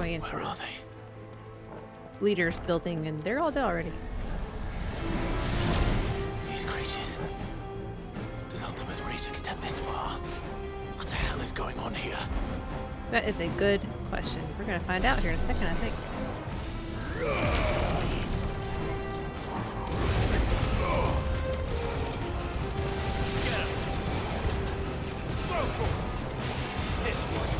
going into Where are they? Leader's building, and they're all dead already. These creatures. Does Ultima's reach extend this far? What the hell is going on here? That is a good question. We're gonna find out here in a second, I think. This one.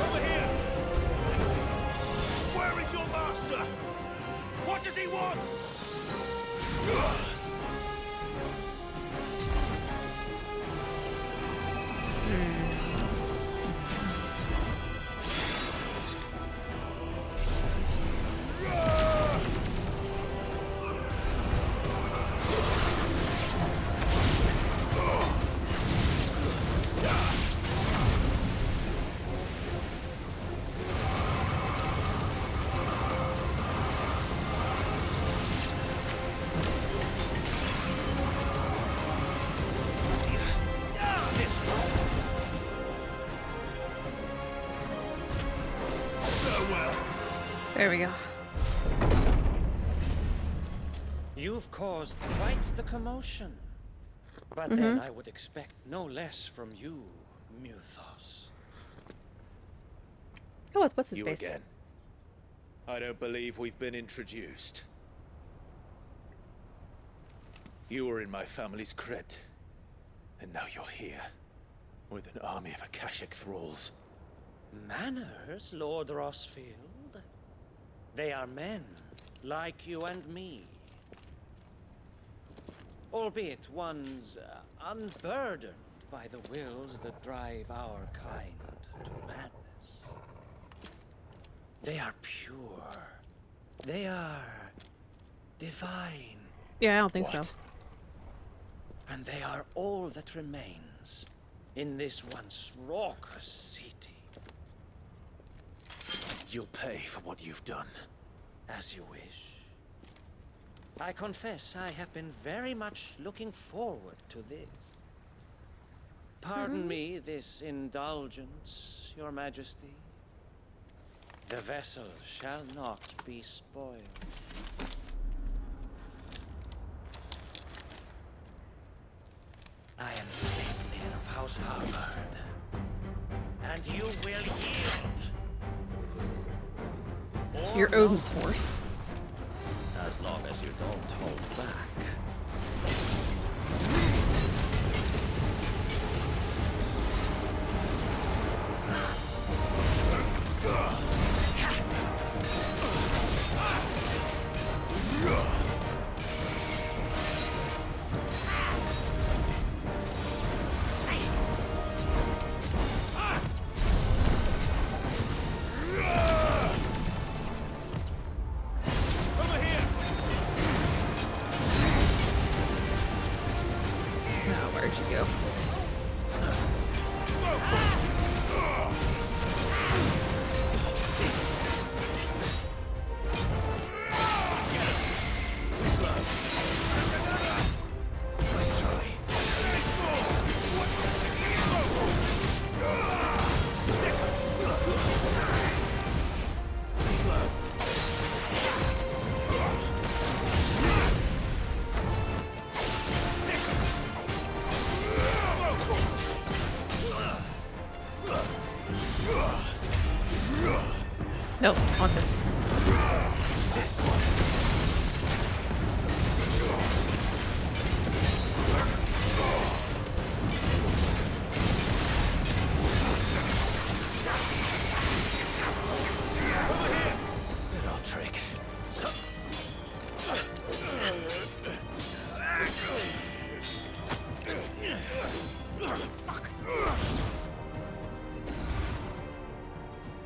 Over here! Where is your master? What does he want? This one. Farewell. There we go. You've caused quite the commotion. But then I would expect no less from you, Muthos. Oh, what's his You face? again. I don't believe we've been introduced. You were in my family's crypt. And now you're here. With an army of Akashic thralls. Manners, Lord Rossfield? They are men, like you and me. Albeit ones unburdened by the wills that drive our kind to madness. They are pure. They are divine. Yeah, I don't think What? so. And they are all that remains in this once raucous city. You'll pay for what you've done. As you wish. I confess I have been very much looking forward to this. Pardon me this indulgence, Your Majesty. The vessel shall not be spoiled. I am Sleipnir of House Harvard, and you will yield. Or You're not. Odin's horse. As long as you don't hold back. Over here! Now, where'd you go? Nice try. Nope, I want this. Good old trick.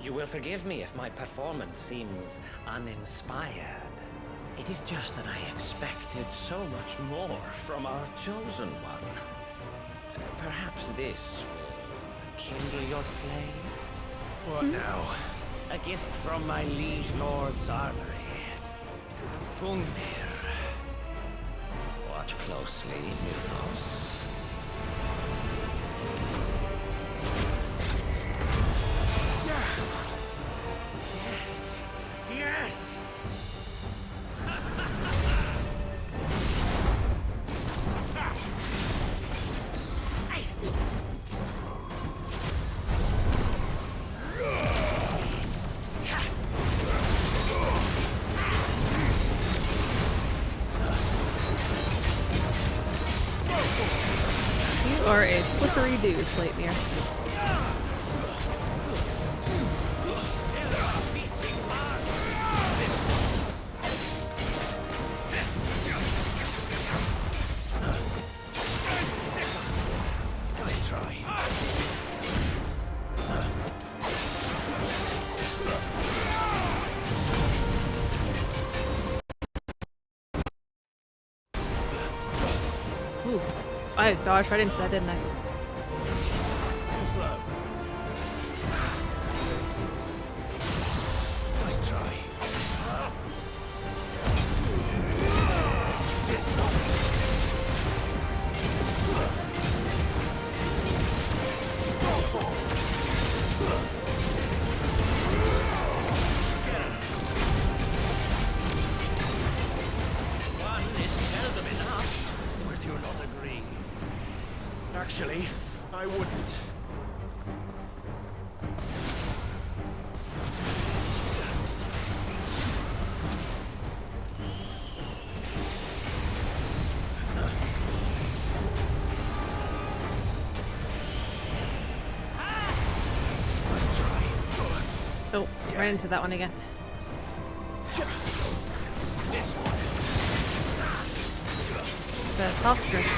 You will forgive me if my performance seems uninspired. It is just that I expected so much more from our chosen one. Perhaps this will kindle your flame? What now? A gift from my liege lord's armory. Gungnir. Watch closely, Mythos. Yes! Yes! You are a slippery dude, Sleipnir. Nice try. Ooh. I dodged right into that, didn't I? Too slow. Nice try. One is seldom enough. Would you not agree? Actually, I wouldn't. Nice try. Oh, ran into that one again. This one. The phosphorus.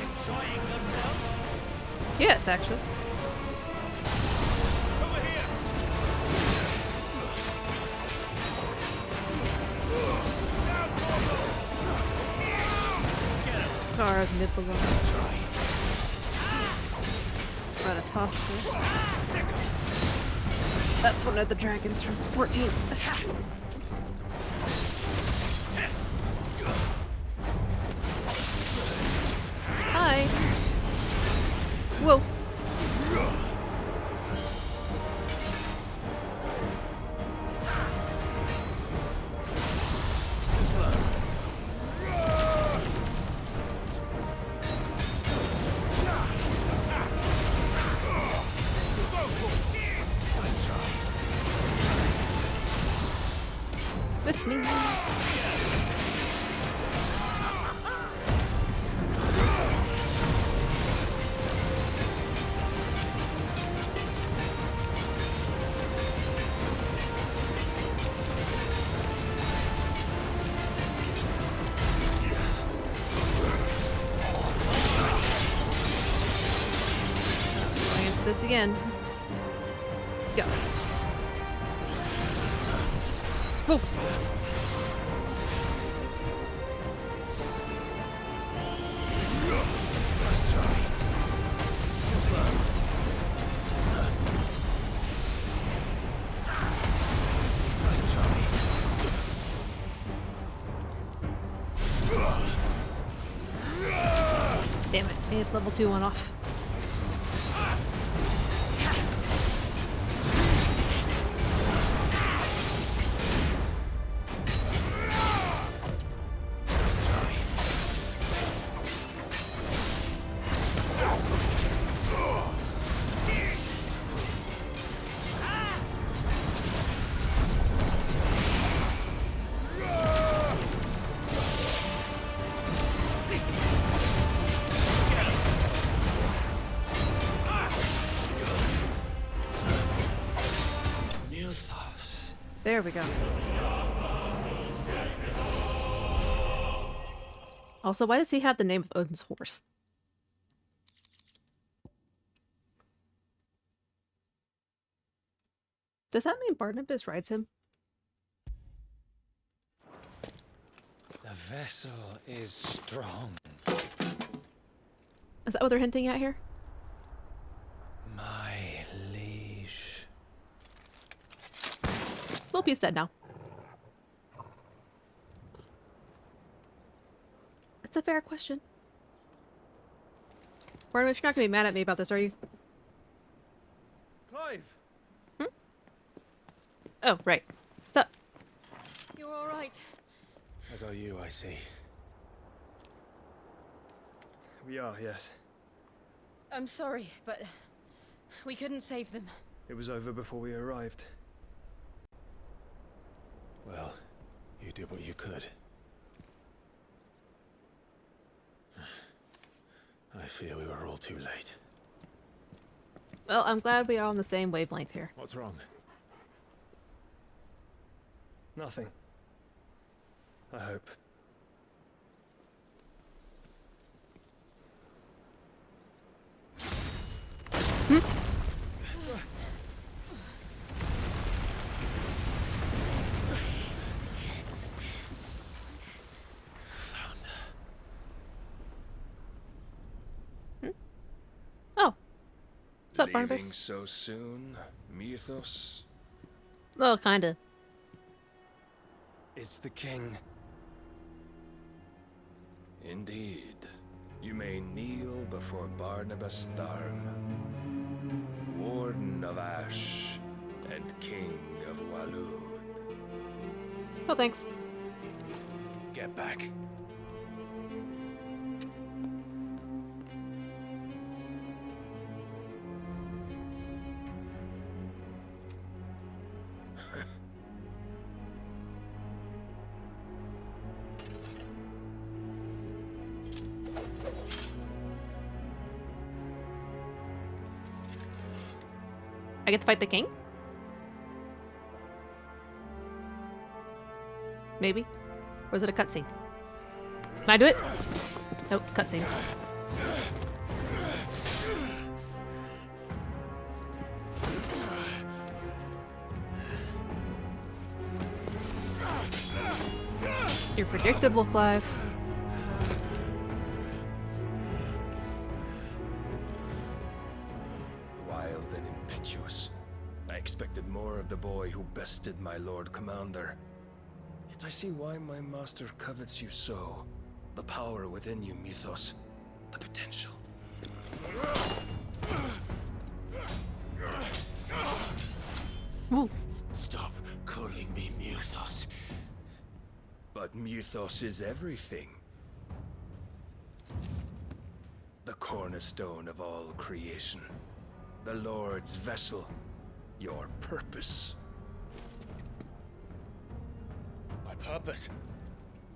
Enjoying yourself? Yes, actually. Over here. Scar of Nibelung. Try. Got a Tosker. That's one of the dragons from 14. Hi. Whoa. Too slow. Nice try. Miss me. Going into this again. Go. Whoa. Nice try. Too slow. Nice try. Damn it. I hit level 2 one off. Nice try. Mythos. There we go. Also, why does he have the name of Odin's horse? Does that mean Barnabas rides him? The vessel is strong. Is that what they're hinting at here? My liege. Wilpie's dead now. It's a fair question. Barnabas, you're not gonna be mad at me about this, are you? Clive! Oh, right. What's up? You're all right. As are you, I see. We are, yes. I'm sorry, but we couldn't save them. It was over before we arrived. Well, you did what you could. I fear we were all too late. Well, I'm glad we are on the same wavelength here. What's wrong? Nothing. I hope. Oh. What's up, Leaving Barnabas? so soon, Mythos? Well, kinda. It's the king. Indeed. You may kneel before Barnabas Tharm, Warden of Ash and King of Waloed. Oh, thanks. Get back. I get to fight the king? Maybe? Or is it a cutscene? Can I do it? Nope, cutscene. You're predictable, Clive. Wild and impetuous. I expected more of the boy who bested my Lord Commander. Yet I see why my master covets you so. The power within you, Mythos. The potential. Ooh. Stop calling me Mythos. But Mythos is everything. The cornerstone of all creation. The Lord's vessel. Your purpose. My purpose?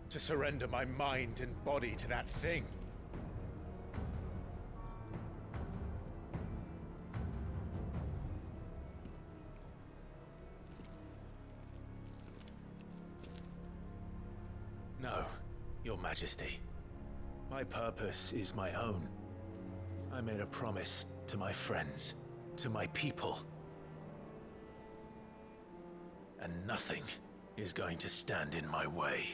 To surrender my mind and body to that thing. No, Your Majesty. My purpose is my own. I made a promise to my friends, to my people. And nothing is going to stand in my way.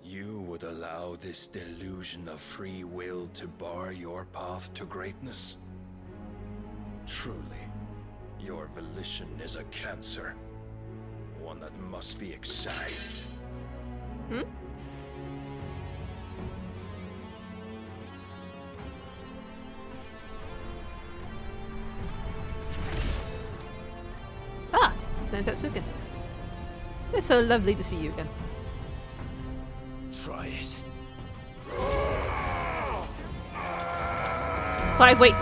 You would allow this delusion of free will to bar your path to greatness? Truly, your volition is a cancer. One that must be excised. Hmm? Ah, Nantetsuken. It's so lovely to see you again. Try it. Clive, wait.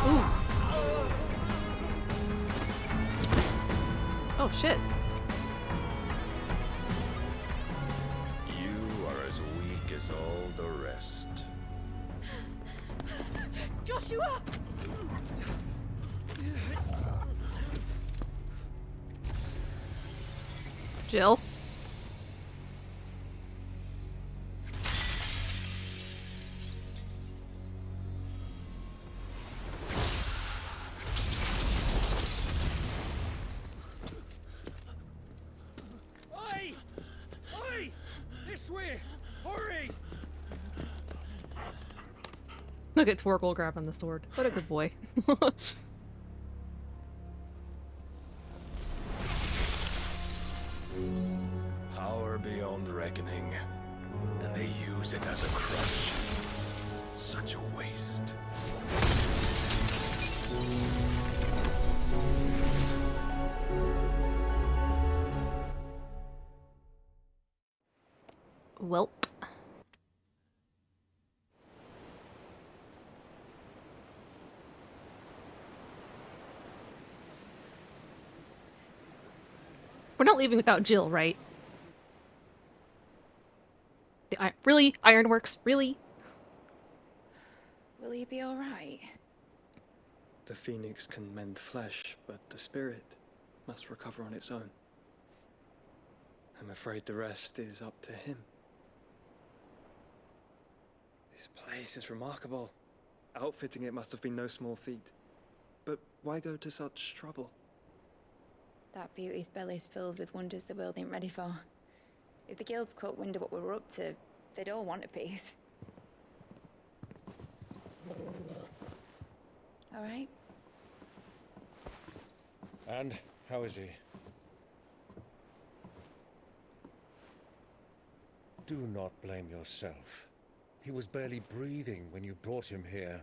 Ooh. Oh shit. is all the rest. Joshua! Jill? Oi! Oi! This way! Hurry! Look at Torgal grabbing the sword. What a good boy. Power beyond reckoning, and they use it as a crutch. Such a waste. Welp. We're not leaving without Jill, right? Really? Ironworks? Really? Will you be alright? The phoenix can mend flesh, but the spirit must recover on its own. I'm afraid the rest is up to him. This place is remarkable. Outfitting it must have been no small feat. But why go to such trouble? That beauty's belly's filled with wonders the world ain't ready for. If the guilds caught wind of what we were up to, they'd all want a piece. All right? And how is he? Do not blame yourself. He was barely breathing when you brought him here.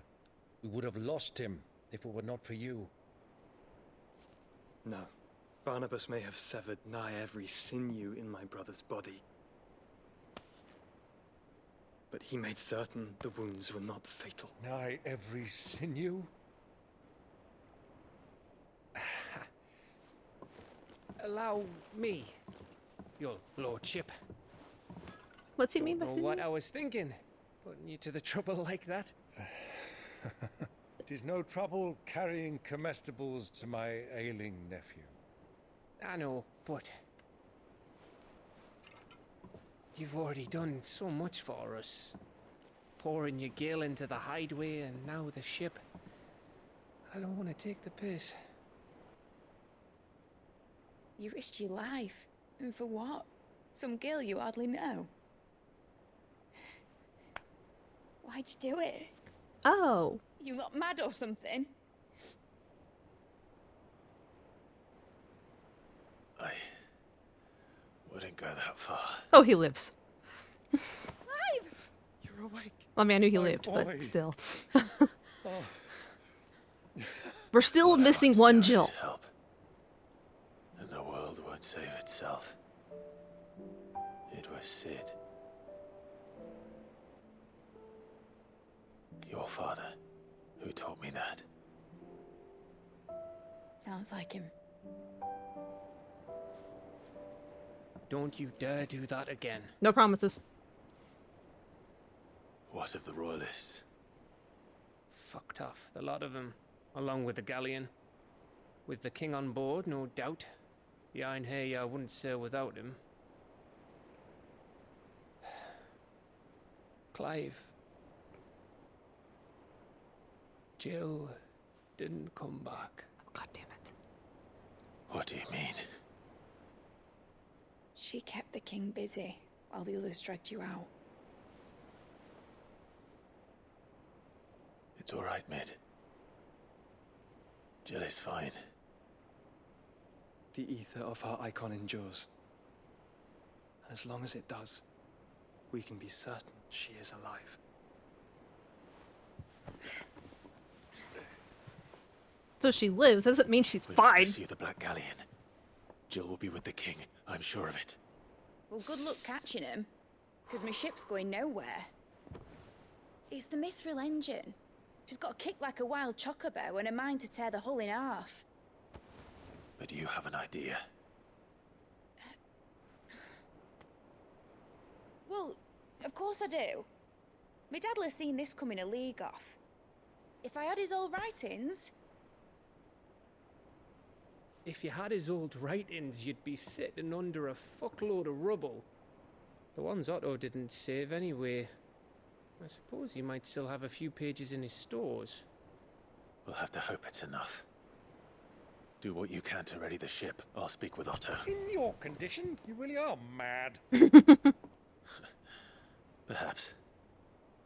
We would have lost him if it were not for you. No. Barnabas may have severed nigh every sinew in my brother's body. But he made certain the wounds were not fatal. Nigh every sinew? Allow me, your lordship. What's he mean by Know saying what that? I was thinking, putting you to the trouble like that. It is no trouble carrying comestibles to my ailing nephew. I know, but you've already done so much for us. Pouring your gale into the hideaway and now the ship. I don't want to take the piss. You risked your life. And for what? Some girl you hardly know. Why'd you do it? Oh. You got mad or something? I wouldn't go that far. Oh, he lives. Clive! You're awake. I mean, I knew he My lived, boy. but still. Oh. We're still All I missing want one now Jill. is help. And the world won't save itself. It was Sid. Your father, who taught me that. Sounds like him. Don't you dare do that again. No promises. What of the Royalists? Fucked off, the lot of them, along with the galleon. With the king on board, no doubt. The Iron Hair wouldn't sail without him. Clive. Jill didn't come back. Oh, God damn it. What do you mean? She kept the king busy while the others dragged you out. It's all right, Mid. Jill is fine. The ether of her icon endures. And as long as it does, we can be certain she is alive. So she lives. That doesn't mean she's We must fine. pursue the Black Galleon. Jill will be with the king, I'm sure of it. Well, good luck catching him, because my ship's going nowhere. It's the Mithril engine. She's got a kick like a wild chocobo and a mind to tear the hull in half. But you have an idea. Well, Of course I do. My dad'll have seen this coming a league off. If I had his old writings... If you had his old writings, you'd be sitting under a fuckload of rubble. The ones Otto didn't save anyway. I suppose he might still have a few pages in his stores. We'll have to hope it's enough. Do what you can to ready the ship. I'll speak with Otto. In your condition, you really are mad. Perhaps.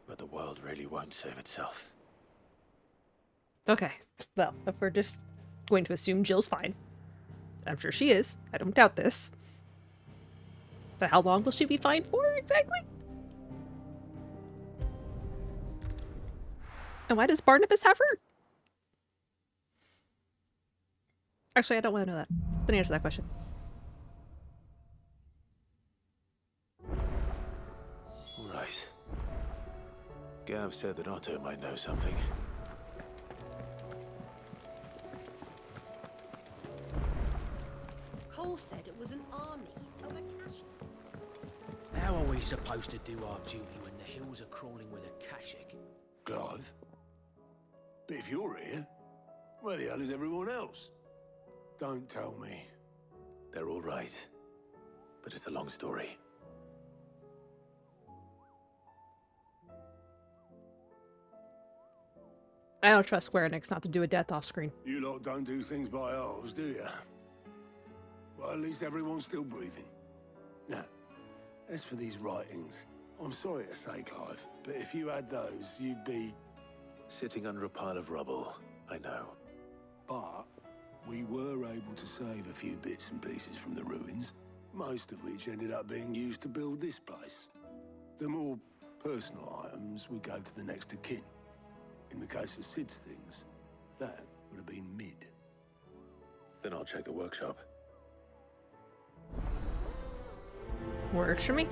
But the world really won't save itself. Okay, well, if we're just going to assume Jill's fine. I'm sure she is. I don't doubt this. But how long will she be fine for, exactly? And why does Barnabas have her? Actually, I don't want to know that. Then answer that question. All right. Gav said that Otto might know something. Cole said it was an army of Akashic. How are we supposed to do our duty when the hills are crawling with Akashic? Clive? But if you're here, where the hell is everyone else? Don't tell me. They're all right. But it's a long story. I don't trust Square Enix not to do a death off screen. You lot don't do things by halves, do you? Well, at least everyone's still breathing. Now, as for these writings, I'm sorry to say, Clive, but if you had those, you'd be... Sitting under a pile of rubble, I know. But we were able to save a few bits and pieces from the ruins, most of which ended up being used to build this place. The more personal items would go to the next of kin. In the case of Sid's things, that would have been Mid. Then I'll check the workshop. Works for me.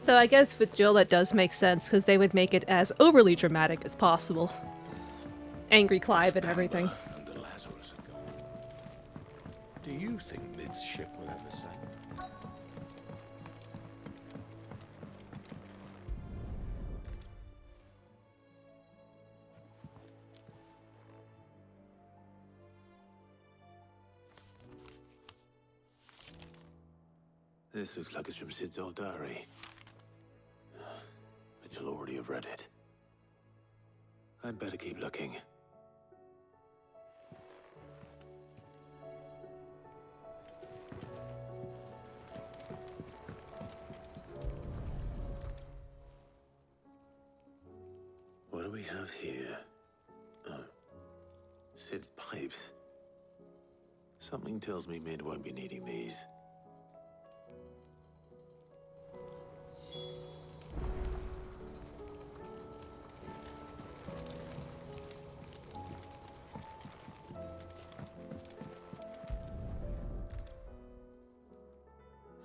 Though I guess with Jill that does make sense, because they would make it as overly dramatic as possible. Angry Clive and everything. And the Lazarus are gone. Do you think Mid's ship will ever sail? This looks like it's from Sid's old diary. But you'll already have read it. I'd better keep looking. What do we have here? Oh. Sid's pipes. Something tells me Mid won't be needing these.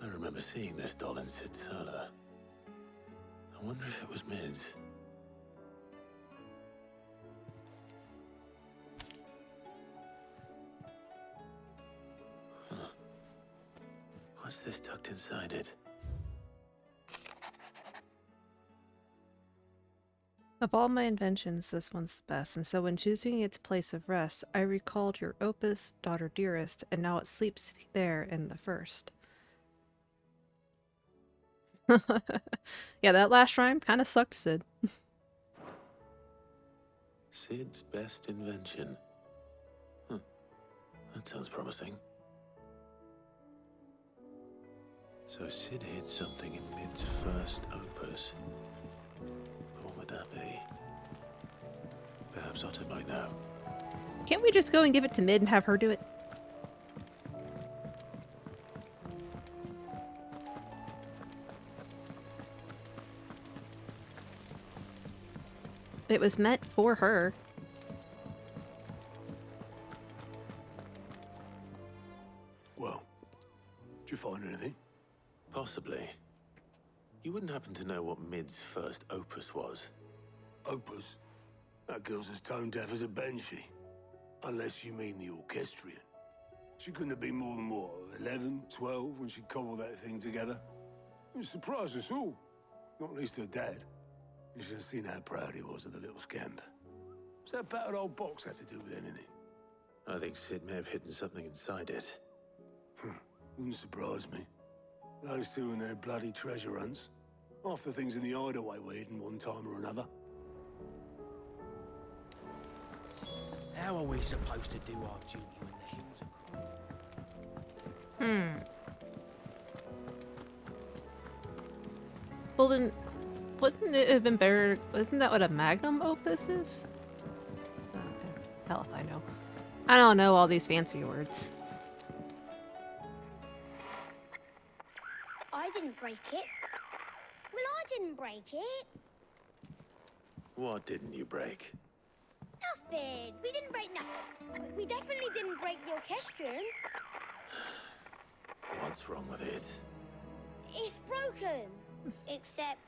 I remember seeing this doll in Sid's cellar. I wonder if it was Mid's. Huh. What's this tucked inside it? Of all my inventions, this one's the best, and so when choosing its place of rest, I recalled your opus, Daughter Dearest, and now it sleeps there in the first. Yeah, that last rhyme kind of sucked, Sid. Sid's best invention. Huh. That sounds promising. So Sid hid something in Mid's first opus. But what would that be? Perhaps Otto might know. Can't we just go and give it to Mid and have her do it? It was meant for her. Well, did you find anything? Possibly. You wouldn't happen to know what Mid's first opus was? Opus? That girl's as tone deaf as a banshee. Unless you mean the orchestrion. She couldn't have been more than, what, 11, 12 when she cobbled that thing together? It surprised us all. Not least her dad. You should have seen how proud he was of the little scamp. What's that battered old box have to do with anything? I think Sid may have hidden something inside it. Wouldn't surprise me. Those two and their bloody treasure hunts. Half the things in the hideaway were hidden one time or another. How are we supposed to do our duty when the hills are cruel? Well then, wouldn't it have been better? Isn't that what a magnum opus is? Oh, okay. Hell if I know. I don't know all these fancy words. I didn't break it. Well, I didn't break it. What didn't you break? Nothing. We didn't break nothing. We definitely didn't break the orchestrion. What's wrong with it? It's broken. Except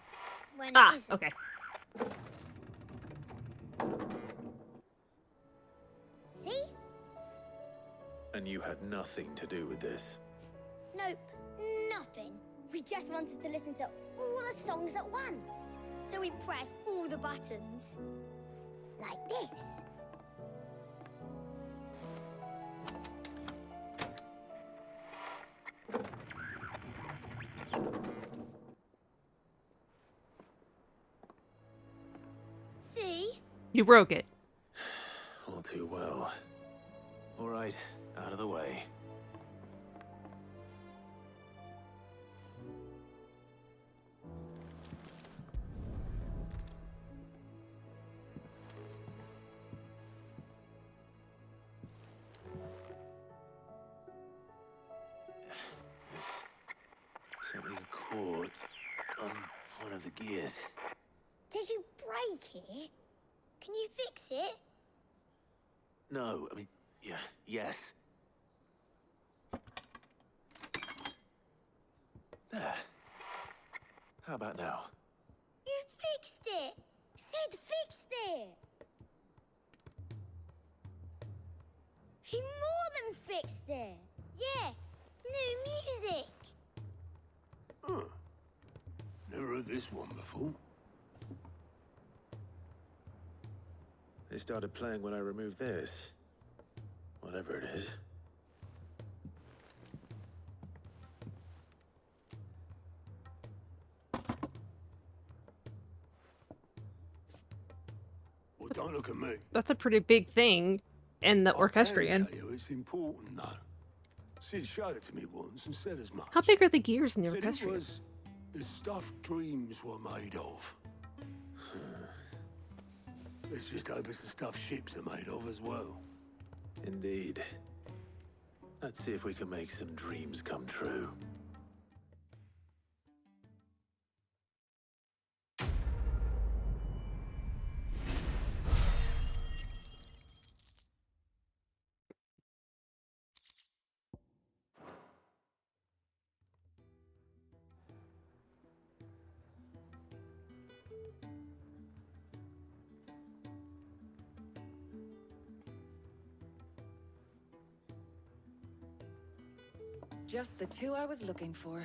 when it Ah, isn't. okay. See? And you had nothing to do with this? Nope. Nothing. We just wanted to listen to all the songs at once. So we pressed all the buttons. Like this. See? You broke it. All too well. All right, out of the way. There's something caught on one of the gears. Did you break it? Can you fix it? No, I mean, yeah, yes. There. How about now? You fixed it! Sid fixed it! He more than fixed it! Yeah, new music! Huh. Never heard this one before. They started playing when I removed this. Whatever it is. Well, don't look at me. That's a pretty big thing in the I can orchestrion. tell you it's important, though. Sid showed it to me once and said as much. How big are the gears in the Said it orchestrion? was the stuff dreams were made of. Let's just hope it's the stuff ships are made of as well. Indeed. Let's see if we can make some dreams come true. Just the two I was looking for.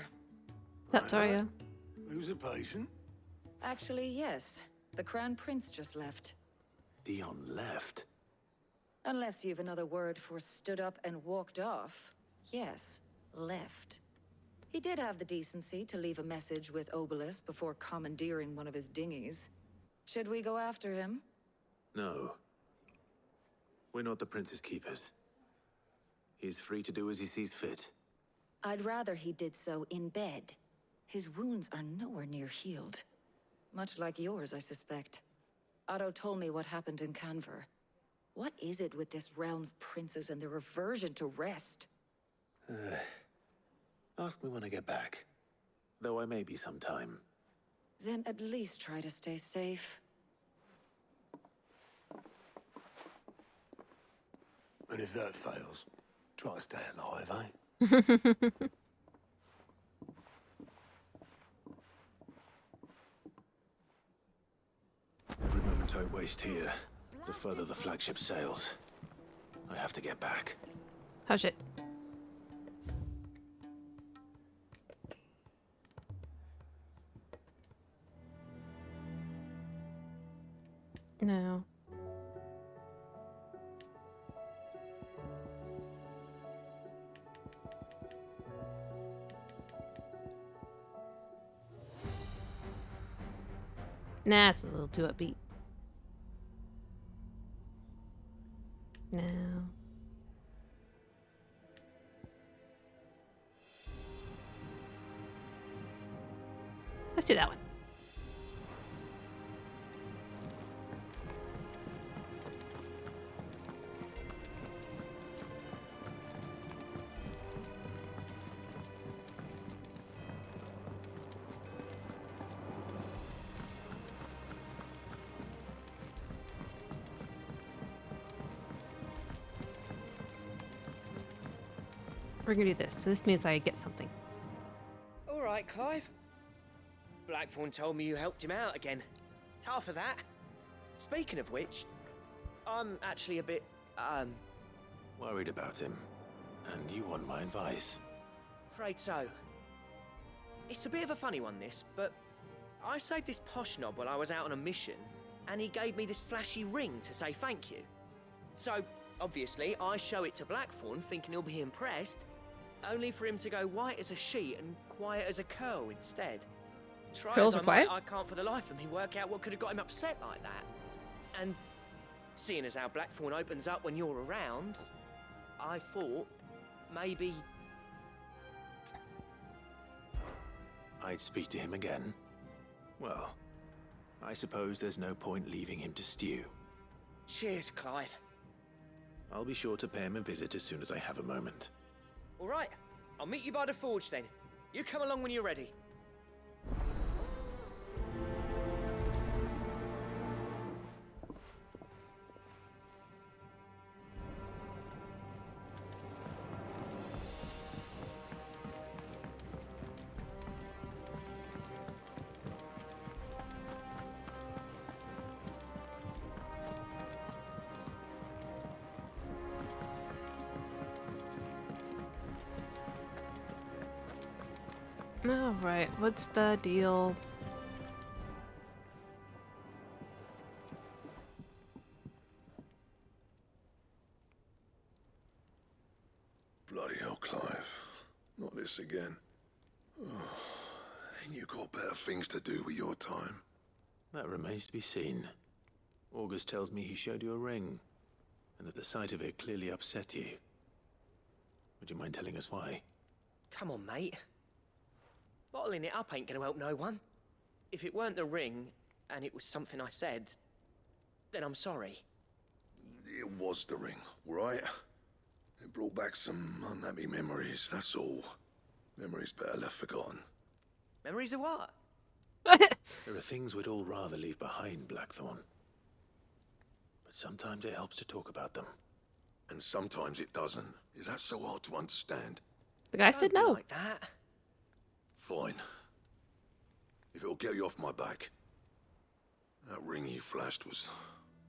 That's Arya. Who's a patient? Actually, yes. The Crown Prince just left. Dion left. Unless you've another word for stood up and walked off. Yes, left. He did have the decency to leave a message with Obelisk before commandeering one of his dinghies. Should we go after him? No. We're not the Prince's keepers. He's free to do as he sees fit. I'd rather he did so in bed. His wounds are nowhere near healed. Much like yours, I suspect. Otto told me what happened in Canver. What is it with this realm's princes and their aversion to rest? Ask me when I get back. Though I may be sometime. Then at least try to stay safe. And if that fails, try to stay alive, eh? Every moment I waste here The further the flagship sails, I have to get back. Hush it. No. Nah, it's a little too upbeat. No. Let's do that one. We're gonna do this, so this means I get something. All right, Clive. Blackthorn told me you helped him out again. Tough of that. Speaking of which, I'm actually a bit, Worried about him. And you want my advice? afraid so. It's a bit of a funny one, this, but I saved this posh knob while I was out on a mission, and he gave me this flashy ring to say thank you. So, obviously, I show it to Blackthorn, thinking he'll be impressed, only for him to go white as a sheet and quiet as a curl instead. Try Curls as are I quiet? might, I can't for the life of me work out what could have got him upset like that. And seeing as how Blackthorn opens up when you're around, I thought maybe... I'd speak to him again. Well, I suppose there's no point leaving him to stew. Cheers, Clive. I'll be sure to pay him a visit as soon as I have a moment. All right, I'll meet you by the forge then. You come along when you're ready. Alright, what's the deal? Bloody hell, Clive. Not this again. Oh, ain't you got better things to do with your time? That remains to be seen. August tells me he showed you a ring, and that the sight of it clearly upset you. Would you mind telling us why? Come on, mate. Bottling it up ain't gonna help no one. If it weren't the ring, and it was something I said, then I'm sorry. It was the ring, right? It brought back some unhappy memories, that's all. Memories better left forgotten. Memories of what? There are things we'd all rather leave behind, Blackthorn. But sometimes it helps to talk about them. And sometimes it doesn't. Is that so hard to understand? The guy said no. Like that. Fine. If it'll get you off my back. That ring you flashed was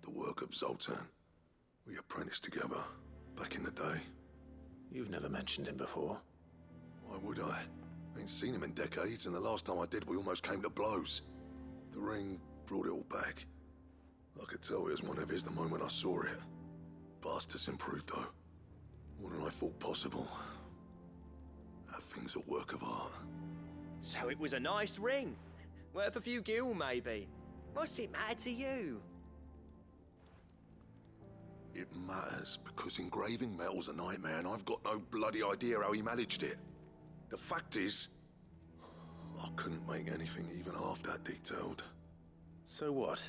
the work of Zoltan. We apprenticed together, back in the day. You've never mentioned him before. Why would I? Ain't seen him in decades, and the last time I did, we almost came to blows. The ring brought it all back. I could tell it was one of his the moment I saw it. Bastard's improved, though. More than I thought possible. That thing's a work of art. So it was a nice ring. Worth a few gil, maybe. What's it matter to you? It matters because engraving metal's a nightmare, and I've got no bloody idea how he managed it. The fact is, I couldn't make anything even half that detailed. So what?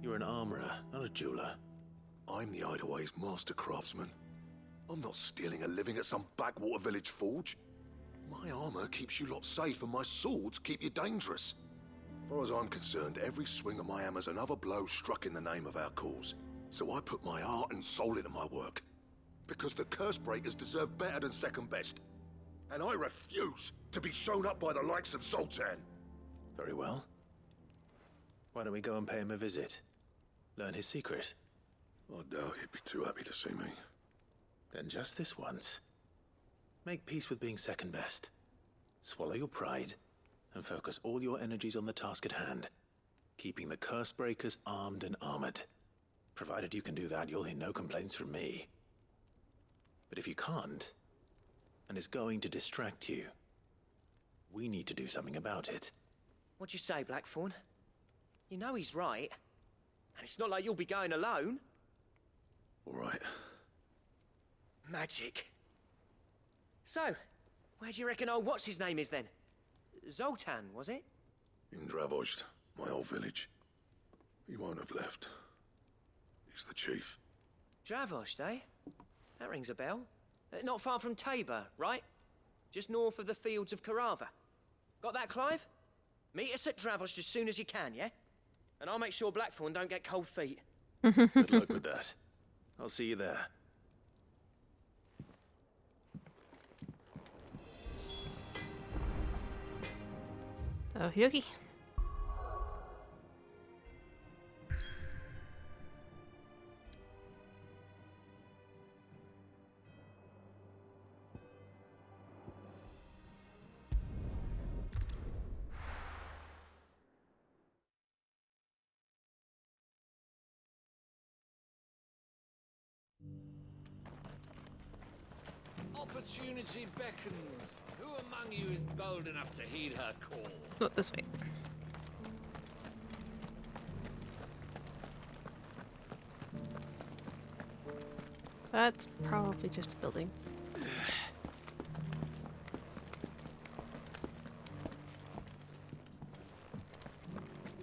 You're an armorer, not a jeweler. I'm the Hideaway's master craftsman. I'm not stealing a living at some backwater village forge. My armor keeps you lot safe, and my swords keep you dangerous. As far as I'm concerned, every swing of my hammer's another blow struck in the name of our cause. So I put my heart and soul into my work. Because the Cursebreakers deserve better than second best. And I refuse to be shown up by the likes of Zoltan. Very well. Why don't we go and pay him a visit? Learn his secret. I doubt he'd be too happy to see me. Then just this once, make peace with being second best. Swallow your pride and focus all your energies on the task at hand, keeping the curse breakers armed and armored. Provided you can do that, you'll hear no complaints from me. But if you can't, and it's going to distract you, we need to do something about it. What'd you say, Blackthorn? You know he's right. And it's not like you'll be going alone. All right. Magic. So, where do you reckon old what's-his-name is then? Zoltan, was it? In Dravozd, my old village. He won't have left. He's the chief. Dravozd, eh? That rings a bell. Not far from Tabor, right? Just north of the fields of Carava. Got that, Clive? Meet us at Dravozd as soon as you can, yeah? And I'll make sure Blackthorn don't get cold feet. Good luck with that. I'll see you there. Okie dokie. Opportunity beckons. Who among you is bold enough to heed her call? Oh, this way. That's probably just a building.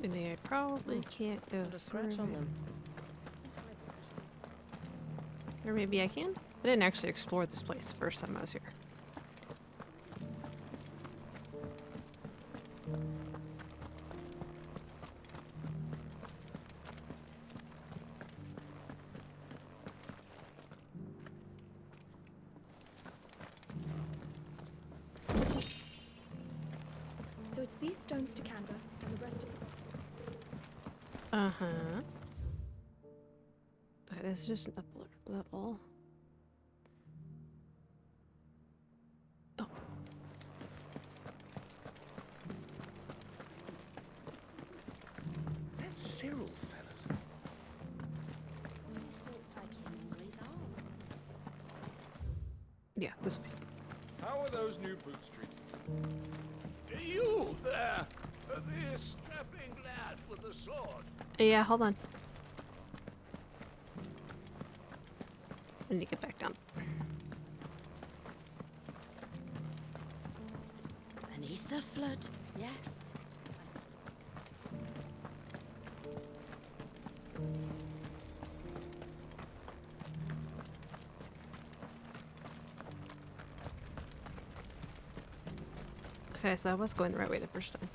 And I probably can't go Put a scratch on them. Or maybe I can? I didn't actually explore this place the first time I was here. So it's these stones to Canva and the rest of the boxes. Uh-huh. Okay, this is just an upper level. Oh. That's Cyril, fellas. Yeah, this way. How are those new boots treating you? You there! The strapping lad with the sword. Yeah, hold on. I need to get back down. Beneath the flood, yes. Okay, so I was going the right way the first time.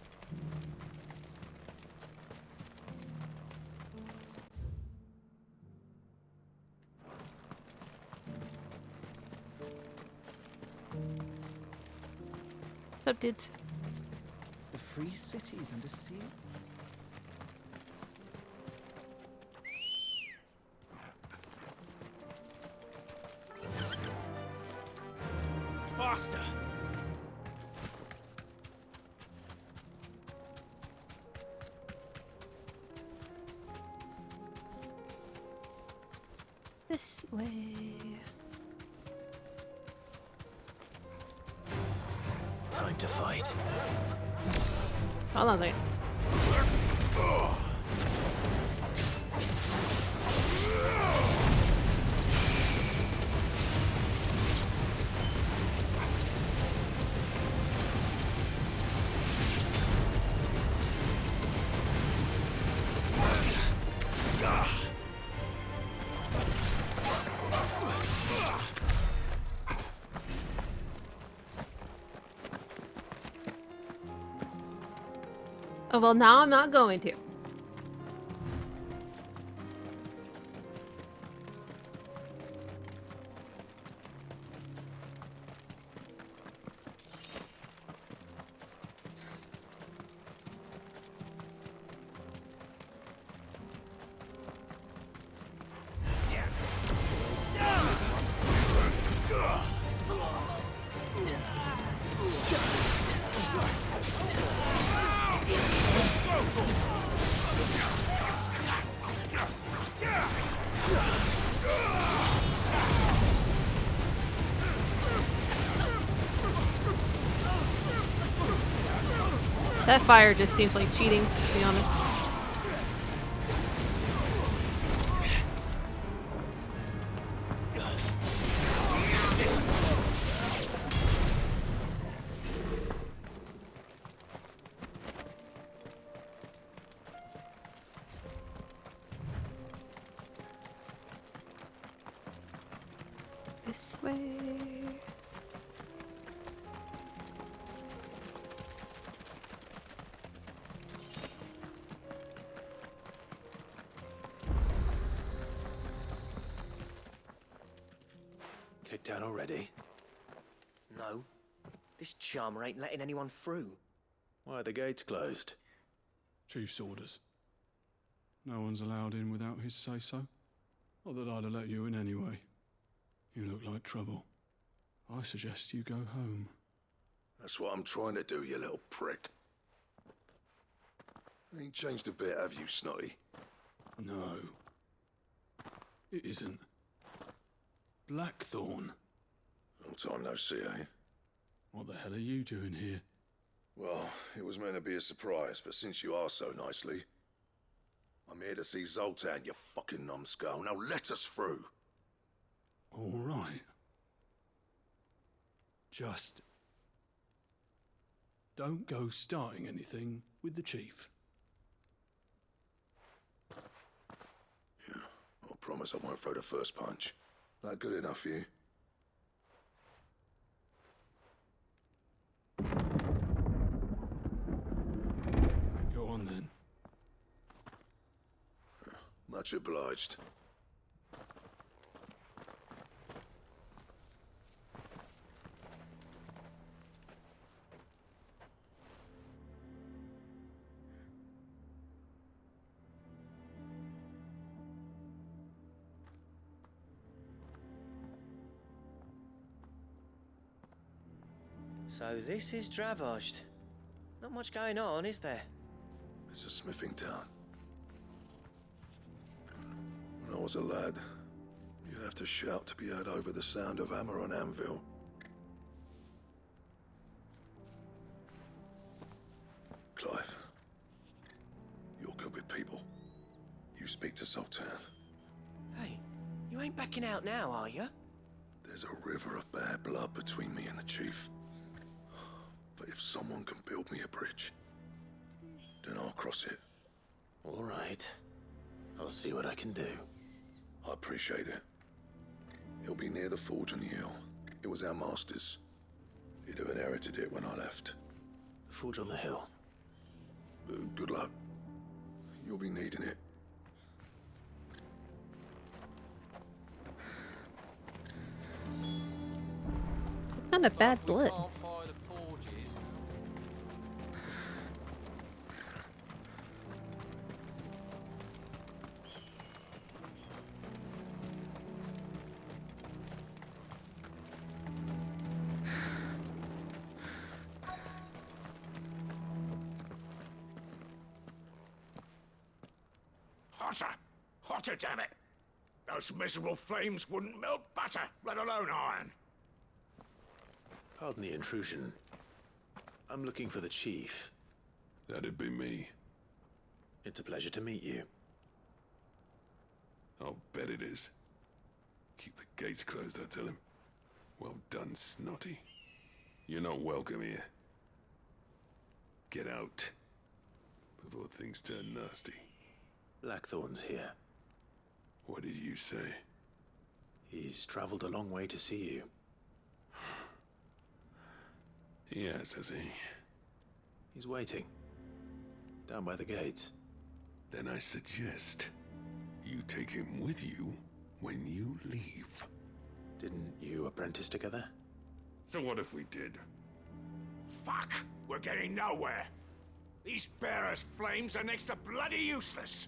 What's up, dudes? The free cities under sea? Faster! This way. Time to fight. Hold on a second. Oh, well, now I'm not going to. That fire just seems like cheating, to be honest. This way. Kicked down already? No. This charmer ain't letting anyone through. Why are the gates closed? Chief's orders. No one's allowed in without his say-so. Not that I'd have let you in anyway. You look like trouble. I suggest you go home. That's what I'm trying to do, you little prick. Ain't changed a bit, have you, Snotty? No. It isn't. Blackthorn. Long time no see, eh? What the hell are you doing here? Well, it was meant to be a surprise, but since you are so nicely, I'm here to see Zoltan, you fucking numbskull. Now let us through. All right. Just don't go starting anything with the chief. Yeah, I promise I won't throw the first punch. That good enough for you? Go on then. Much obliged. So this is Dravozd. Not much going on, is there? It's a smithing town. When I was a lad, you'd have to shout to be heard over the sound of hammer on anvil. Clive, you're good with people. You speak to Zoltan. Hey, you ain't backing out now, are you? There's a river of bad blood between me and the chief. But if someone can build me a bridge, then I'll cross it. All right. I'll see what I can do. I appreciate it. It'll be near the forge on the hill. It was our master's. He'd have inherited it when I left. The forge on the hill. Good luck. You'll be needing it. Not a bad blood. Hotter! Hotter, damn it! Those miserable flames wouldn't melt butter, let alone iron. Pardon the intrusion. I'm looking for the chief. That'd be me. It's a pleasure to meet you. I'll bet it is. Keep the gates closed, I tell him. Well done, Snotty. You're not welcome here. Get out before things turn nasty. Blackthorn's here. What did you say? He's traveled a long way to see you. Yes, has he? He's waiting. Down by the gates. Then I suggest you take him with you when you leave. Didn't you apprentice together? So what if we did? Fuck! We're getting nowhere. These bearers' flames are next to bloody useless.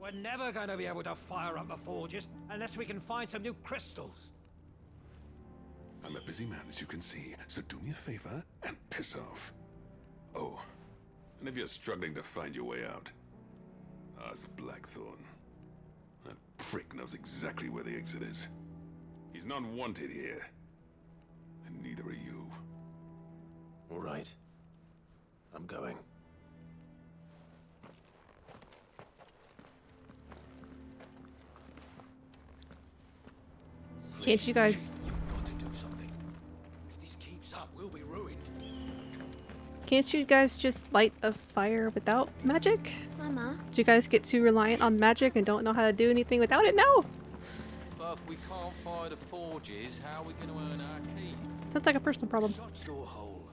We're never going to be able to fire up the forges unless we can find some new crystals. I'm a busy man, as you can see, so do me a favor and piss off. Oh, and if you're struggling to find your way out, ask Blackthorn. That prick knows exactly where the exit is. He's not wanted here, and neither are you. All right. I'm going. Can't you guys... You've got to do something. If this keeps up, we'll be ruined. Can't you guys just light a fire without magic? Mama. Do you guys get too reliant on magic and don't know how to do anything without it now? But if we can't fire the forges, how are we going to earn our keep? Sounds like a personal problem. Shut your hole.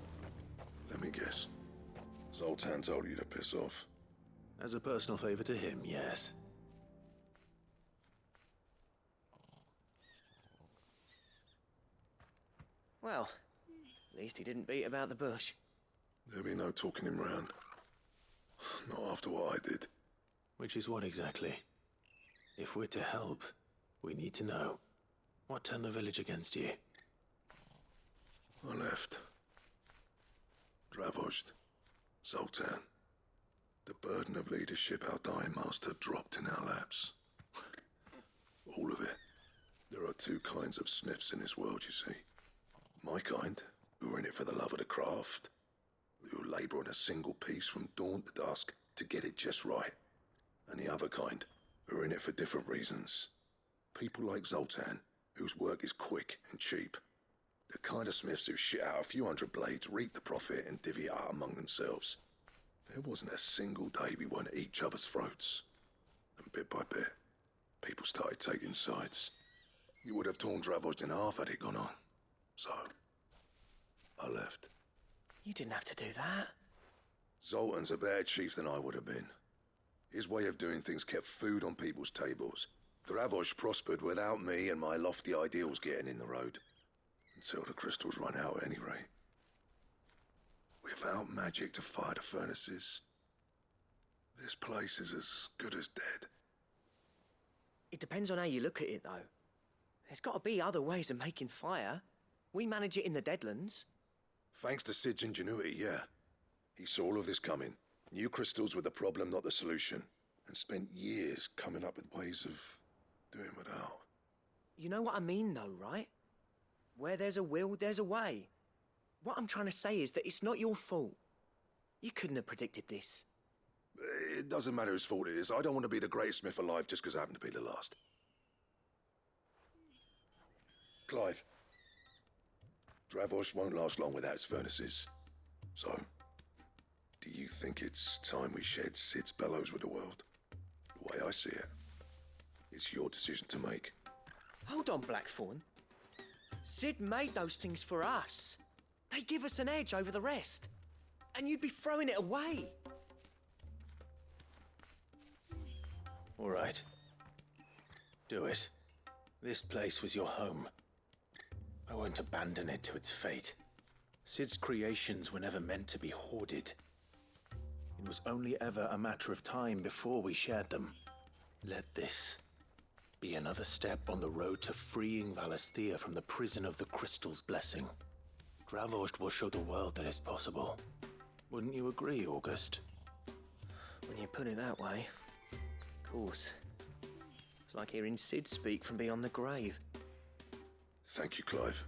Let me guess. Zoltan told you to piss off. As a personal favor to him, yes. Well, at least he didn't beat about the bush. There'll be no talking him round. Not after what I did. Which is what exactly? If we're to help, we need to know. What turned the village against you? I left. Dravozd. Zoltan. The burden of leadership our dying master dropped in our laps. All of it. There are two kinds of smiths in this world, you see. My kind, who are in it for the love of the craft, who labour on a single piece from dawn to dusk to get it just right. And the other kind, who are in it for different reasons. People like Zoltan, whose work is quick and cheap. The kind of smiths who shit out a few hundred blades, reap the profit, and divvy it out among themselves. There wasn't a single day we weren't at each other's throats. And bit by bit, people started taking sides. You would have torn Dravozd in half had it gone on. So, I left. You didn't have to do that. Zoltan's a better chief than I would have been. His way of doing things kept food on people's tables. Dravozd prospered without me and my lofty ideals getting in the road. Until the crystals run out at any rate. Without magic to fire the furnaces, this place is as good as dead. It depends on how you look at it, though. There's got to be other ways of making fire. We manage it in the Deadlands. Thanks to Sid's ingenuity, yeah. He saw all of this coming. Knew crystals were the problem, not the solution. And spent years coming up with ways of doing without. You know what I mean, though, right? Where there's a will, there's a way. What I'm trying to say is that it's not your fault. You couldn't have predicted this. It doesn't matter whose fault it is. I don't want to be the greatest smith alive just because I happen to be the last. Clive. Dravozd won't last long without its furnaces. So, do you think it's time we shared Sid's bellows with the world? The way I see it, it's your decision to make. Hold on, Blackthorn. Sid made those things for us. They give us an edge over the rest. And you'd be throwing it away. All right. Do it. This place was your home. I won't abandon it to its fate. Sid's creations were never meant to be hoarded. It was only ever a matter of time before we shared them. Let this be another step on the road to freeing Valisthea from the prison of the Crystal's blessing. Dravozd will show the world that it's possible. Wouldn't you agree, August? When you put it that way, of course. It's like hearing Sid speak from beyond the grave. Thank you, Clive.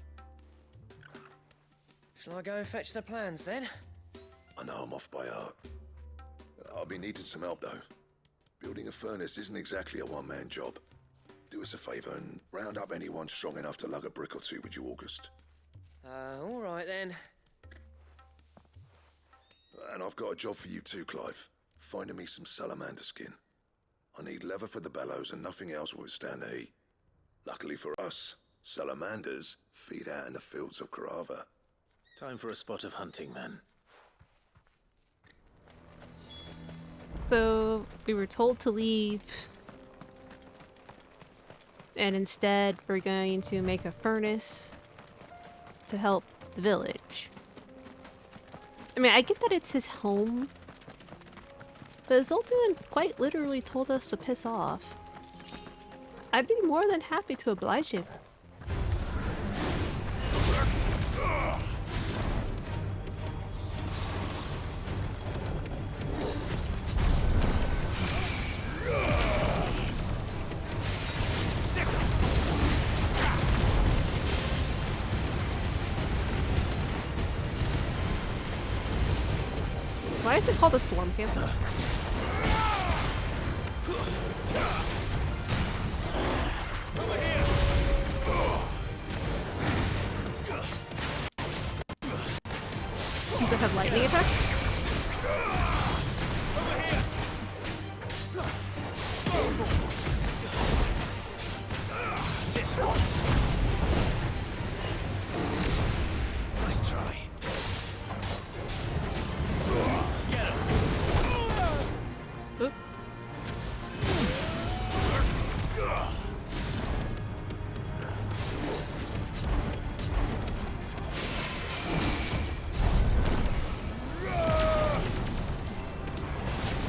Shall I go and fetch the plans, then? I know I'm off by heart. I'll be needing some help, though. Building a furnace isn't exactly a one-man job. Do us a favour and round up anyone strong enough to lug a brick or two with you, August. All right, then. And I've got a job for you too, Clive. Finding me some salamander skin. I need leather for the bellows and nothing else will withstand the heat. Luckily for us, salamanders feed out in the fields of Carava. Time for a spot of hunting, then. So, we were told to leave. And instead, we're going to make a furnace to help the village. I mean, I get that it's his home. But Zoltan quite literally told us to piss off. I'd be more than happy to oblige him. Why is it called a storm panther? Over here! Does it have lightning effects? This one. Nice try. Get him. Oop.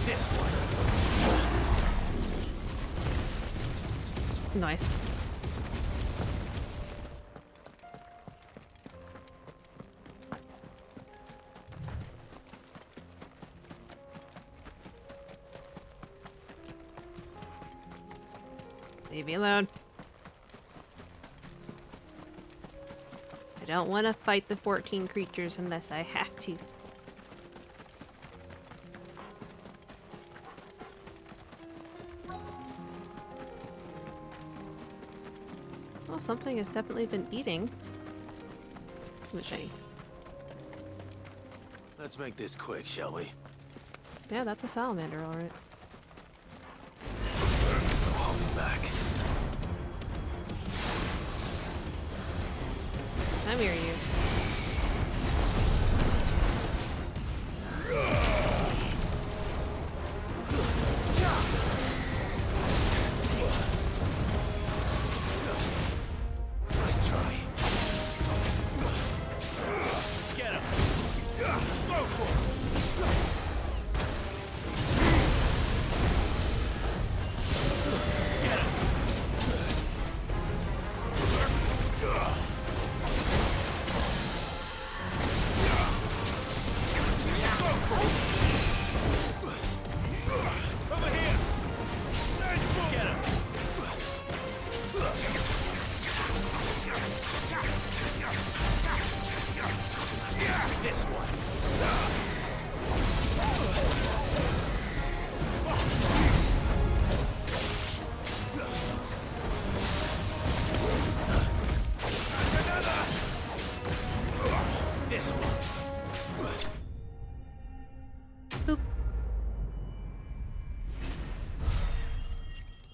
This one. Nice. Leave me alone. I don't want to fight the 14 creatures unless I have to. Well, something has definitely been eating. Which I... Let's make this quick, shall we? Yeah, that's a salamander, alright. No holding back. Come here, you. Nice try. Get him. Go for it. Get him. Over here. Nice move. Get him. This one. This one. Boop.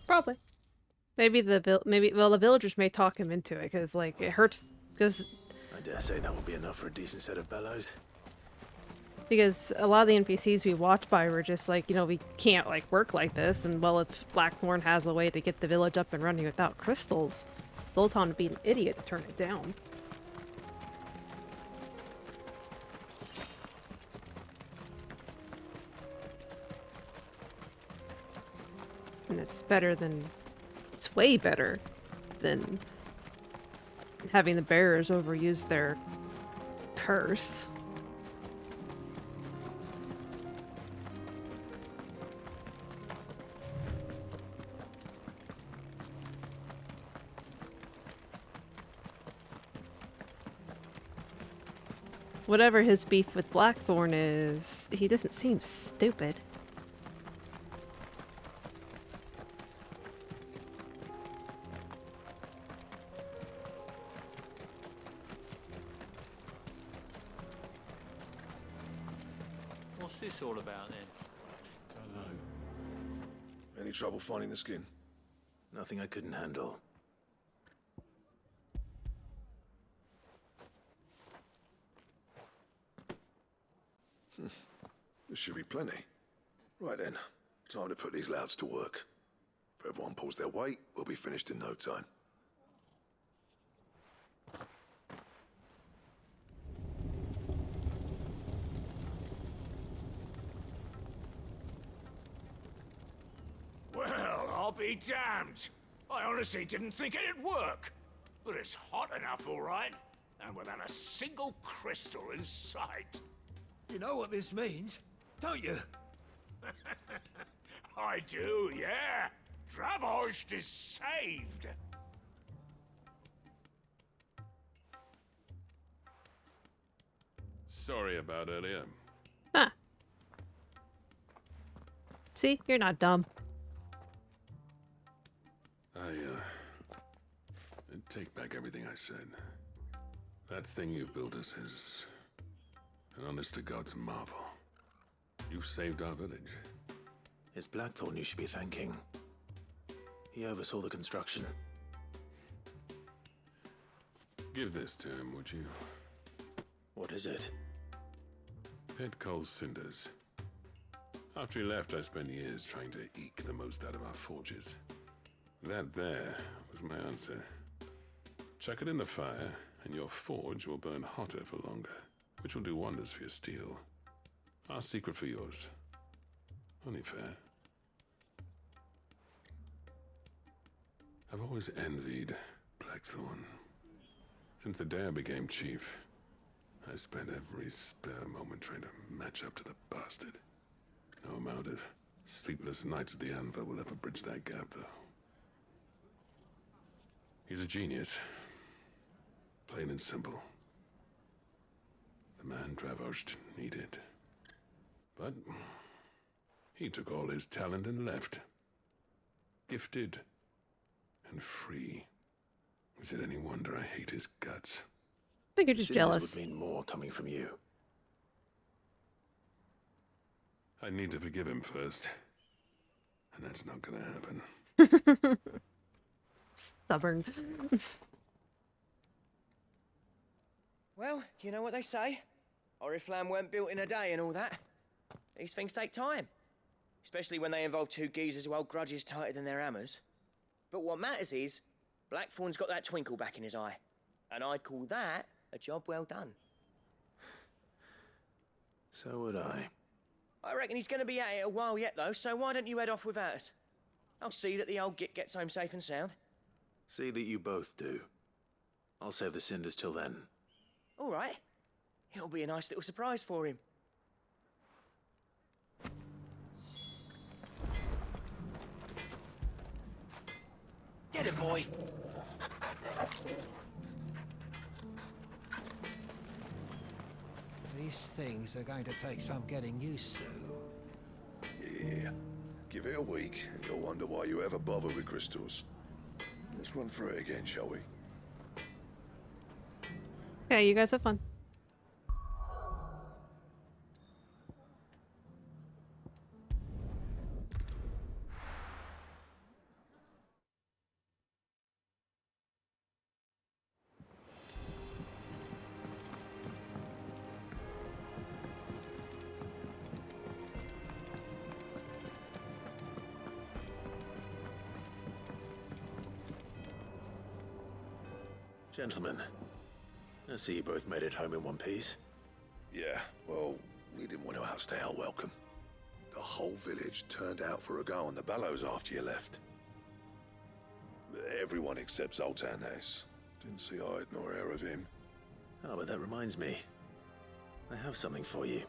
Probably. Maybe the villagers may talk him into it because like it hurts because I dare say that will be enough for a decent set of bellows. a lot of the NPCs we watch by were just like, you know, we can't like work like this, and well, if Blackthorn has a way to get the village up and running without crystals, Zoltan would be an idiot to turn it down. And it's way better than having the bearers overuse their curse. Whatever his beef with Blackthorn is, he doesn't seem stupid. What's this all about then? Don't know. Any trouble finding the skin? Nothing I couldn't handle. This should be plenty. Right then, time to put these louds to work. If everyone pulls their weight, we'll be finished in no time. Well, I'll be damned. I honestly didn't think it'd work. But it's hot enough, all right. And without a single crystal in sight. You know what this means, don't you? I do, yeah. Dravost is saved. Sorry about earlier. Huh. See, you're not dumb. I take back everything I said. That thing you built us An honest-to-God's marvel. You've saved our village. It's Blackthorn you should be thanking. He oversaw the construction. Give this to him, would you? What is it? Pit Coal's cinders. After he left, I spent years trying to eke the most out of our forges. That there was my answer. Chuck it in the fire, and your forge will burn hotter for longer, which will do wonders for your steel. Our secret for yours. Only fair. I've always envied Blackthorn. Since the day I became chief, I spent every spare moment trying to match up to the bastard. No amount of sleepless nights at the Anvil will ever bridge that gap, though. He's a genius. Plain and simple. The man Dravosht needed. But he took all his talent and left. Gifted and free. Is it any wonder I hate his guts? I think you're just jealous. Would mean more coming from you. I need to forgive him first. And that's not gonna happen. Stubborn. Well, you know what they say. Oriflamme weren't built in a day and all that. These things take time. Especially when they involve two geezers who hold grudges tighter than their hammers. But what matters is, Blackthorn's got that twinkle back in his eye. And I'd call that a job well done. So would I. I reckon he's going to be at it a while yet, though, so why don't you head off without us? I'll see that the old git gets home safe and sound. See that you both do. I'll save the cinders till then. All right. It'll be a nice little surprise for him. Get it, boy! These things are going to take some getting used to. Yeah. Give it a week, and you'll wonder why you ever bother with crystals. Let's run through it again, shall we? Okay, you guys have fun. Gentlemen, I see you both made it home in one piece. Yeah, well, we didn't want to outstay our welcome. The whole village turned out for a go on the bellows after you left. Everyone except Zoltan has. Didn't see hide nor hair of him. Oh, but that reminds me. I have something for you.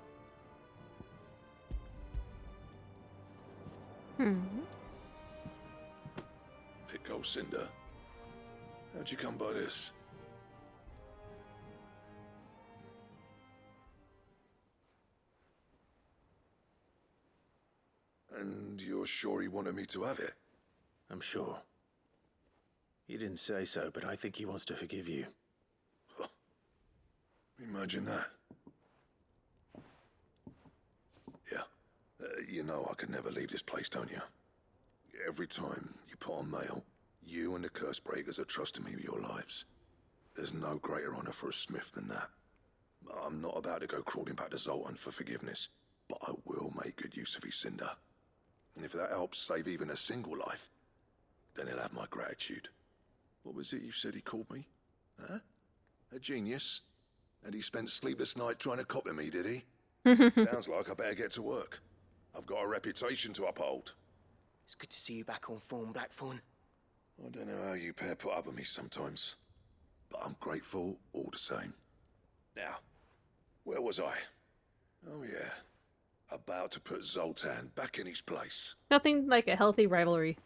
Pit Coal cinder. How'd you come by this? And you're sure he wanted me to have it? I'm sure. He didn't say so, but I think he wants to forgive you. Huh. Imagine that. Yeah. You know I could never leave this place, don't you? Every time you put on mail, you and the Cursebreakers are trusting me with your lives. There's no greater honor for a smith than that. I'm not about to go crawling back to Zoltan for forgiveness, but I will make good use of his cinder. And if that helps save even a single life, then he'll have my gratitude. What was it you said he called me? Huh? A genius? And he spent sleepless nights trying to copy me, did he? Sounds like I better get to work. I've got a reputation to uphold. It's good to see you back on form, Blackthorn. I don't know how you pair put up with me sometimes, but I'm grateful all the same. Now, where was I? Oh yeah, about to put Zoltan back in his place. Nothing like a healthy rivalry.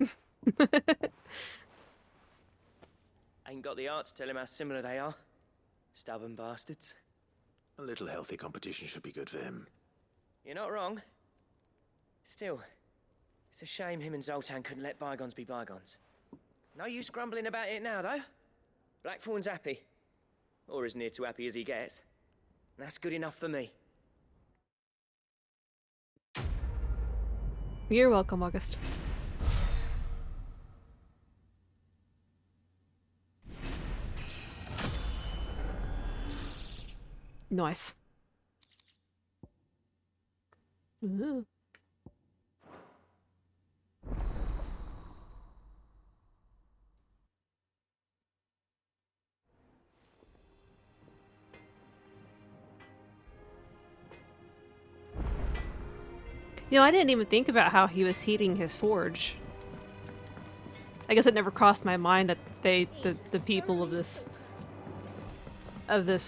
Ain't got the art to tell him how similar they are. Stubborn bastards. A little healthy competition should be good for him. You're not wrong. Still, it's a shame him and Zoltan couldn't let bygones be bygones. No use grumbling about it now, though. Blackthorn's happy. Or as near to happy as he gets. And that's good enough for me. You're welcome, August. Nice. Ooh. You know, I didn't even think about how he was heating his forge. I guess it never crossed my mind that the people of this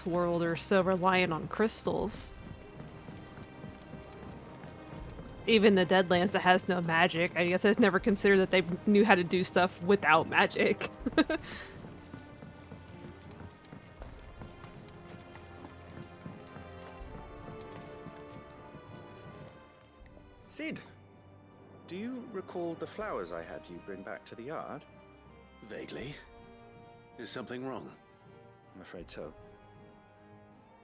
world are so reliant on crystals. Even the Deadlands that has no magic, I guess I've never considered that they knew how to do stuff without magic. Cid, do you recall the flowers I had you bring back to the yard? Vaguely. Is something wrong? I'm afraid so.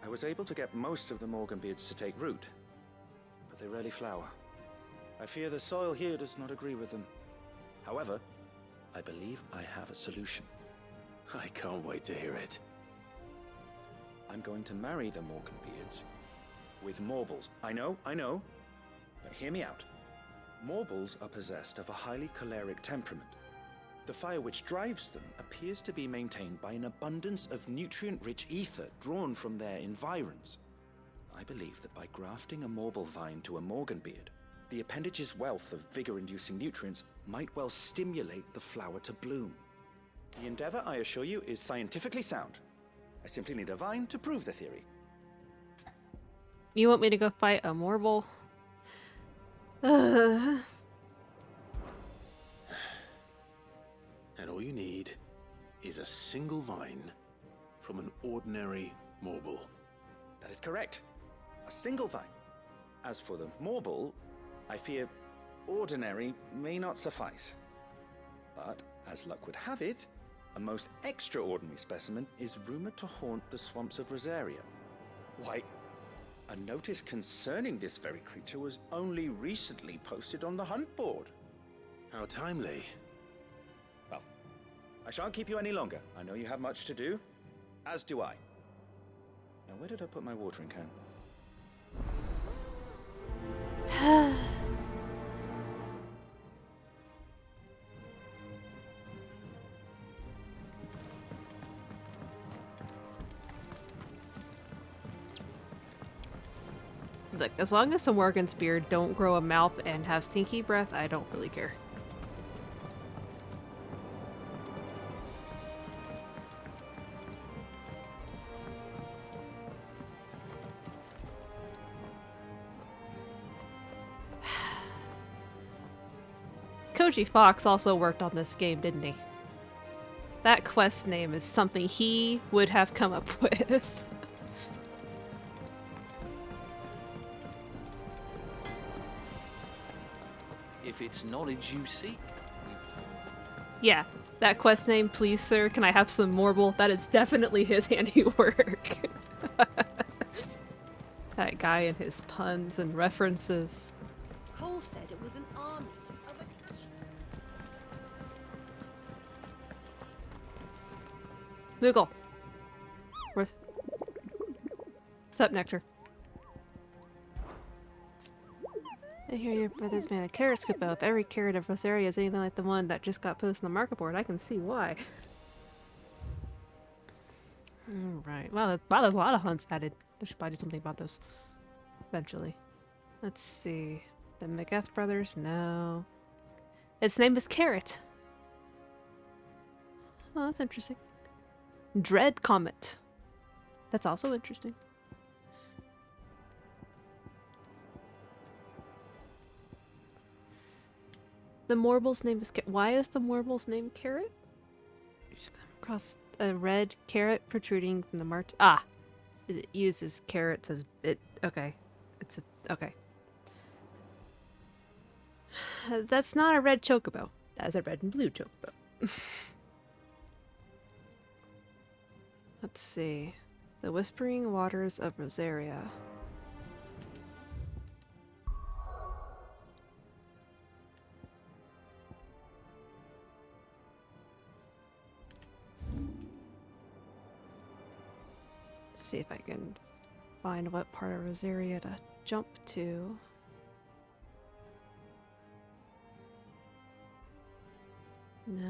I was able to get most of the Morganbeards to take root, but they rarely flower. I fear the soil here does not agree with them. However, I believe I have a solution. I can't wait to hear it. I'm going to marry the Morganbeards with Morbles. I know, but hear me out. Morbles are possessed of a highly choleric temperament. The fire which drives them appears to be maintained by an abundance of nutrient-rich ether drawn from their environs. I believe that by grafting a Morble vine to a Morganbeard, the appendage's wealth of vigor-inducing nutrients might well stimulate the flower to bloom. The endeavor, I assure you, is scientifically sound. I simply need a vine to prove the theory. You want me to go fight a Morble? And all you need is a single vine from an ordinary Morble. That is correct. A single vine. As for the Morble, I fear ordinary may not suffice. But, as luck would have it, a most extraordinary specimen is rumored to haunt the swamps of Rosaria. Why, a notice concerning this very creature was only recently posted on the hunt board. How timely. Well, I shan't keep you any longer. I know you have much to do, as do I. Now, where did I put my watering can? Look, as long as the Morgansbeard don't grow a mouth and have stinky breath, I don't really care. Koji Fox also worked on this game, didn't he? That quest name is something he would have come up with. If it's knowledge you seek. Yeah, that quest name, please sir, can I have some Morble? That is definitely his handiwork. That guy and his puns and references. Cole said it was an army of a Moogle. What's up, Nectar? I hear your brother's made a carrot scoop out. If every carrot of Rosaria is anything like the one that just got posted on the market board, I can see why. Alright. Wow, there's a lot of hunts added. I should probably do something about this. Eventually. Let's see. The McGeth brothers? No. Its name is Carrot. Oh, that's interesting. Dread Comet. That's also interesting. The Morble's name is why is the Morble's name Carrot? You just come across a red carrot protruding from the march. Ah, it uses carrots as it. Okay, it's a okay. That's not a red chocobo. That's a red and blue chocobo. Let's see, the Whispering Waters of Rosaria. see if I can find what part of Rosaria to jump to. No.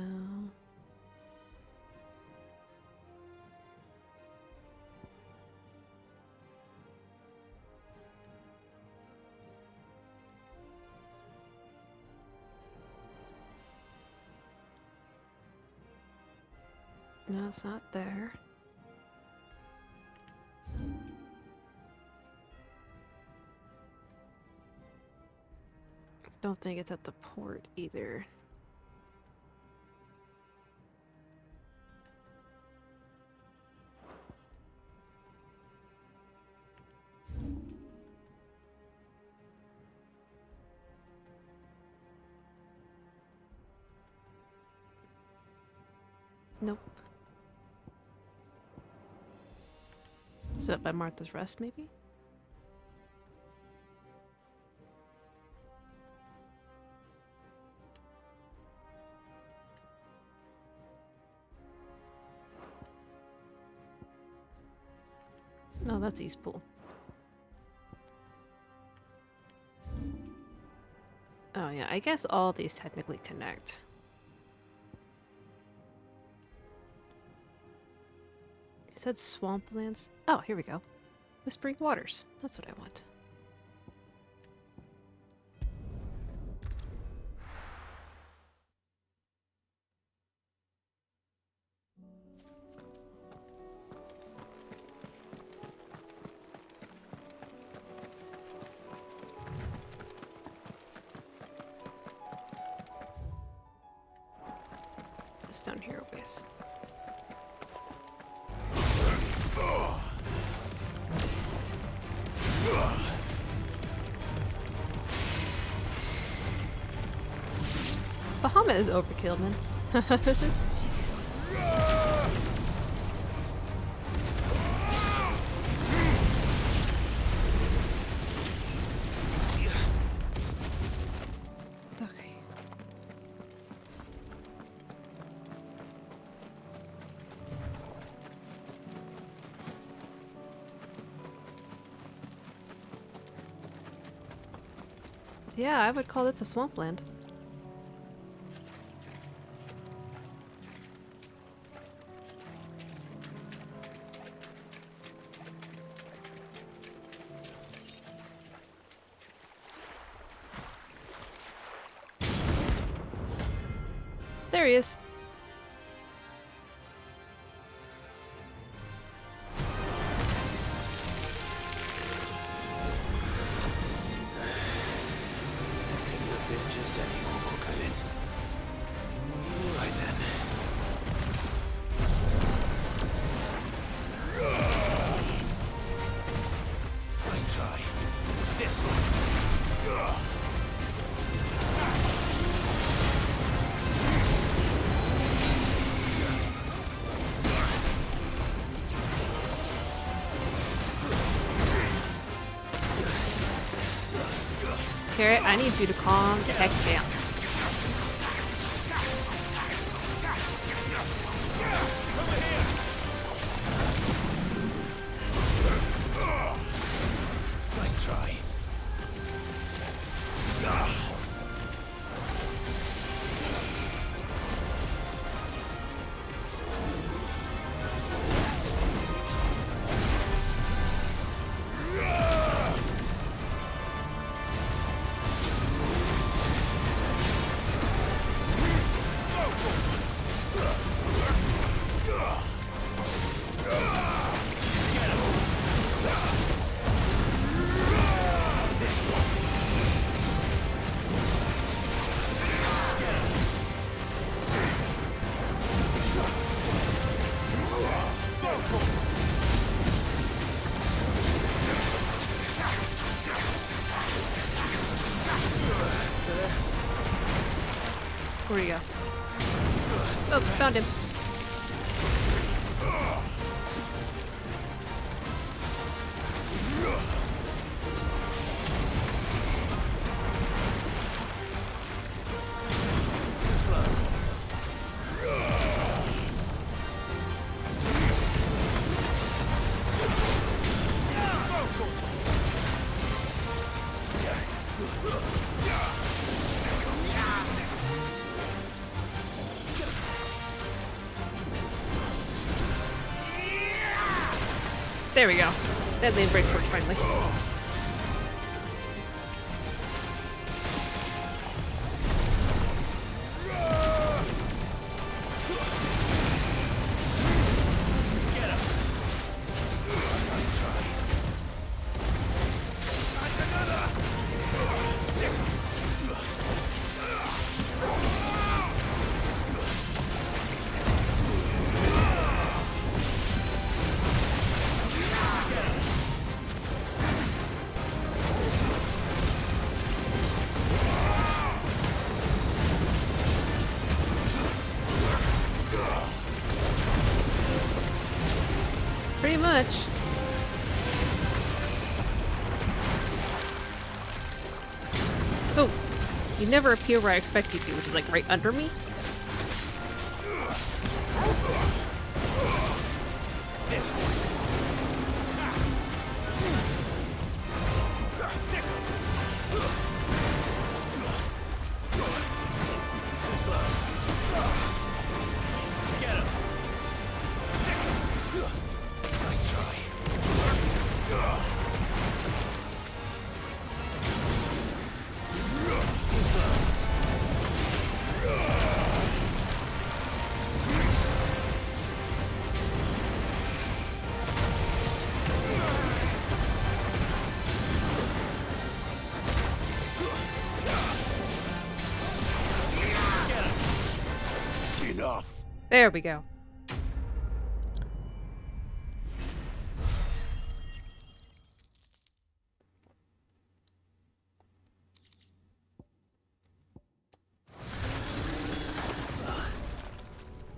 No, it's not there. Don't think it's at the port either. Nope. Is it up by Martha's Rest, maybe? No, that's Eastpool. Oh yeah, I guess all these technically connect. You said swamplands? Oh, here we go. Whispering Waters. That's what I want. It's down here with. Bahamut is overkill, man. Okay. Yeah, I would call this a swampland. There he is. Just any normal credits. Right then. Nice try. This one. Carrot, I need you to calm the heck down. Nice try. Where'd he go? Oh, found him. There we go. Deadly Embrace worked finally. Pretty much. Oh, you never appear where I expect you to, which is like right under me. This one. Get him. Nice try. Enough. There we go.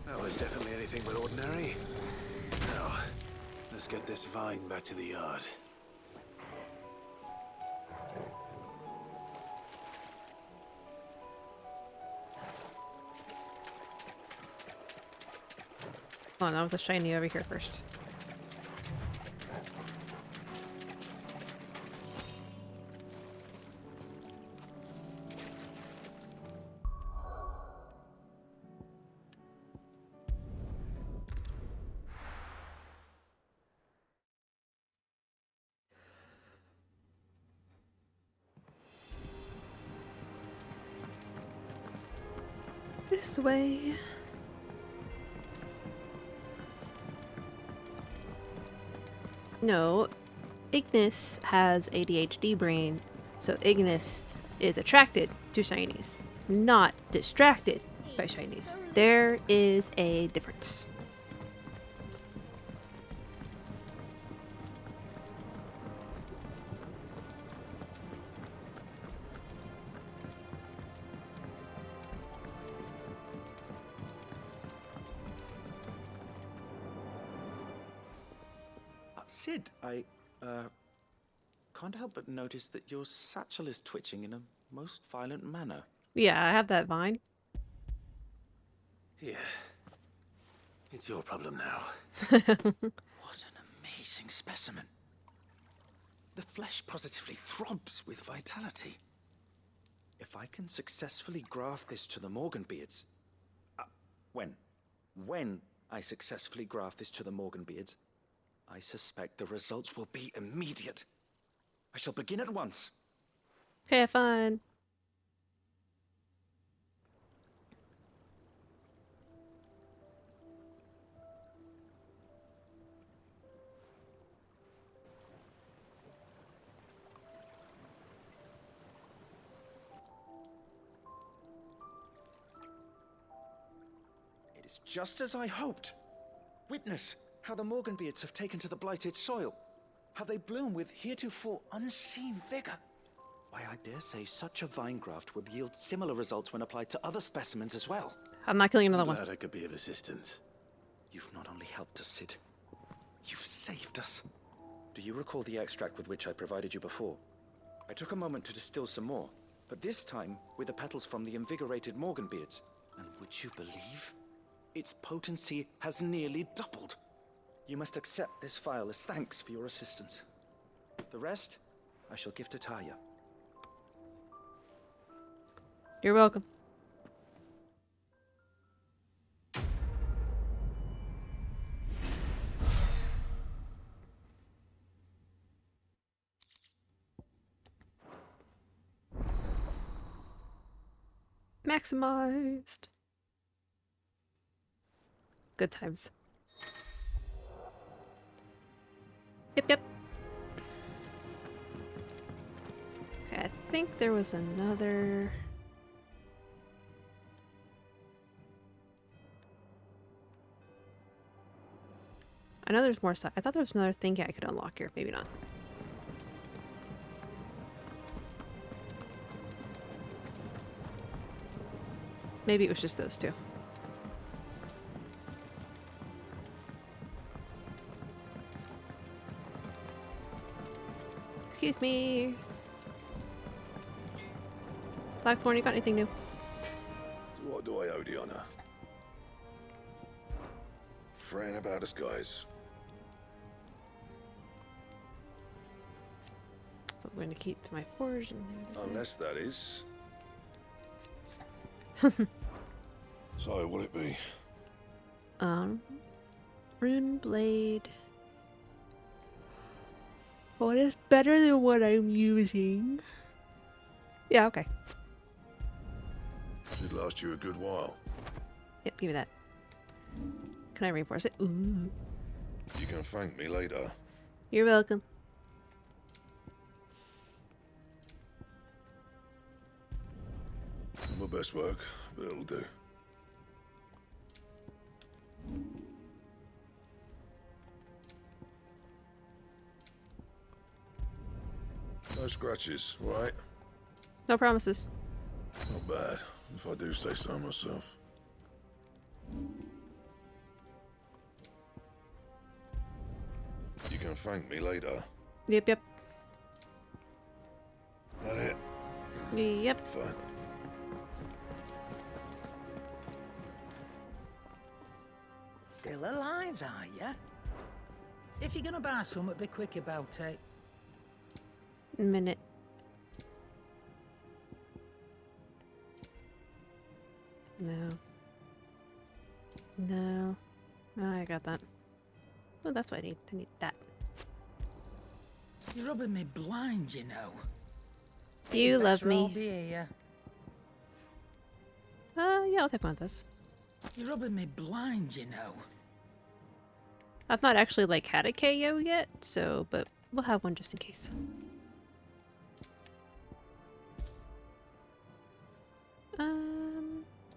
That was definitely anything but ordinary. Now, let's get this vine back to the yard. Hold on, I want the shiny over here first. This way. No, Ignis has ADHD brain, so Ignis is attracted to shinies, not distracted by shinies. There is a difference. Sid, I can't help but notice that your satchel is twitching in a most violent manner. Yeah, I have that vine. Yeah. It's your problem now. What an amazing specimen. The flesh positively throbs with vitality. If I can successfully graft this to the Morganbeards... When I successfully graft this to the Morganbeards, I suspect the results will be immediate. I shall begin at once. Okay, fine. It is just as I hoped. Witness how the Morganbeards have taken to the blighted soil. How they bloom with heretofore unseen vigor. Why, I dare say such a vine graft would yield similar results when applied to other specimens as well. I'm not killing another one. Glad I could be of assistance. You've not only helped us, Sid. You've saved us. Do you recall the extract with which I provided you before? I took a moment to distill some more, but this time with the petals from the invigorated Morganbeards. And would you believe? Its potency has nearly doubled. You must accept this vial as thanks for your assistance. The rest, I shall give to Taya. You're welcome. Maximized. Good times. Yep, yep. Okay, I think there was another... I know there's more stuff. I thought there was another thing I could unlock here. Maybe not. Maybe it was just those two. Excuse me. Blackthorn, you got anything new? What do I owe the honor? Fretting about us, guys. So I'm going to keep my forge and Unless that is. So, what'll it be? Rune blade. What is better than what I'm using? Yeah, okay. Should last you a good while. Yep, give me that. Can I reinforce it? Ooh. You can thank me later. You're welcome. My best work, but it'll do. No scratches, right? No promises. Not bad, if I do say so myself. You can thank me later. Yep, yep. That it? Yep. Fine. Still alive, are ya? If you're gonna buy something, be quick about it. Minute. No. No. Oh, I got that. Oh, that's what I need. I need that. You're rubbing me blind, you know. You love me. Beer, Yeah, I'll take one of those. You're rubbing me blind, you know. I've not actually, like, had a KO yet, so, but we'll have one just in case.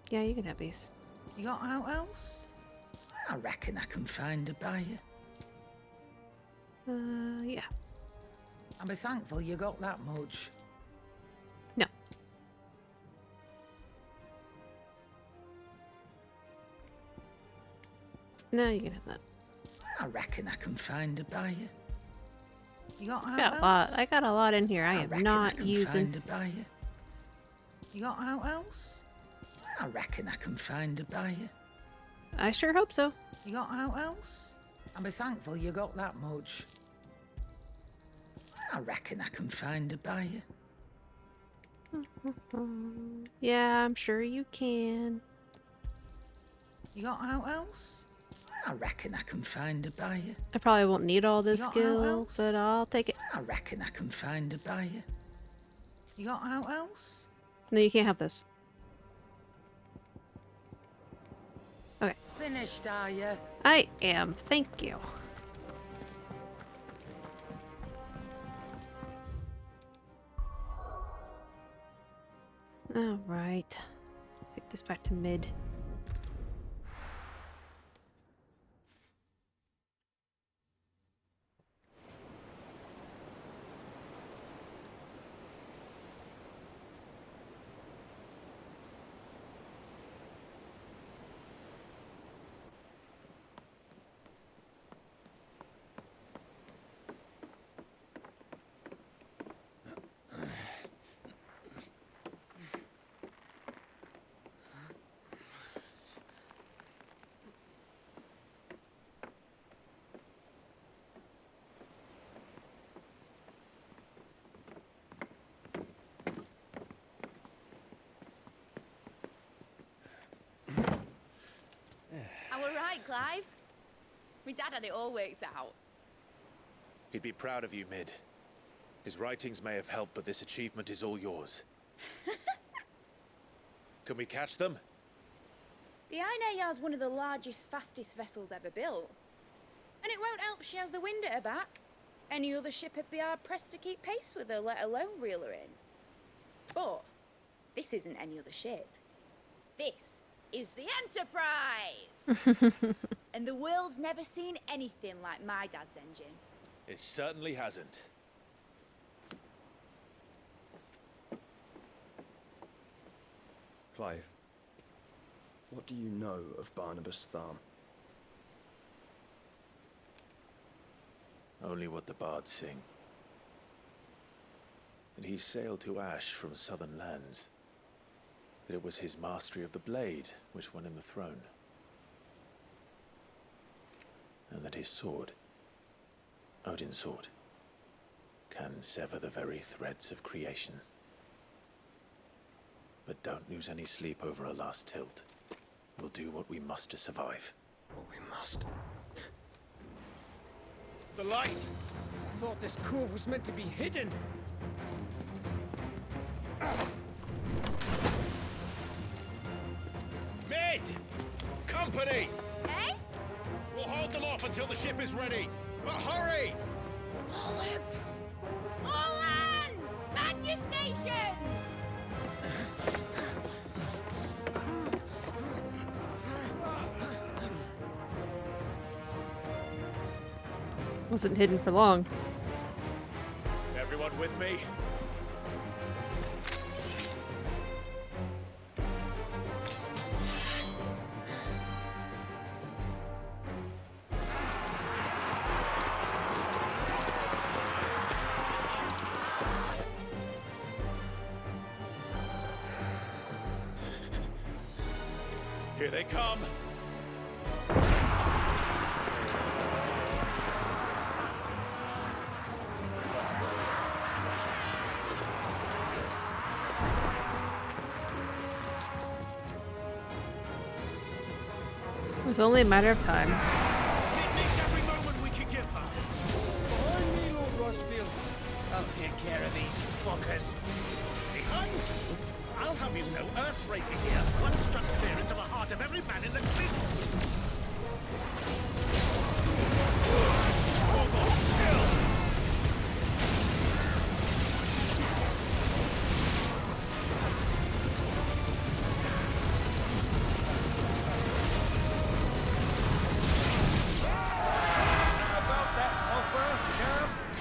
Yeah, you can have these. You got out else? I reckon I can find a buyer. Yeah. I'll be thankful you got that much. No. No, you can have that. I reckon I can find a buyer. You got out I got else? a lot. I got a lot in here. I am reckon not I can using. Find a buyer. You got out else? I reckon I can find a buyer. I sure hope so. You got out else? I'll be thankful you got that much. I reckon I can find a buyer. Yeah, I'm sure you can. You got out else? I reckon I can find a buyer. I probably won't need all this You got out skill, else? but I'll take it. I reckon I can find a buyer. You got out else? No, you can't have this. Okay. Finished, are you? I am. Thank you. All right. Take this back to mid. I were right, Clive. My dad had it all worked out. He'd be proud of you, Mid. His writings may have helped, but this achievement is all yours. Can we catch them? The Ainayar's one of the largest, fastest vessels ever built. And it won't help she has the wind at her back. Any other ship would be hard-pressed to keep pace with her, let alone reel her in. But this isn't any other ship. This is the Enterprise! And the world's never seen anything like my dad's engine. It certainly hasn't. Clive, what do you know of Barnabas Tharm? Only what the bards sing. That he sailed to Ash from southern lands. That it was his mastery of the blade which won him the throne. And that his sword, Odin's sword, can sever the very threads of creation. But don't lose any sleep over a last tilt. We'll do what we must to survive. What we must. The light! I thought this cove was meant to be hidden. Mid! Company! Eh? We'll hold them off until the ship is ready. But hurry! Bollocks! All hands! Man your stations! Wasn't hidden for long. Everyone with me? Here they come. It was only a matter of time. Every moment we can give her. Behind me, Lord Rosfield. I'll take care of these fuckers. Behind you? I'll have you know Earthbreaker here once struck fear into the heart of every man in the cliffs.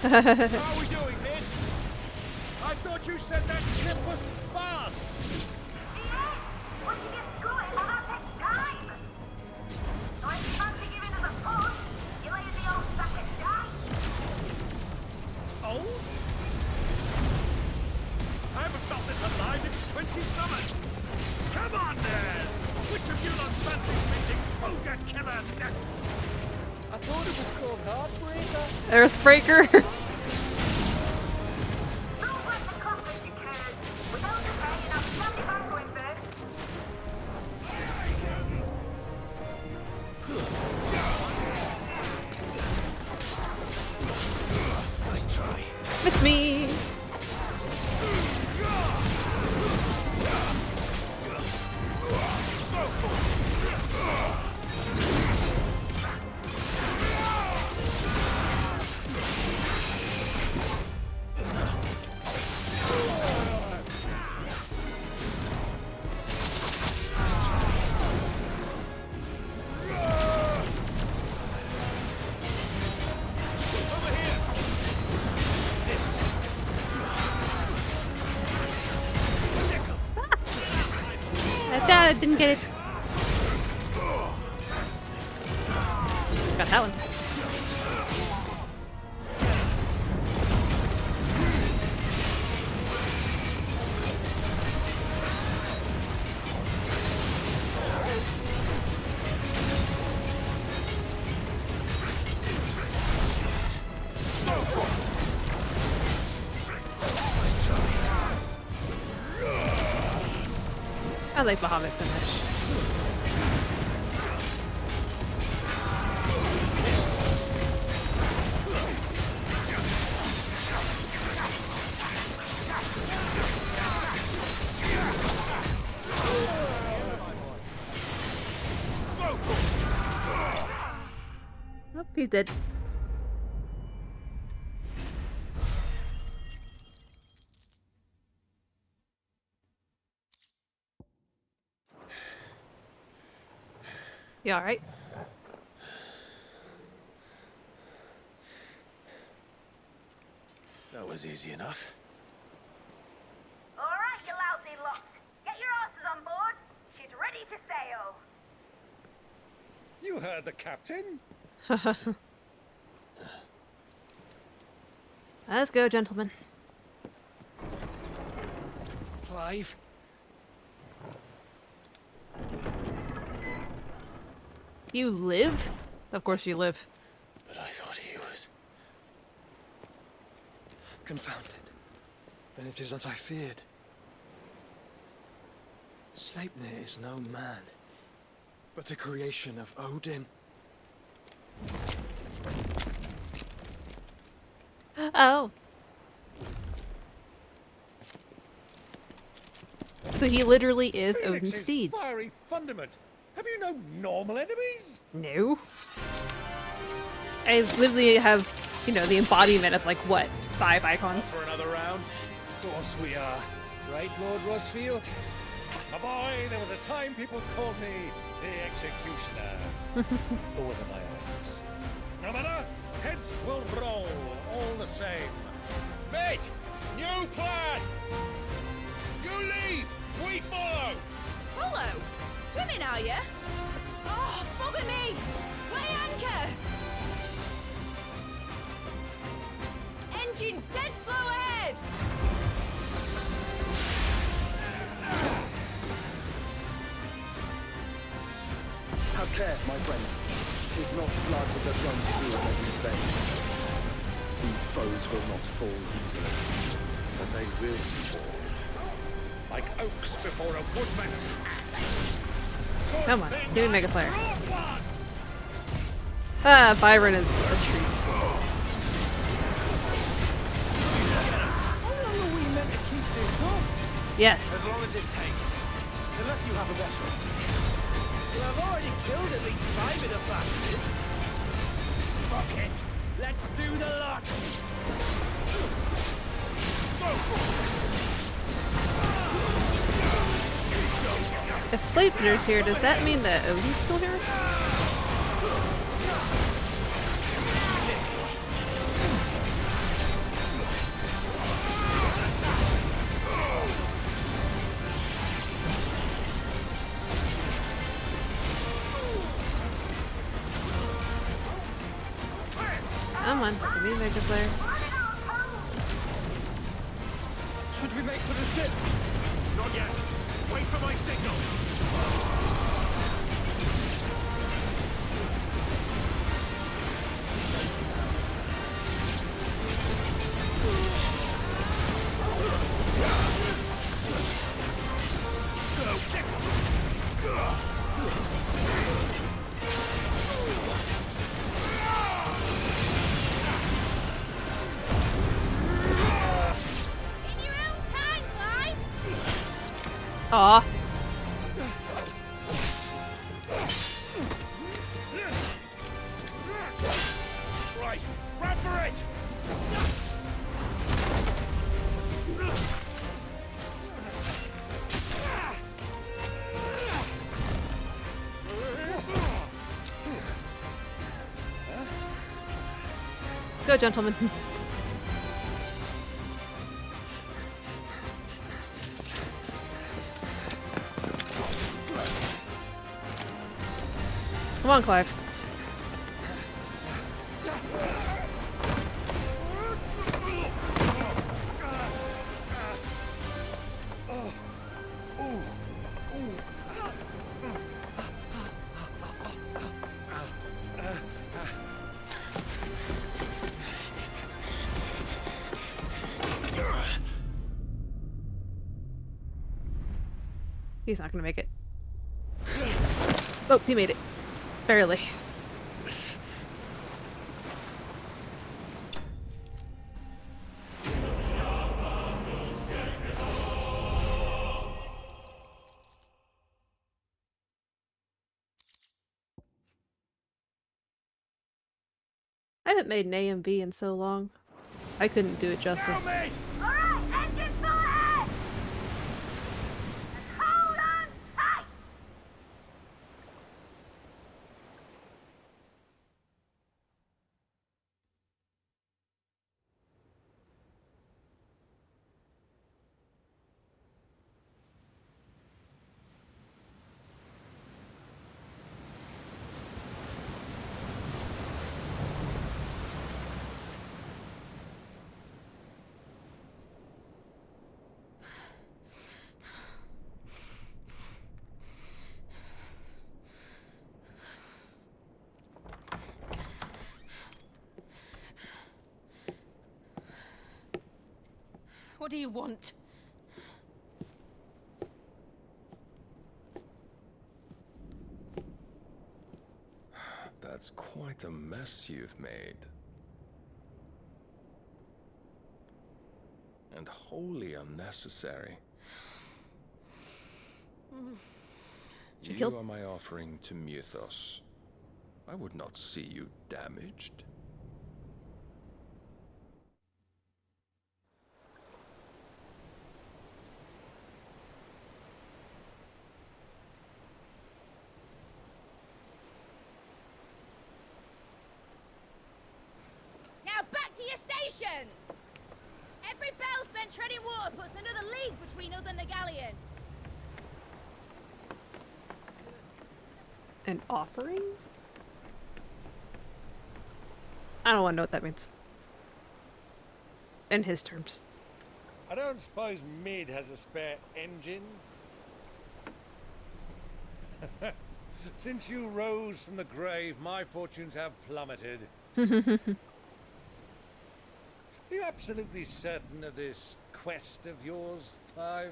How are we doing, Mid? I thought you said that ship was fast. Oh? I haven't felt this alive in 20 summers. Come on, then. Which of you lot fancies meeting Ogre Killer next? I thought it was called Heartbreaker. Earthbreaker. Nice try. Miss me. I didn't get it. Got that one. I like Bahamut so much. Oh, he's dead. You alright? That was easy enough. All right, you lousy lot. Get your asses on board. She's ready to sail. You heard the captain. Let's go, gentlemen. Clive? You live? Of course you live. But I thought he was... Confounded. Then it is as I feared. Sleipnir is no man, but a creation of Odin. Oh. So he literally is Odin's Phoenix's steed. fiery fundament. Have you no normal enemies? No. I literally have, you know, the embodiment of like what? 5 icons. For another round? Of course we are. Right, Lord Rosfield? My boy, there was a time people called me the Executioner. Or was it my axe? No matter, heads will roll all the same. Mate, new plan! You leave, we follow! Follow? Swimming, are you? Oh, bugger me! Weigh anchor! Engine's dead slow ahead! Have care, my friends. 'Tis not blood that runs through Odin's veins. These foes will not fall easily, but they will fall. Like oaks before a woodman's axe. Come on, give me Mega Player. Ah, Byron is a treat. How long are we meant to keep this up? Yes. As long as it takes. Unless you have a better. Well, I've already killed at least 5 of the bastards. Fuck it. Let's do the lot. If Sleipnir's here, does that mean that Odin's still here? Come on, give me Mega Player. Should we make for the ship? Not yet. Wait for my signal. Aw. Right, run for it! Let's go, gentlemen. Come on, Clive. He's not gonna make it. Oh, he made it. Barely. I haven't made an A and B in so long. I couldn't do it justice. Alright, engine full ahead! And hold on tight! What do you want? That's quite a mess you've made. And wholly unnecessary. You are my offering to Mythos. I would not see you damaged. Now back to your stations! Every bell spent treading water puts another league between us and the galleon. An offering? I don't want to know what that means. In his terms. I don't suppose Mid has a spare engine? Since you rose from the grave, my fortunes have plummeted. Are you absolutely certain of this quest of yours, Clive?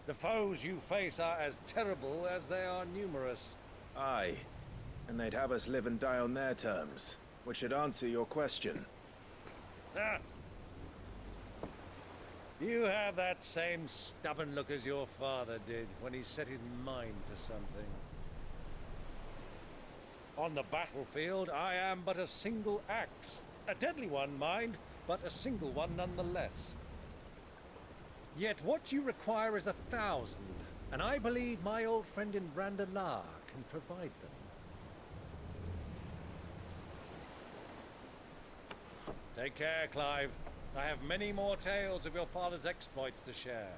The foes you face are as terrible as they are numerous. Aye. And they'd have us live and die on their terms, which should answer your question. Ah. You have that same stubborn look as your father did when he set his mind to something. On the battlefield, I am but a single axe. A deadly one, mind, but a single one nonetheless. Yet what you require is 1,000, and I believe my old friend in Brandalar can provide them. Take care, Clive. I have many more tales of your father's exploits to share.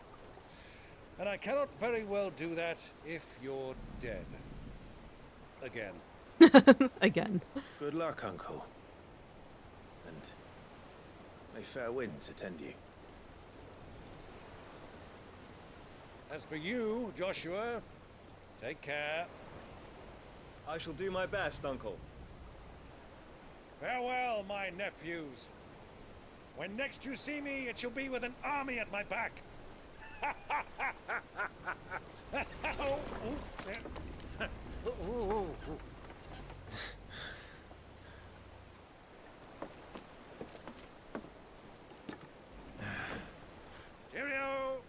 And I cannot very well do that if you're dead. Again. Again. Good luck, Uncle. And may fair winds attend you. As for you, Joshua, take care. I shall do my best, Uncle. Farewell, my nephews. When next you see me, it shall be with an army at my back. Cheerio!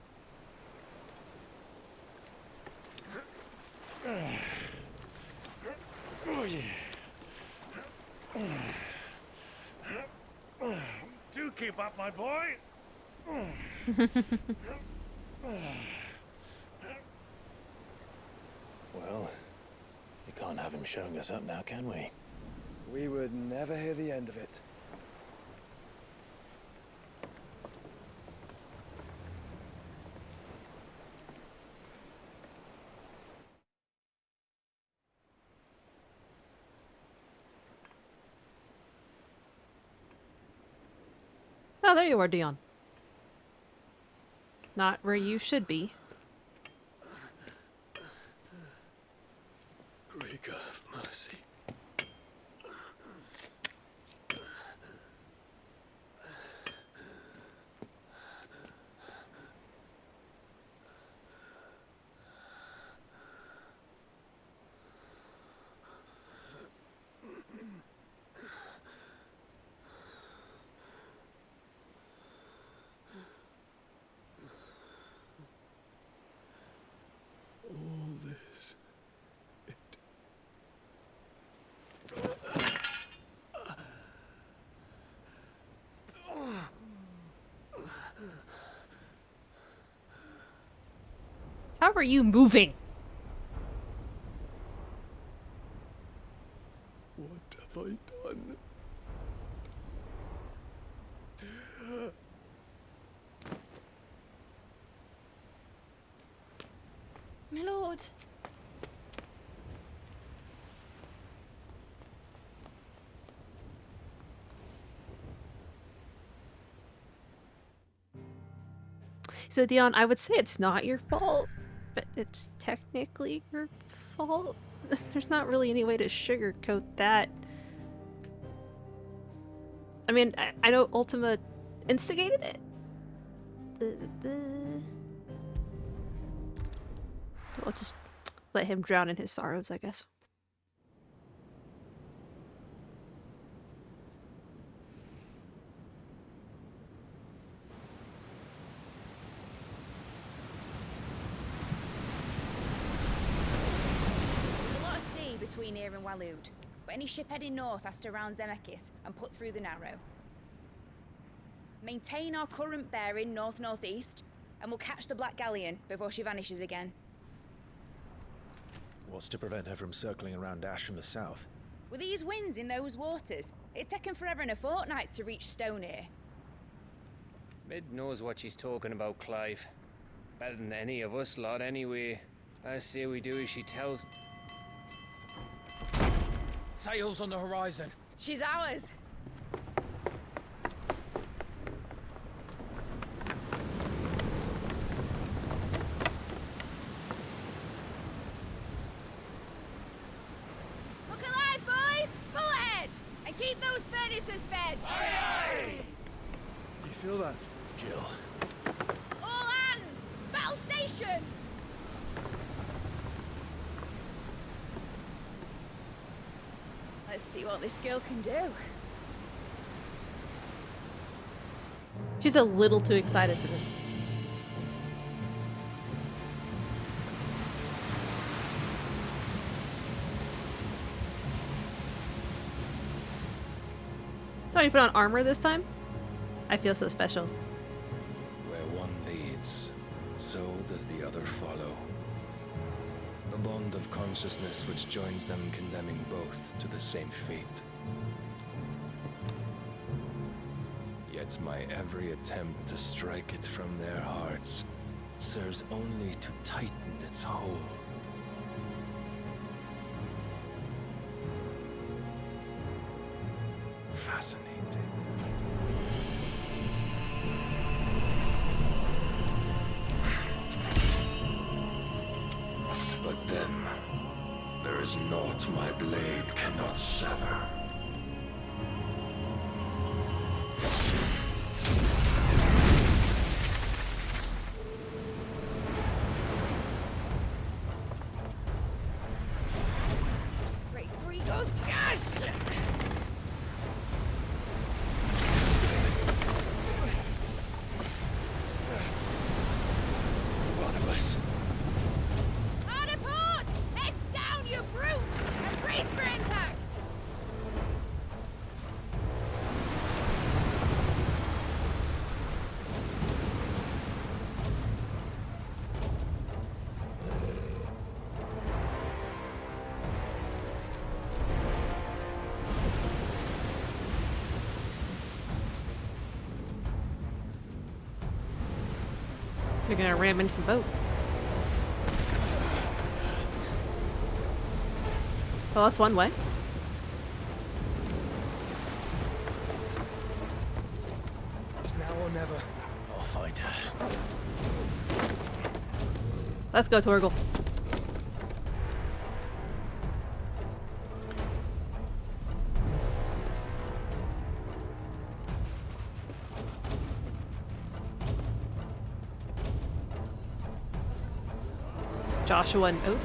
Oh, yeah. Do keep up, my boy. Well, we can't have him showing us up now, can we? We would never hear the end of it. Oh, there you are, Dion. Not where you should be. Great God of mercy. are you moving? What have I done? My lord. So Dion, I would say it's not your fault, but it's technically your fault. There's not really any way to sugarcoat that. I mean, I know Ultima instigated it. I'll just let him drown in his sorrows, I guess. There's a lot of sea between here and Waloed, but any ship heading north has to round Zemeckis and put through the Narrow. Maintain our current bearing north-northeast, and we'll catch the Black Galleon before she vanishes again. What's to prevent her from circling around Ash from the south? With these winds in those waters, it'd taken forever and a fortnight to reach Stonehere. Mid knows what she's talking about, Clive. Better than any of us lot, anyway. I say we do as she tells. Sails on the horizon. She's ours. Look alive, boys! Full ahead! And keep those furnaces fed! Do you feel that? Jill. All hands! Battle stations! Let's see what this girl can do. She's a little too excited for this. Oh, you put on armor this time? I feel so special. Where one leads, so does the other follow. The bond of consciousness which joins them condemning both to the same fate. Yet my every attempt to strike it from their hearts serves only to tighten its hold. Fascinating. But then, there is naught my blade cannot sever. Great Grigos, gosh! Barnabas. Hard a port! Heads down, you brutes! And brace for impact! You're gonna ram into the boat. Well, that's one way. It's now or never. I'll find her. Let's go, Torgal. Joshua and Odin.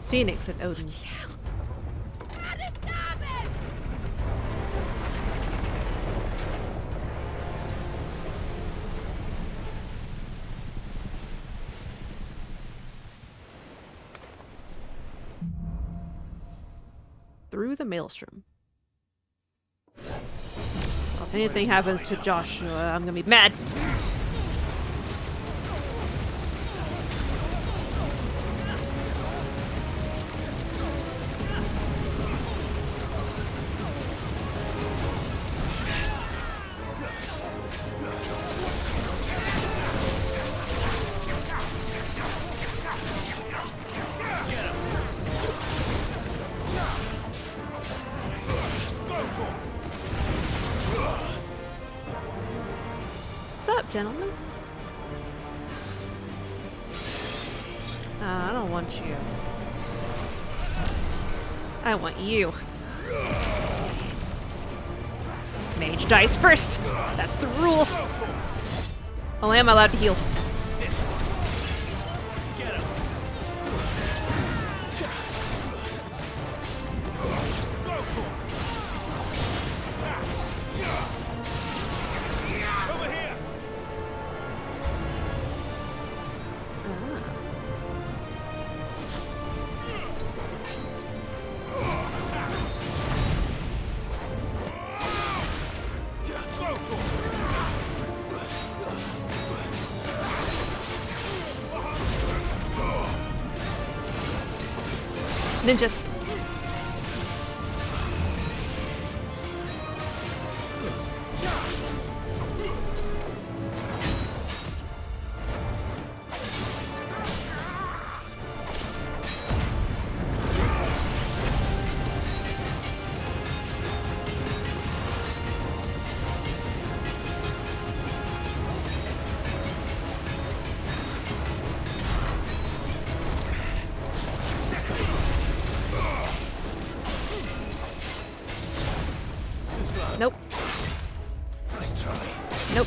Phoenix and Odin. Through the maelstrom. Up If anything happens to Joshua, I'm gonna be mad. What's up, gentlemen? I don't want you. I want you. Mage dice first. That's the rule. Only am I allowed to heal. Ninja. Nope. Nice try. Nope.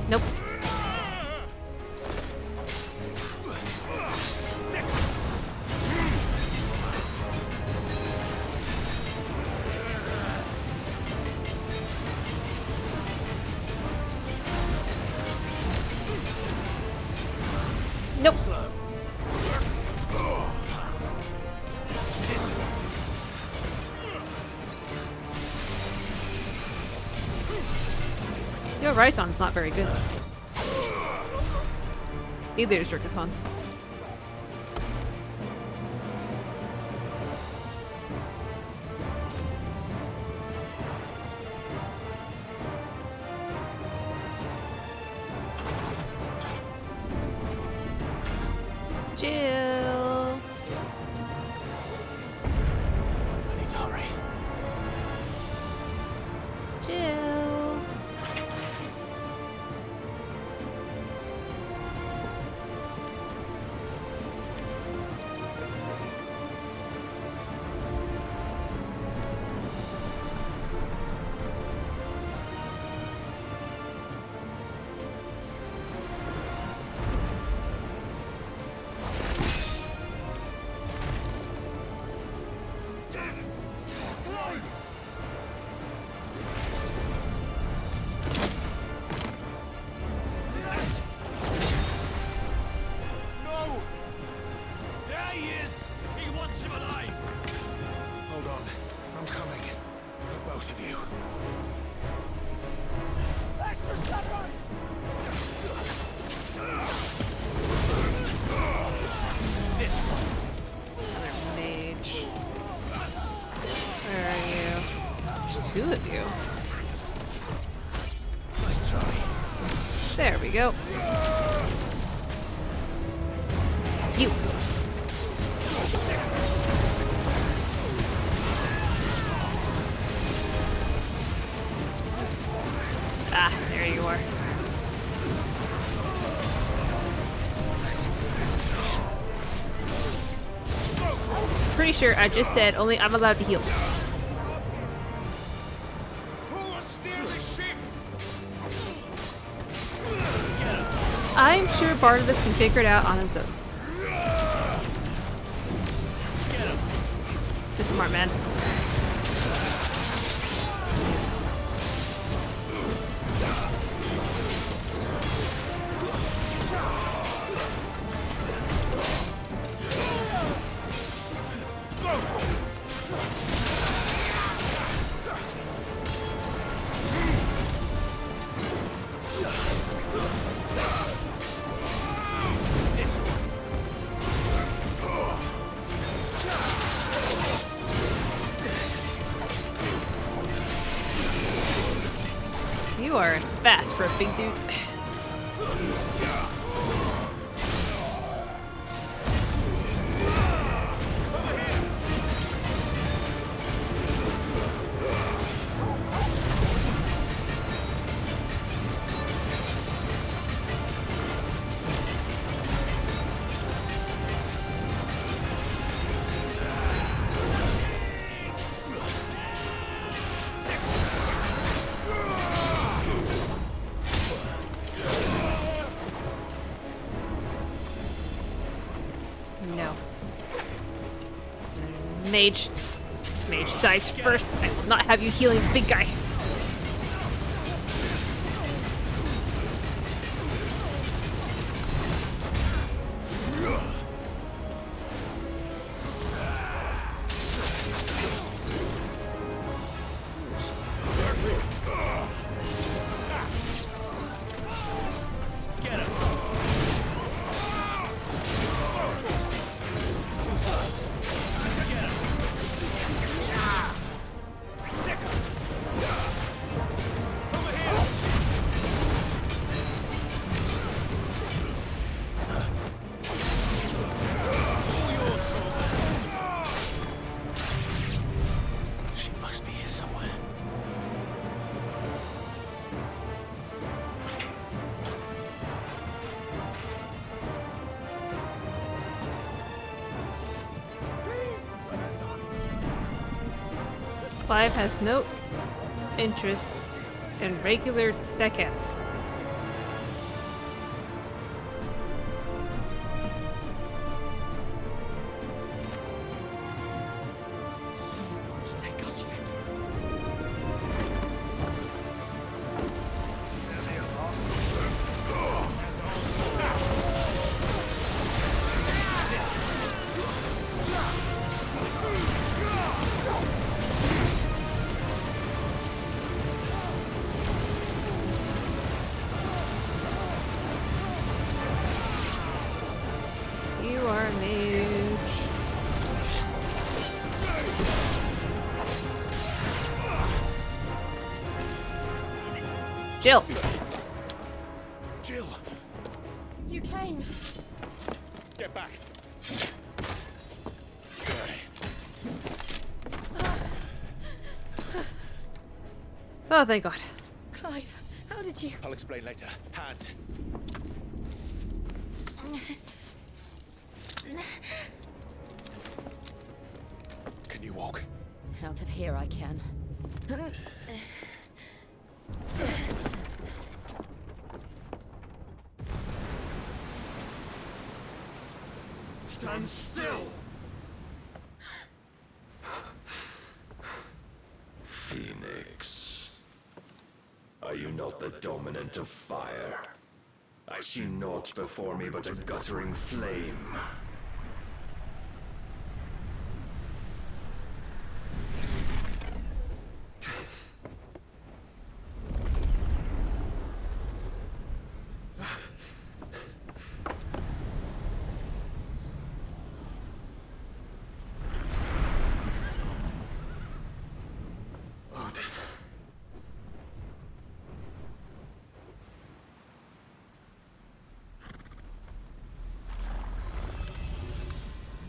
Nope. Nope. Your Rhython's not very good. Neither is Jerkathon. Chill. I need to hurry. Chill. No! There he is! He wants him alive! Hold on. I'm coming. For both of you. Extra steppers! This one. Another mage. Where are you? There's two of you. Nice try. There we go. You. Ah, there you are. Pretty sure I just said only I'm allowed to heal. Who will steer the ship? I'm sure Barnabas can figure it out on his own. He's a smart man. You are fast for a big dude. No. Mage. Mage dies first. I will not have you healing the big guy. She must be here somewhere. Clive has no interest in regular deckhands. You are a mage. Jill. Jill, You came. get back. Oh, thank God. Clive, how did you? I'll explain later. Hands. Can you walk? Out of here I can. Stand still! Phoenix. Are you not the dominant of fire? I see naught before me but a guttering flame.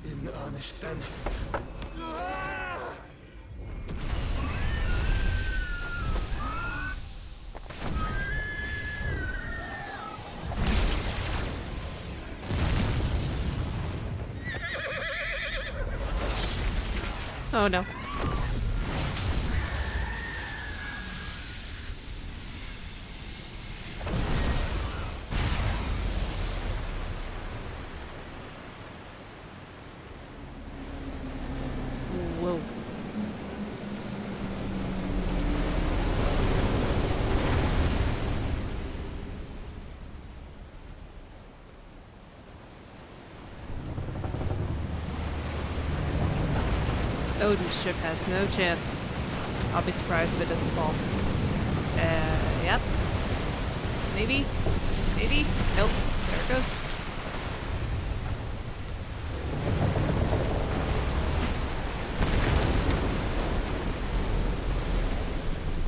In earnest, then. Oh no. Whoa. Odin's ship has no chance. I'll be surprised if it doesn't fall. Yep. Maybe? Maybe? Nope. There it goes.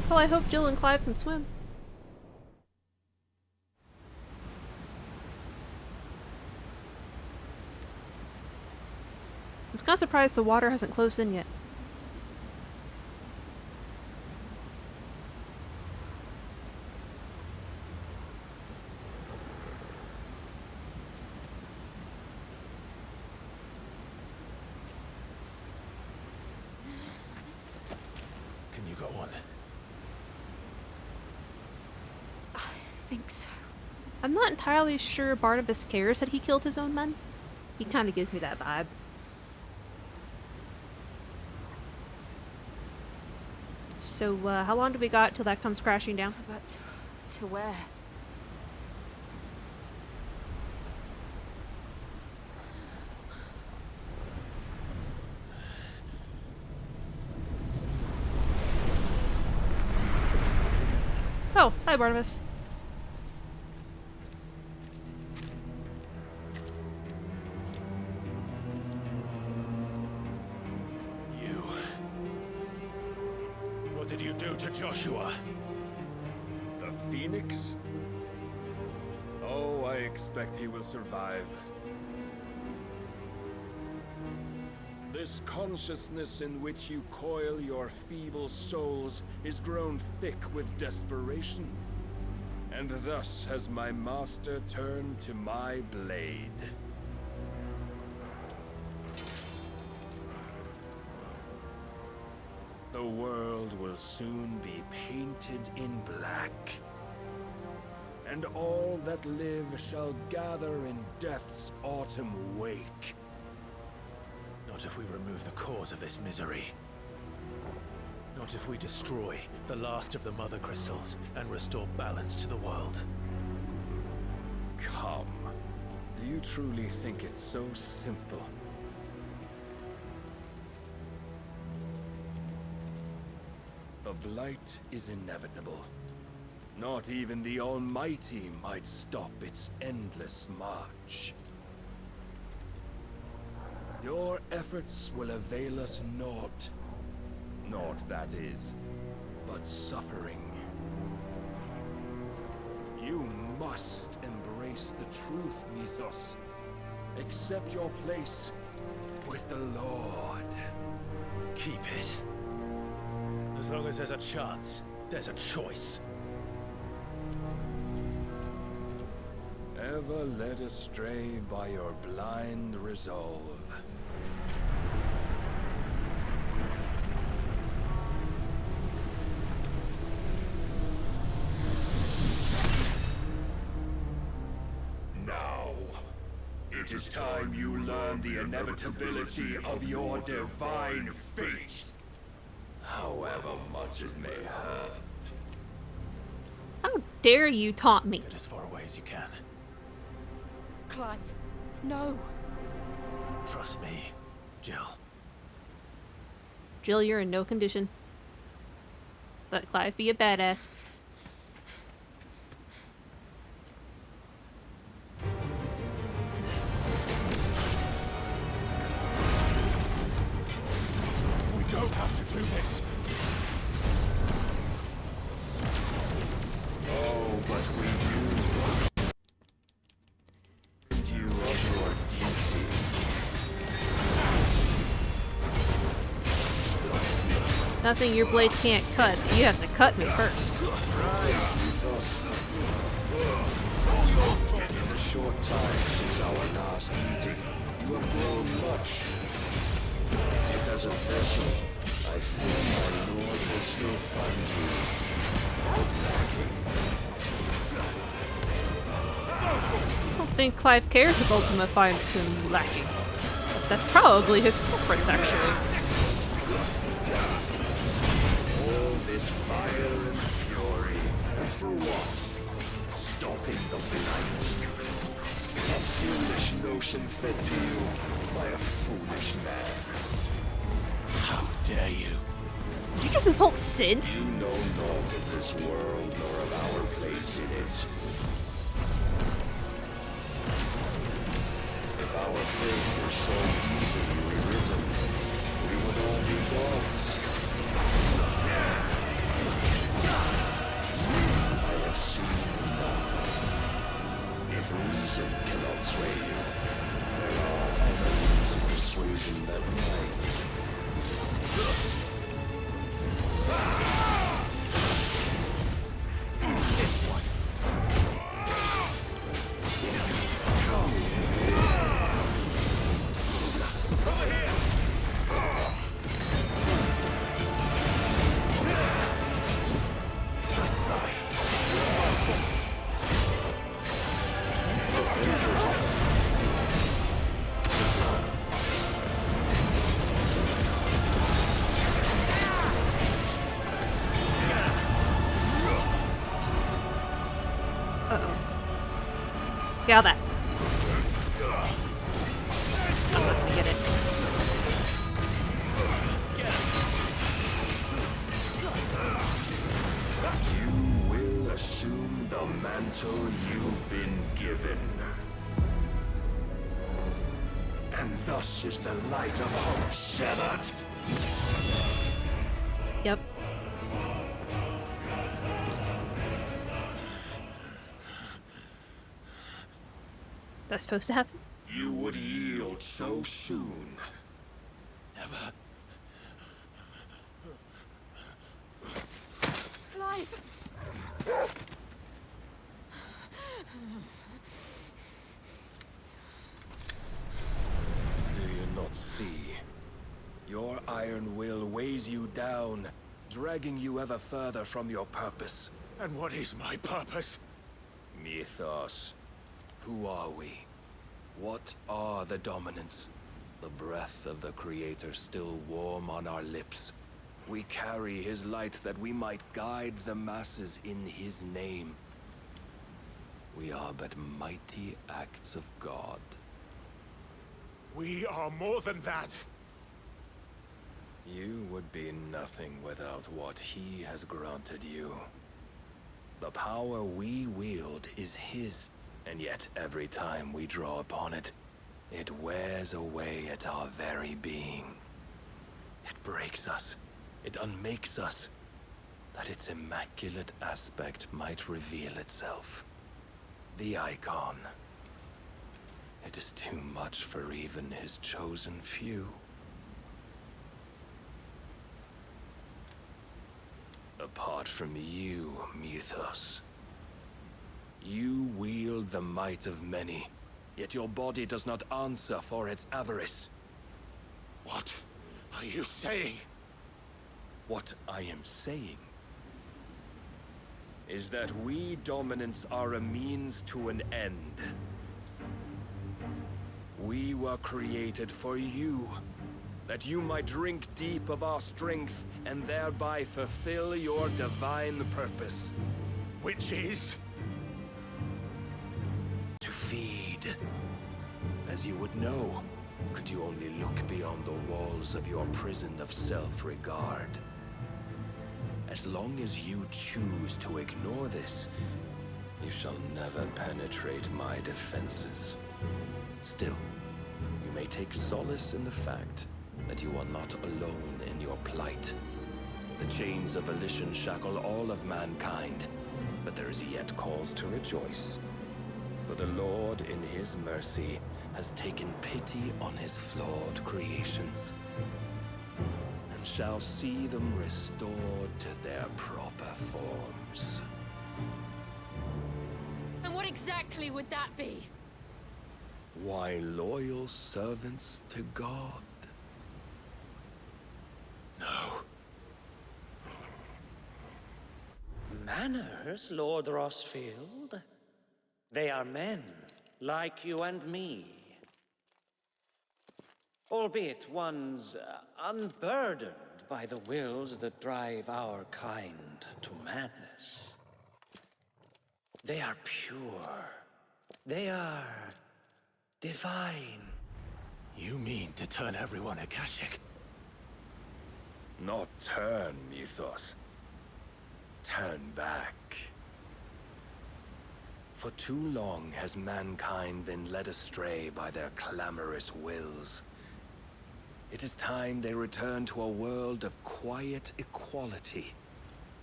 Well, I hope Jill and Clive can swim. Kind of surprised the water hasn't closed in yet. Can you go on? I think so. I'm not entirely sure Barnabas cares that he killed his own men. He kind of gives me that vibe. So, how long do we got till that comes crashing down? But to where? Oh, hi Barnabas. What did you do to Joshua? The Phoenix? Oh, I expect he will survive. This consciousness in which you coil your feeble souls is grown thick with desperation. And thus has my master turned to my blade. The world will soon be painted in black. And all that live shall gather in death's autumn wake. Not if we remove the cause of this misery. Not if we destroy the last of the Mother Crystals and restore balance to the world. Come. Do you truly think it's so simple? The Blight is inevitable. Not even the Almighty might stop its endless march. Your efforts will avail us naught. Naught, that is, but suffering. You must embrace the truth, Mythos. Accept your place with the Lord. Keep it. As long as there's a chance, there's a choice. Ever led astray by your blind resolve. Now, it is time you learn the inevitability of your divine fate. However much it may hurt. How dare you taunt me? Get as far away as you can. Clive, no. Trust me, Jill. Jill, you're in no condition. Let Clive be a badass. We don't have to do this. Oh, but we do. You of your duty. Nothing your blade can't cut. You have to cut me first. In the short time since our last meeting, you have grown much. Yet as a vessel, I fear my lord will still find you lacking. I don't think Clive cares if Ultima finds him lacking. That's probably his preference, actually. All this fire and fury, and for what? Stopping the blight. A foolish notion fed to you by a foolish man. How dare you? Did you just insult Sid? You know naught of this world nor of our place in it. If our fates were so easily rewritten, we would all be gods. I have seen enough. If reason cannot sway you, there are other means of persuasion. illusion that night. This one. Over here! Get all that. I'm not gonna get it. You will assume the mantle you've been given. And thus is the light of hope severed. Yep. That's supposed to happen? You would yield so soon. Never. Clive! Do you not see? Your iron will weighs you down, dragging you ever further from your purpose. And what is my purpose? Mythos. Who are we? What are the dominants? The breath of the Creator still warm on our lips. We carry his light that we might guide the masses in his name. We are but mighty acts of God. We are more than that. You would be nothing without what he has granted you. The power we wield is his. And yet, every time we draw upon it, it wears away at our very being. It breaks us. It unmakes us, that its immaculate aspect might reveal itself. The icon. It is too much for even his chosen few. Apart from you, Mythos, you wield the might of many, yet your body does not answer for its avarice. What are you saying? What I am saying is that we dominants are a means to an end. We were created for you, that you might drink deep of our strength and thereby fulfill your divine purpose. Which is? To feed. As you would know, could you only look beyond the walls of your prison of self-regard. As long as you choose to ignore this, you shall never penetrate my defenses. Still, you may take solace in the fact that you are not alone in your plight. The chains of volition shackle all of mankind, but there is yet cause to rejoice. For the Lord, in his mercy, has taken pity on his flawed creations, and shall see them restored to their proper forms. And what exactly would that be? Why, loyal servants to God. No. Manners, Lord Rosfield? They are men, like you and me. Albeit ones unburdened by the wills that drive our kind to madness. They are pure. They are divine. You mean to turn everyone Akashic? Not turn, Mythos. Turn back. For too long has mankind been led astray by their clamorous wills. It is time they return to a world of quiet equality,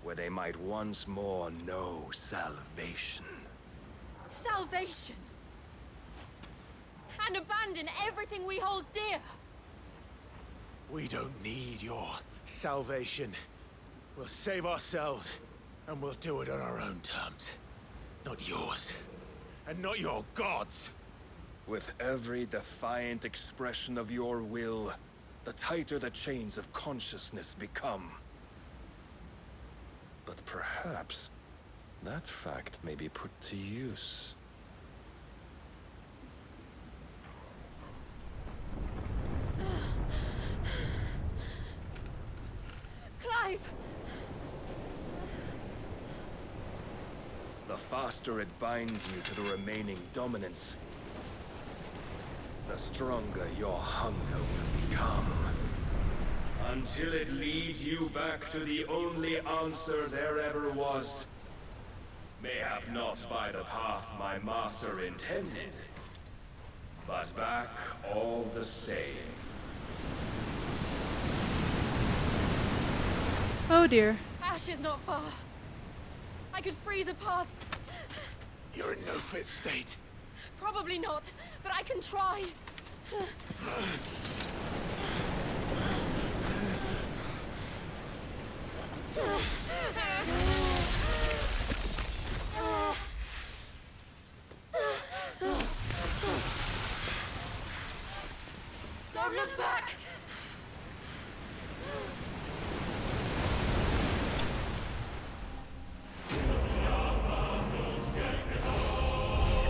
where they might once more know salvation. Salvation! And abandon everything we hold dear! We don't need your salvation. We'll save ourselves, and we'll do it on our own terms. Not yours. And not your gods. With every defiant expression of your will, the tighter the chains of consciousness become. But perhaps that fact may be put to use. Clive! The faster it binds you to the remaining dominance, the stronger your hunger will become. Until it leads you back to the only answer there ever was. Mayhap not by the path my master intended, but back all the same. Oh dear. Ash is not far. I could freeze a path. You're in no fit state. Probably not, but I can try. Don't look back!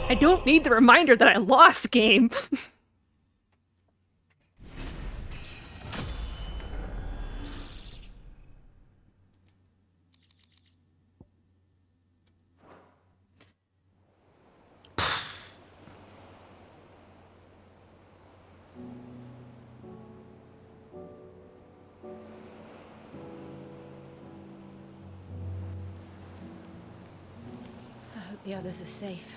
I don't need the reminder that I lost, game. I hope the others are safe.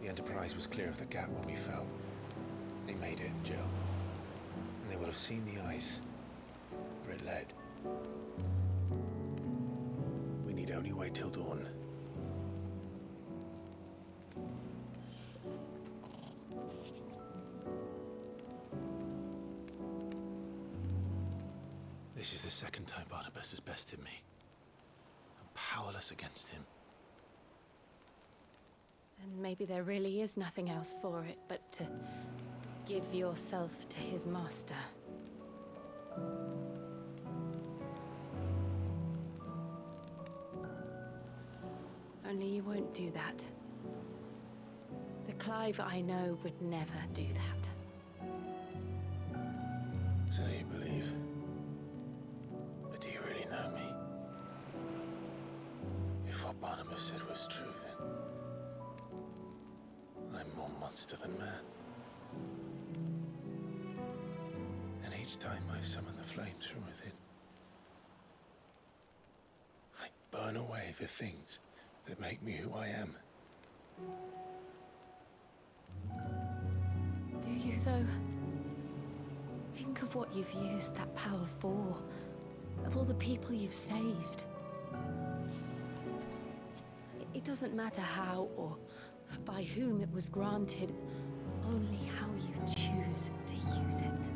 The Enterprise was clear of the gap when we fell. They made it, Jill. And they will have seen the ice where it led. We need only wait till dawn. This is the second time Barnabas has bested me. I'm powerless against him. And maybe there really is nothing else for it but to give yourself to his master. Only you won't do that. The Clive I know would never do that. So you believe? But do you really know me? If what Barnabas said was true, then I'm more monster than man. And each time I summon the flames from within, I burn away the things that make me who I am. Do you, though? Think of what you've used that power for. Of all the people you've saved. It doesn't matter how or by whom it was granted, only how you choose to use it.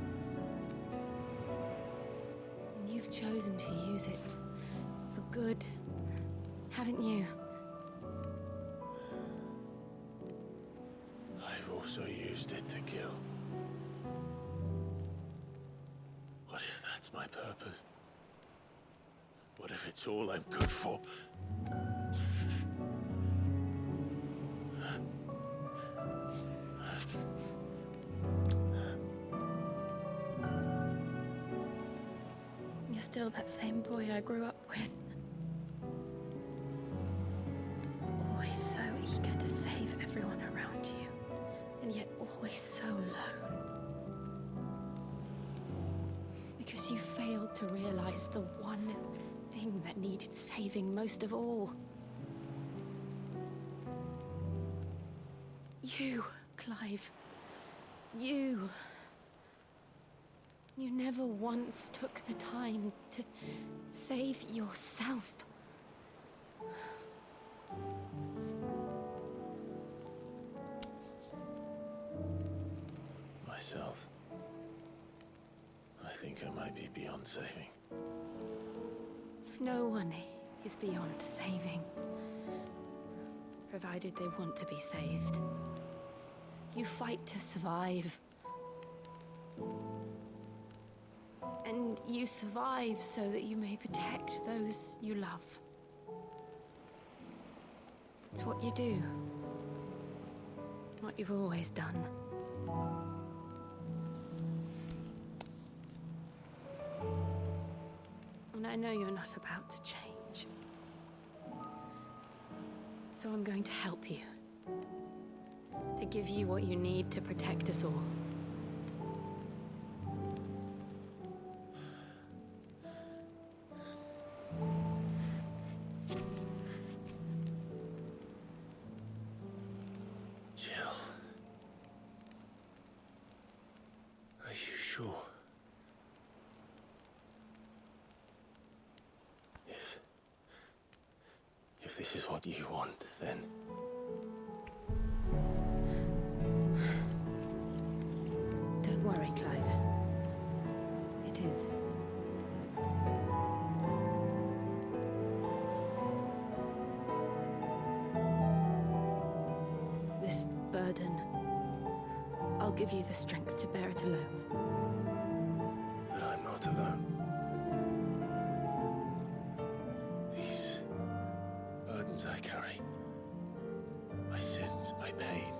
And you've chosen to use it for good, haven't you? I've also used it to kill. What if that's my purpose? What if it's all I'm good for? You're still that same boy I grew up with. Always so eager to save everyone around you, and yet always so alone. Because you failed to realize the one thing that needed saving most of all. You, Clive. You. You never once took the time to save yourself. Myself. I think I might be beyond saving? No one is beyond saving. Provided they want to be saved. You fight to survive. And you survive so that you may protect those you love. It's what you do. What you've always done. And I know you're not about to change. So I'm going to help you. To give you what you need to protect us all. Jill. Are you sure? If this is what you want, then... Don't worry, Clive. It is. This burden, I'll give you the strength to bear it alone. But I'm not alone. These burdens I carry, my sins, my pain,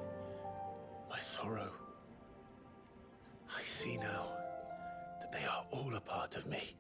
my sorrow, I see now that they are all a part of me.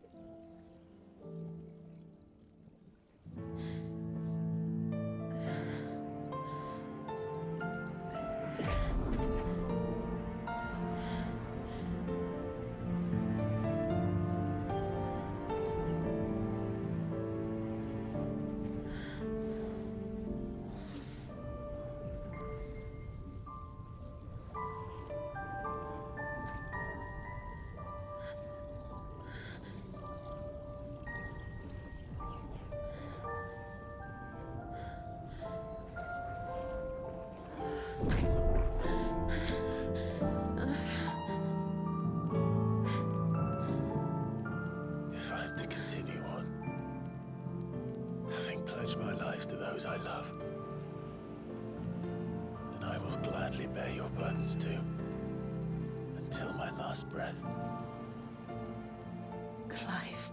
If I'm to continue on, having pledged my life to those I love, then I will gladly bear your burdens too, until my last breath. Clive.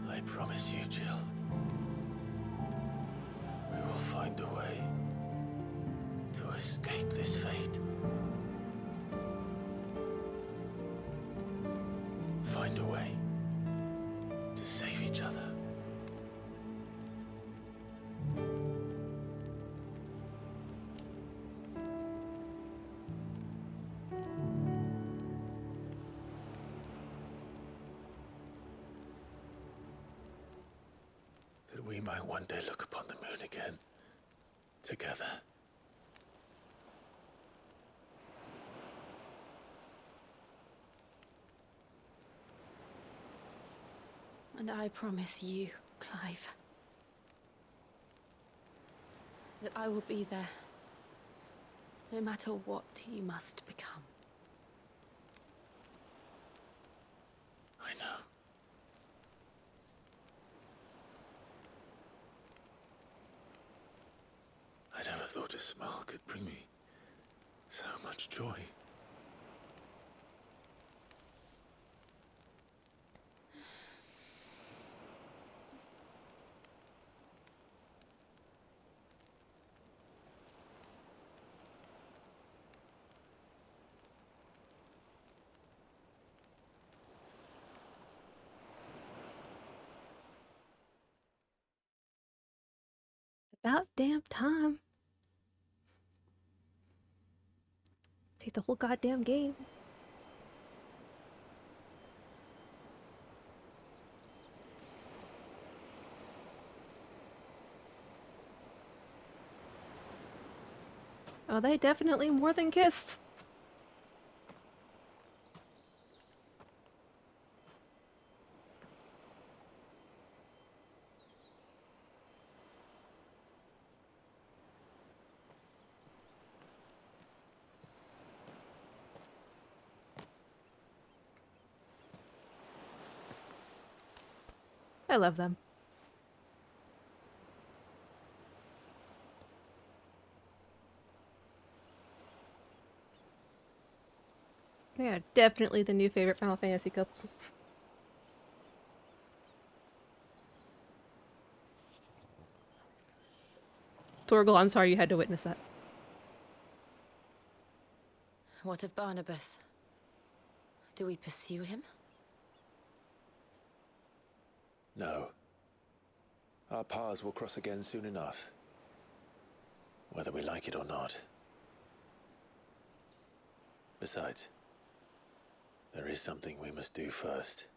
I promise you, Jill, we will find a way to escape this fate. Find a way to save each other. That we might one day look upon the moon again, together. And I promise you, Clive, that I will be there, no matter what you must become. I know. I never thought a smile could bring me so much joy. About damn time. Take the whole goddamn game. Oh, they definitely more than kissed. I love them. They are definitely the new favorite Final Fantasy couple. Torgal, I'm sorry you had to witness that. What of Barnabas? Do we pursue him? No. Our paths will cross again soon enough. Whether we like it or not. Besides, there is something we must do first.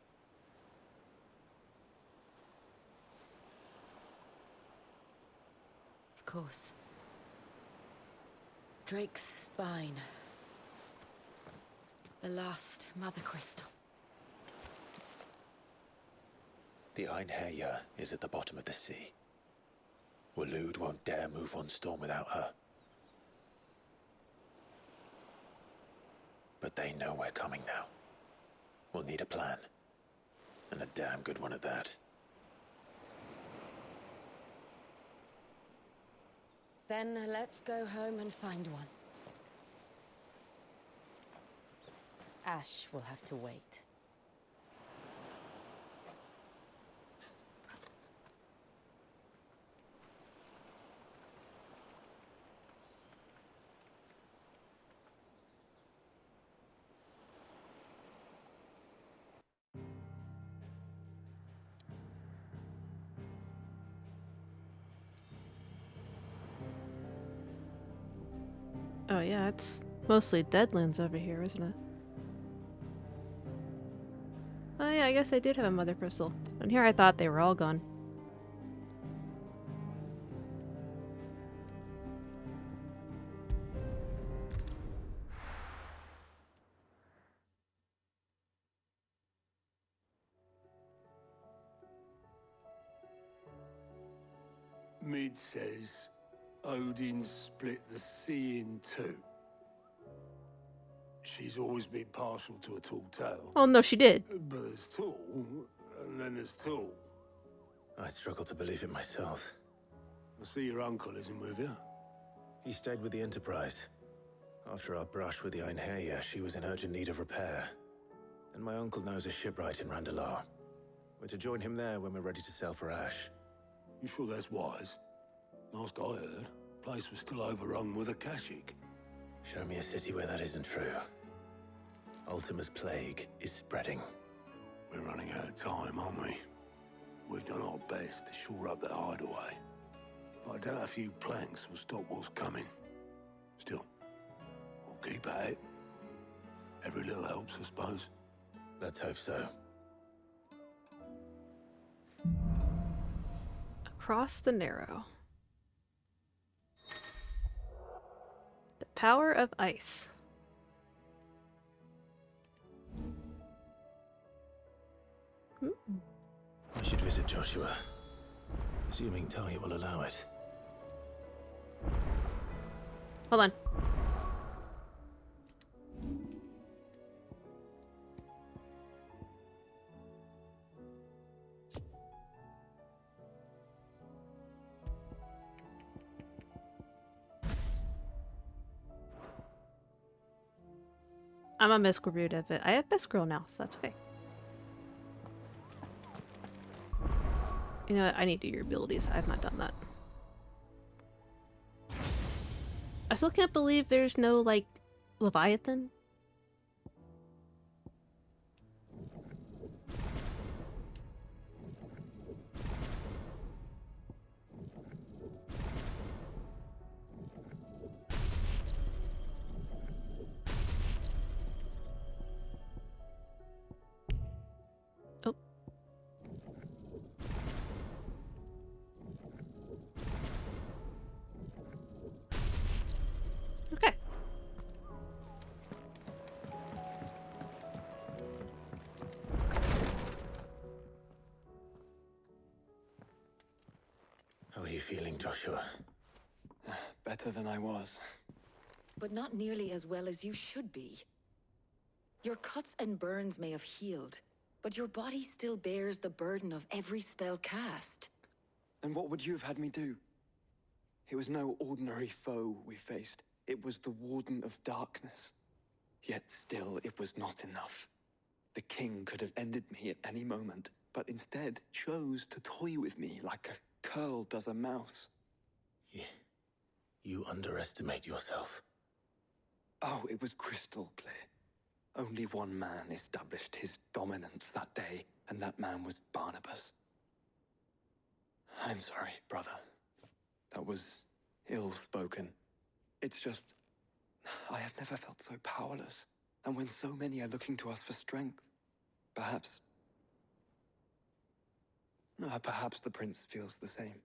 Of course. Drake's spine. The last Mother Crystal. The Einherjar is at the bottom of the sea. Waloed won't dare move on Storm without her. But they know we're coming now. We'll need a plan. And a damn good one at that. Then let's go home and find one. Ash will have to wait. Oh yeah, it's mostly Deadlands over here, isn't it? Oh yeah, I guess I did have a Mother Crystal. And here I thought they were all gone. Mid says Odin split the sea in two. She's always been partial to a tall tale. Oh no, she did. But there's tall, and then there's tall. I struggle to believe it myself. I see your uncle isn't with you. He stayed with the Enterprise. After our brush with the Einherjar, she was in urgent need of repair. And my uncle knows a shipwright in Randalar. We're to join him there when we're ready to sail for Ash. You sure that's wise? Last I heard, the place was still overrun with Akashic. Show me a city where that isn't true. Ultima's plague is spreading. We're running out of time, aren't we? We've done our best to shore up that hideaway. But I doubt a few planks will stop what's coming. Still, we'll keep at it. Every little helps, I suppose. Let's hope so. Across the Narrow. The power of ice. I should visit Joshua. Assuming Talia will allow it. Hold on. I'm a miscreant of it. I have Best Girl now, so that's okay. You know what? I need to do your abilities. I have not done that. I still can't believe there's no, like, Leviathan. Oh. Okay. How are you feeling, Joshua? Better than I was. But not nearly as well as you should be. Your cuts and burns may have healed, But your body still bears the burden of every spell cast. And what would you have had me do? It was no ordinary foe we faced. It was the Warden of Darkness. Yet still, it was not enough. The king could have ended me at any moment, but instead chose to toy with me like a curl does a mouse. You underestimate yourself. Oh, it was crystal clear. Only one man established his dominance that day, and that man was Barnabas. I'm sorry, brother. That was ill-spoken. It's just, I have never felt so powerless. And when so many are looking to us for strength, perhaps the prince feels the same.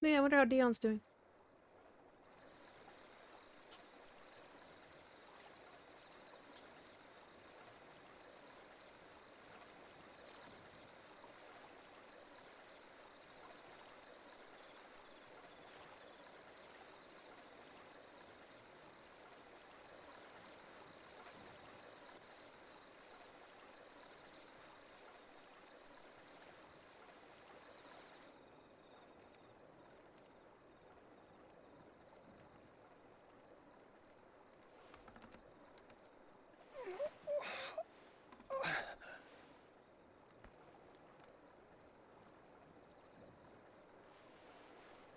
Yeah, I wonder how Dion's doing.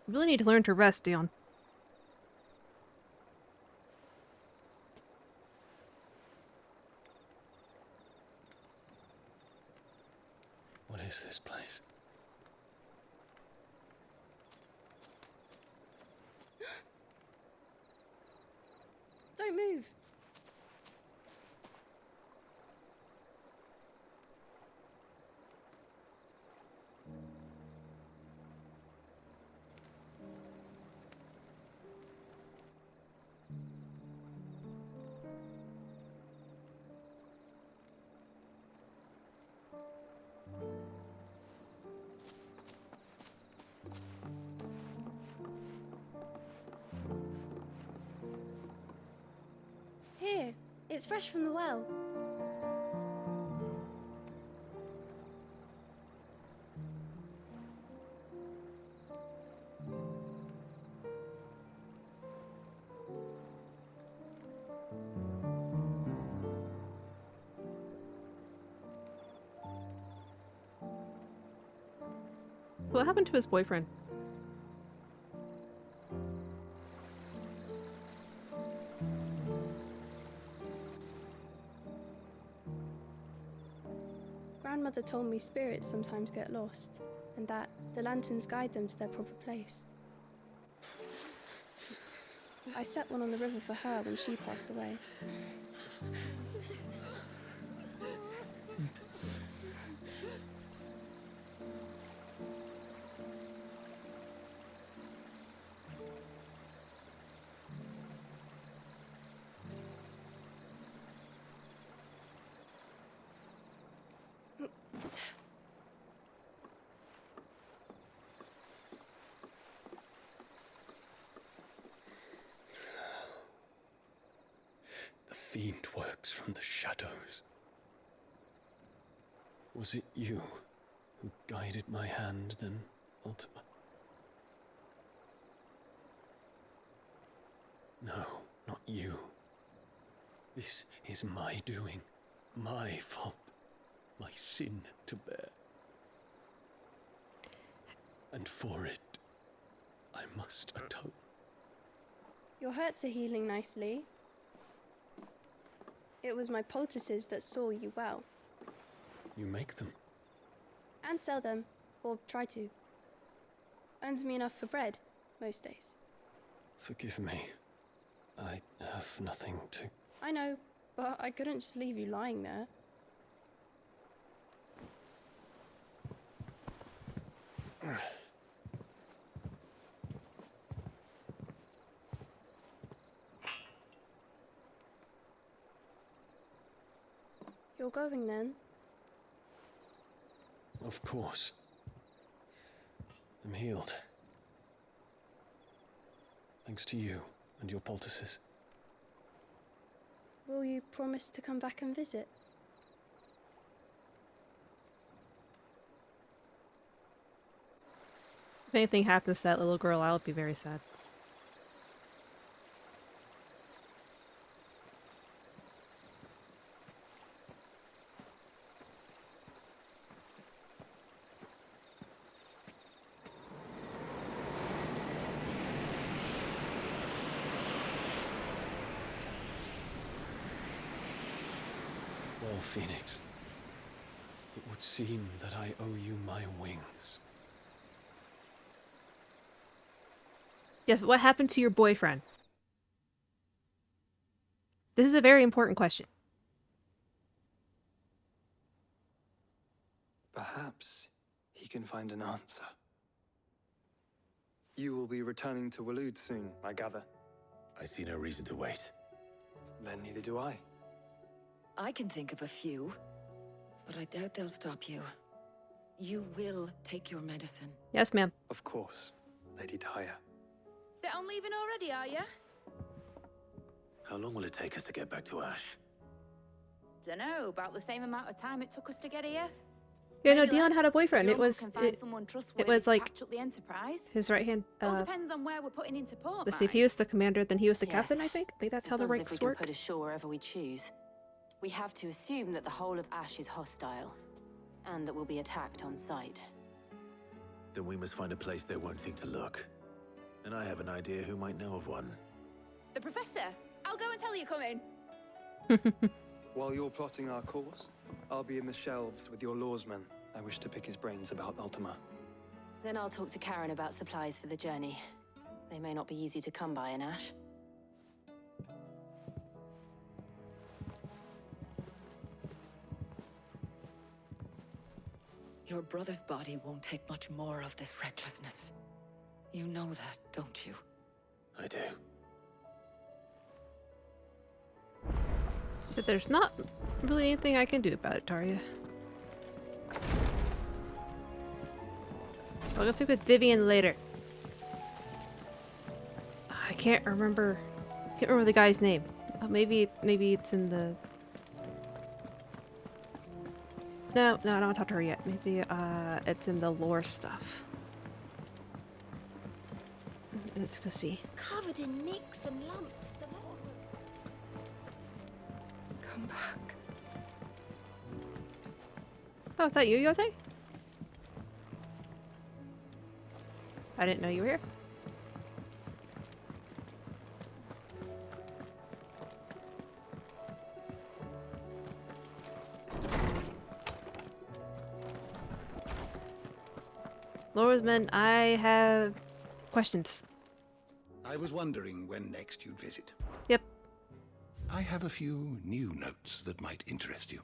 You really need to learn to rest, Dion. What is this place? Don't move. Here, it's fresh from the well. What happened to his boyfriend? Grandmother told me spirits sometimes get lost, and that the lanterns guide them to their proper place. I set one on the river for her when she passed away. The fiend works from the shadows. Was it you who guided my hand then, Ultima? No, not you. This is my doing, my fault, my sin to bear. And for it, I must atone. Your hurts are healing nicely. It was my poultices that saw you well. You make them? And sell them, or try to. Earns me enough for bread, most days. Forgive me. I have nothing to... I know, but I couldn't just leave you lying there. You're going then? Of course. I'm healed. Thanks to you and your poultices. We'll will you promise to come back and visit? If anything happens to that little girl, I'll be very sad. Well, Phoenix, it would seem that I owe you my wings. Yes, what happened to your boyfriend? This is a very important question. Perhaps he can find an answer. You will be returning to Waloed soon, I gather. I see no reason to wait. Then neither do I. I can think of a few, but I doubt they'll stop you. You will take your medicine. Yes, ma'am. Of course, Lady Daya. Set on leaving already, are ya? How long will it take us to get back to Ash? Dunno, about the same amount of time it took us to get here. Yeah, no, Maybe Dion less. had a boyfriend. Your It uncle was can find someone trustworthy it was to like patch up the Enterprise. his right hand. All depends on where we're putting into port. The mind. CPU is the commander, then he was the Yes. captain. I think that's It's how the not as if ranks we can work. put ashore wherever we choose. We have to assume that the whole of Ash is hostile, and that we'll be attacked on sight. Then we must find a place they won't think to look. And I have an idea who might know of one. The Professor! I'll go and tell you come in. While you're plotting our course, I'll be in the shelves with your lawsman. I wish to pick his brains about Ultima. Then I'll talk to Karen about supplies for the journey. They may not be easy to come by in Ash. Your brother's body won't take much more of this recklessness. You know that, don't you? I do. But there's not really anything I can do about it, Tarja. I'll go speak with Vivian later. I can't remember. Can't remember the guy's name. Maybe it's in the. No, I don't want to talk to her yet. Maybe it's in the lore stuff. Let's go see. Covered in nicks and lumps, the lot of them. Come back. Oh, is that you, Yotei? I didn't know you were here. Lordsman, I have questions. I was wondering when next you'd visit. Yep. I have a few new notes that might interest you.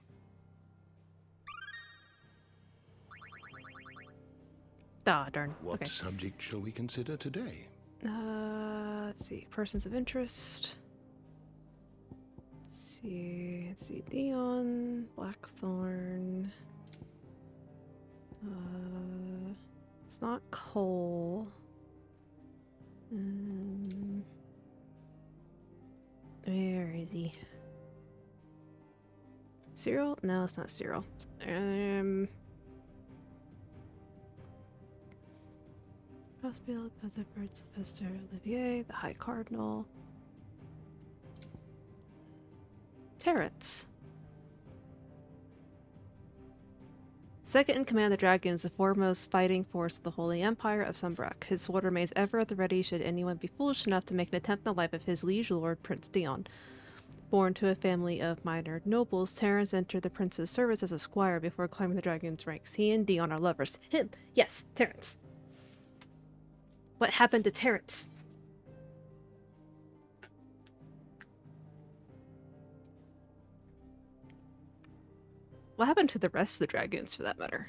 Ah, darn. What Okay. subject shall we consider today? Let's see. Persons of interest. Let's see. Dion, Blackthorn. It's not Cole. Where is he? Cyril? No, it's not Cyril. Hospital, Bezeford, Sylvester, Olivier, the High Cardinal. Terrence. Second in command of the Dragoons, the foremost fighting force of the Holy Empire of Sunbrak. His sword remains ever at the ready should anyone be foolish enough to make an attempt on the life of his liege lord, Prince Dion. Born to a family of minor nobles, Terrence entered the prince's service as a squire before climbing the Dragoons' ranks. He and Dion are lovers. Him! Yes, Terrence. What happened to Terrence? What happened to the rest of the Dragoons, for that matter?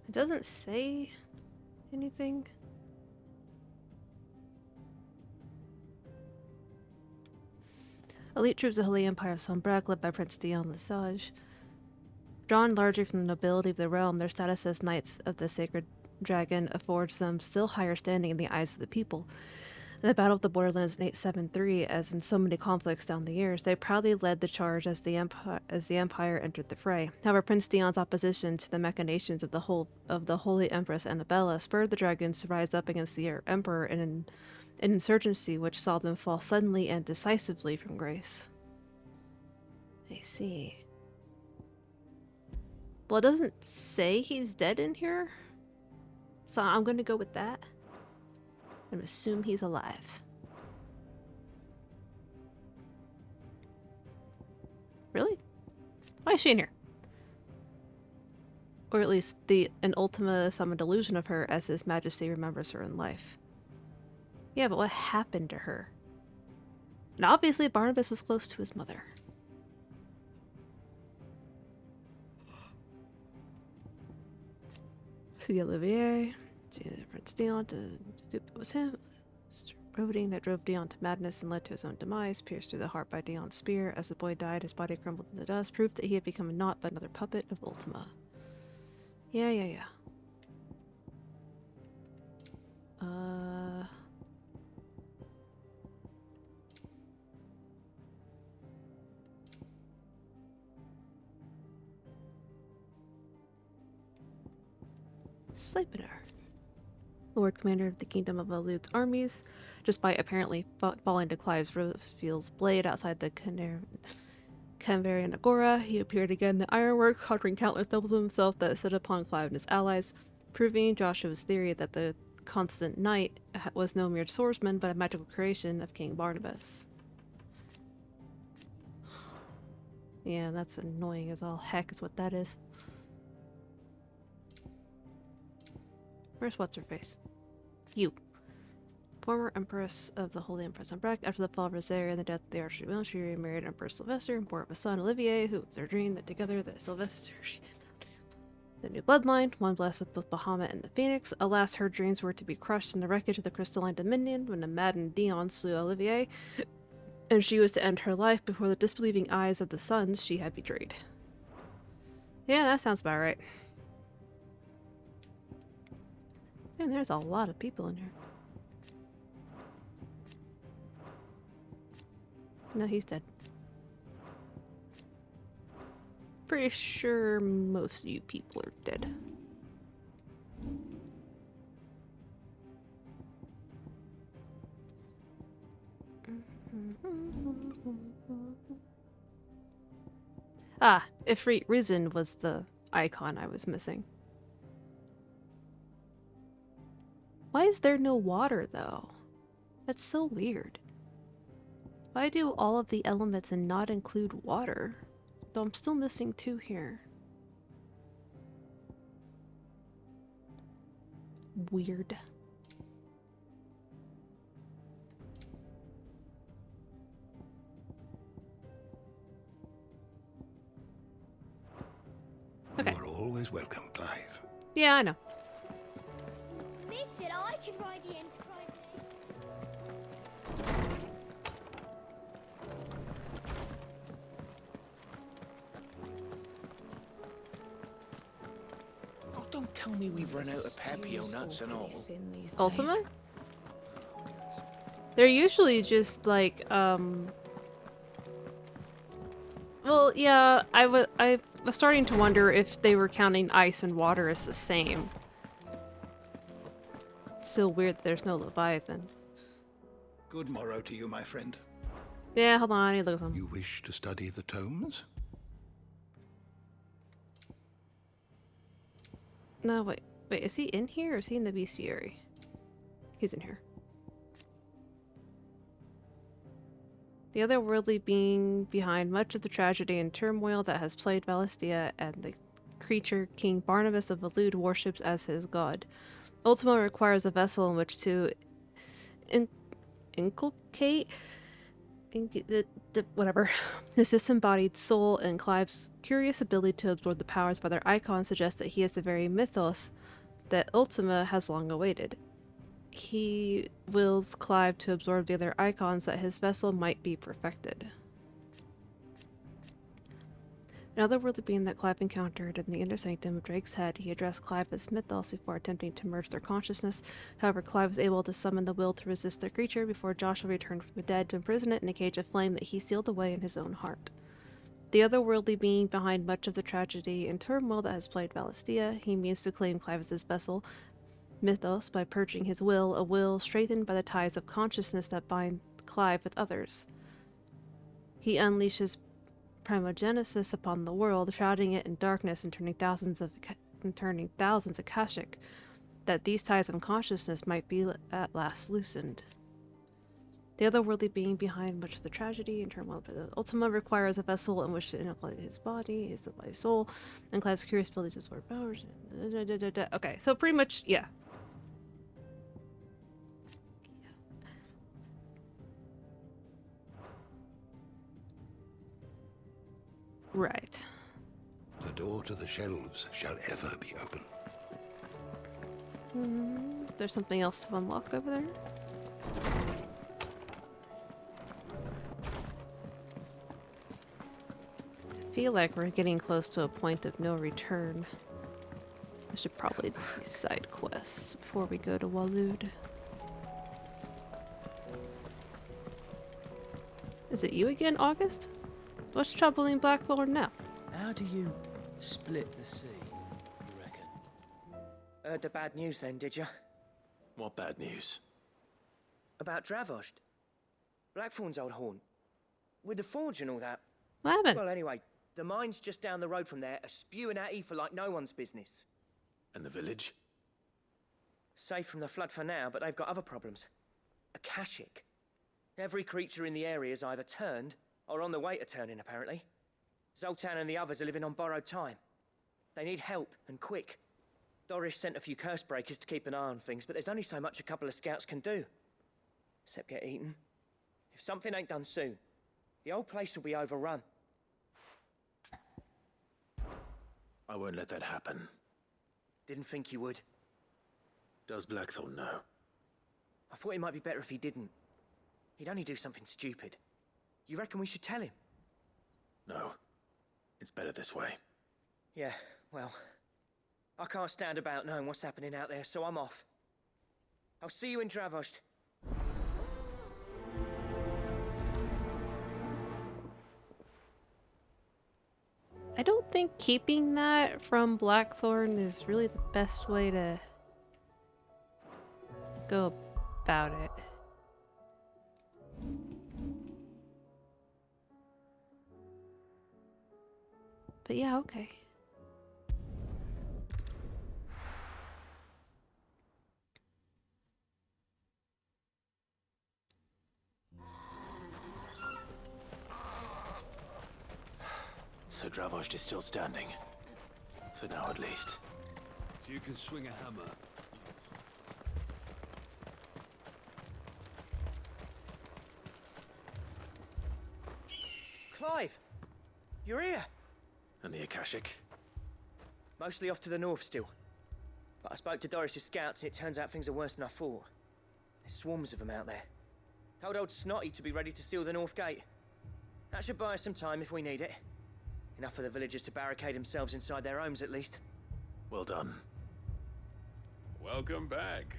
It doesn't say anything. Elite troops of the Holy Empire of Sunbrak, led by Prince Dion Lesage. Drawn largely from the nobility of the realm, their status as knights of the sacred dragon affords them still higher standing in the eyes of the people. In the Battle of the Borderlands in 873, as in so many conflicts down the years, they proudly led the charge as the Empire entered the fray. However, Prince Dion's opposition to the machinations of the Holy Empress Annabella spurred the dragons to rise up against the Emperor in an insurgency which saw them fall suddenly and decisively from grace. I see. Well, it doesn't say he's dead in here, so I'm going to go with that and assume he's alive. Really? Why is she in here? Or at least an Ultima some delusion of her as His Majesty remembers her in life. Yeah, but what happened to her? And obviously Barnabas was close to his mother. See Olivier, see the Prince Dion, it was him. Voting that drove Dion to madness and led to his own demise, pierced through the heart by Dion's spear. As the boy died, his body crumbled in the dust, proof that he had become naught but another puppet of Ultima. Yeah. Sleipnir, Lord Commander of the Kingdom of Alud's armies, just by apparently falling to Clive's Rosefields blade outside the Canvarian Agora, he appeared again in the ironworks, conquering countless nobles of himself that stood upon Clive and his allies, proving Joshua's theory that the constant knight was no mere swordsman but a magical creation of King Barnabas. Yeah, that's annoying as all heck is what that is. Where's what's-her-face? You. Former Empress of the Holy Empress Umbrecht. After the fall of Rosaria and the death of the Archduke, she remarried Emperor Sylvester and bore up a son, Olivier, who was their dream that together the Sylvester the new bloodline, one blessed with both Bahamut and the Phoenix. Alas, her dreams were to be crushed in the wreckage of the Crystalline Dominion when a maddened Dion slew Olivier, and she was to end her life before the disbelieving eyes of the sons she had betrayed. Yeah, that sounds about right. And there's a lot of people in here. No, he's dead. Pretty sure most of you people are dead. Ah, Ifrit Risen was the icon I was missing. Why is there no water, though? That's so weird. Why do all of the elements and not include water? Though I'm still missing two here. Weird. Okay. You are always welcome, Clive. Yeah, I know. That's it, I can ride the Enterprise. Oh, don't tell me we've run out of Papio nuts and all. Ultima? They're usually just like, well, yeah, I was starting to wonder if they were counting ice and water as the same. It's so weird that there's no Leviathan. Good morrow to you, my friend. Yeah, hold on, I need to look at them. You wish to study the tomes? No, wait, is he in here or is he in the bestiary? He's in here. The otherworldly being behind much of the tragedy and turmoil that has plagued Valistia, and the creature King Barnabas of Alud worships as his god. Ultima requires a vessel in which to inculcate whatever his disembodied soul, and Clive's curious ability to absorb the powers of other icons suggests that he is the very mythos that Ultima has long awaited. He wills Clive to absorb the other icons that his vessel might be perfected. An otherworldly being that Clive encountered in the inner sanctum of Drake's Head, he addressed Clive as Mythos before attempting to merge their consciousness. However, Clive was able to summon the will to resist the creature before Joshua returned from the dead to imprison it in a cage of flame that he sealed away in his own heart. The otherworldly being behind much of the tragedy and turmoil that has plagued Valistia, he means to claim Clive as his vessel, Mythos, by purging his will, a will strengthened by the ties of consciousness that bind Clive with others. He unleashes primogenesis upon the world, shrouding it in darkness and turning thousands of Akashic, that these ties of consciousness might be at last loosened. The otherworldly being behind much of the tragedy and turmoil of Ultima requires a vessel in which to inoculate his body, his divine soul, and Clive's curious ability to absorb powers. Okay, so pretty much, yeah. Right. The door to the shelves shall ever be open. There's something else to unlock over there. I feel like we're getting close to a point of no return. I should probably do these side quests before we go to Waloed. Is it you again, August? What's troubling Blackthorn now? How do you split the sea, you reckon? Heard the bad news then, did you? What bad news? About Dravost. Blackthorn's old haunt. With the forge and all that. What happened? Well, anyway, the mines just down the road from there are spewing at Aoife like no one's business. And the village? Safe from the flood for now, but they've got other problems. Akashic. Every creature in the area is either turned or on the way to turning, apparently. Zoltan and the others are living on borrowed time. They need help, and quick. Doris sent a few curse breakers to keep an eye on things, but there's only so much a couple of scouts can do. Except get eaten. If something ain't done soon, the old place will be overrun. I won't let that happen. Didn't think you would. Does Blackthorn know? I thought it might be better if he didn't. He'd only do something stupid. You reckon we should tell him? No. It's better this way. Yeah, well, I can't stand about knowing what's happening out there, so I'm off. I'll see you in Dravost. I don't think keeping that from Blackthorn is really the best way to go about it. But yeah, okay. So Dravost is still standing. For now, at least. If you can swing a hammer. Clive! You're here! And the Akashic? Mostly off to the north still. But I spoke to Doris's scouts and it turns out things are worse than I thought. There's swarms of them out there. Told old Snotty to be ready to seal the north gate. That should buy us some time if we need it. Enough for the villagers to barricade themselves inside their homes at least. Well done. Welcome back,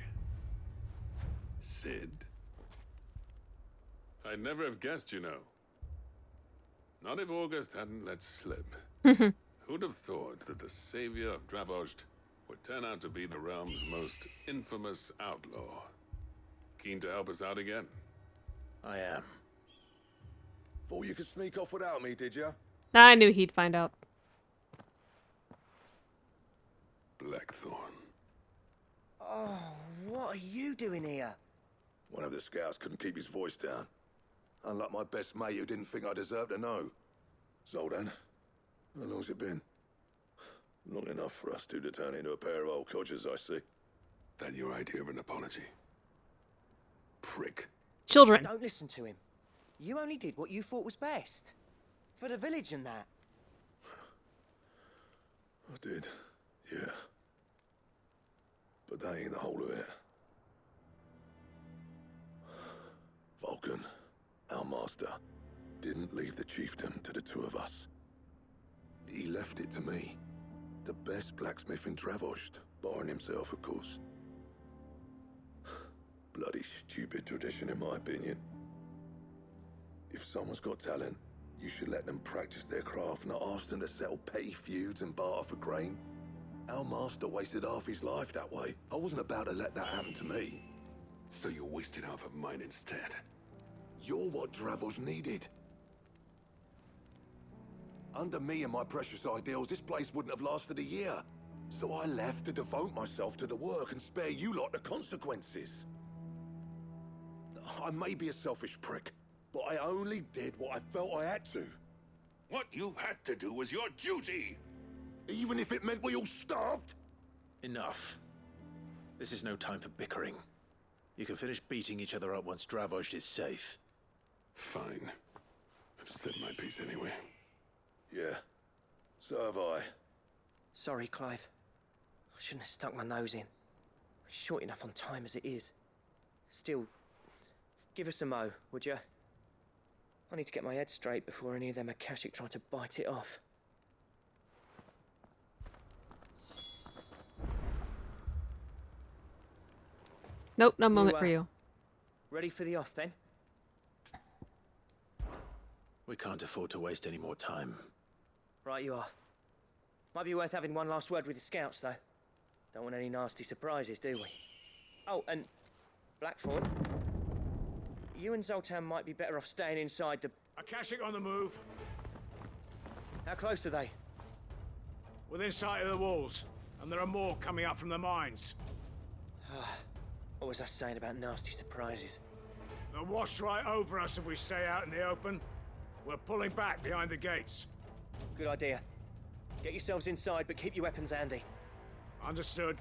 Cid. I'd never have guessed, you know. Not if August hadn't let slip. Who'd have thought that the savior of Dravost would turn out to be the realm's most infamous outlaw? Keen to help us out again? I am. Thought you could sneak off without me, did you? I knew he'd find out. Blackthorn. Oh, what are you doing here? One of the scouts couldn't keep his voice down. Unlike my best mate who didn't think I deserved to know. Zoltan, how long's it been? Long enough for us two to turn into a pair of old codgers, I see. That your idea of an apology? Prick. Children. Don't listen to him. You only did what you thought was best. For the village and that. I did, yeah. But that ain't the whole of it. Vulcan, our master, didn't leave the chiefdom to the two of us. He left it to me. The best blacksmith in Dravost, barring himself, of course. Bloody stupid tradition, in my opinion. If someone's got talent, you should let them practice their craft, not ask them to settle petty feuds and barter for grain. Our master wasted half his life that way. I wasn't about to let that happen to me. So you wasted half of mine instead. You're what Dravost needed. Under me and my precious ideals, this place wouldn't have lasted a year. So I left to devote myself to the work and spare you lot the consequences. I may be a selfish prick, but I only did what I felt I had to. What you had to do was your duty! Even if it meant we all starved? Enough. This is no time for bickering. You can finish beating each other up once Dravost is safe. Fine. I've said my piece anyway. Yeah, so have I. Sorry, Clive. I shouldn't have stuck my nose in. We're short enough on time as it is. Still, give us a mo, would you? I need to get my head straight before any of them Akashic try to bite it off. Nope, no moment for you. Ready for the off, then? We can't afford to waste any more time. Right you are. Might be worth having one last word with the scouts, though. Don't want any nasty surprises, do we? Oh, and Blackthorn, you and Zoltan might be better off staying inside the... Akashic on the move. How close are they? Within sight of the walls, and there are more coming up from the mines. What was I saying about nasty surprises? They'll wash right over us if we stay out in the open. We're pulling back behind the gates. Good idea. Get yourselves inside, but keep your weapons handy. Understood.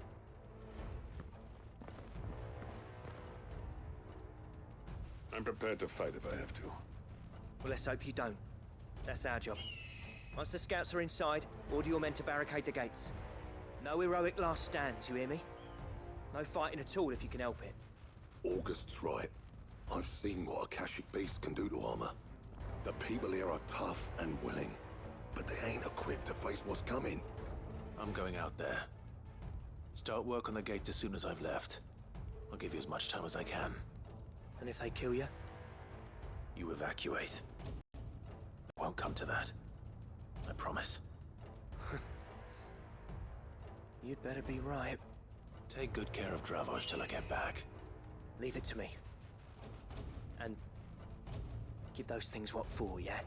I'm prepared to fight if I have to. Well, let's hope you don't. That's our job. Once the scouts are inside, order your men to barricade the gates. No heroic last stands, you hear me? No fighting at all if you can help it. August's right. I've seen what Akashic beasts can do to armor. The people here are tough and willing, but they ain't equipped to face what's coming. I'm going out there. Start work on the gate as soon as I've left. I'll give you as much time as I can. And if they kill you? You evacuate. It won't come to that. I promise. You'd better be right. Take good care of Dravost till I get back. Leave it to me. And give those things what for, yeah?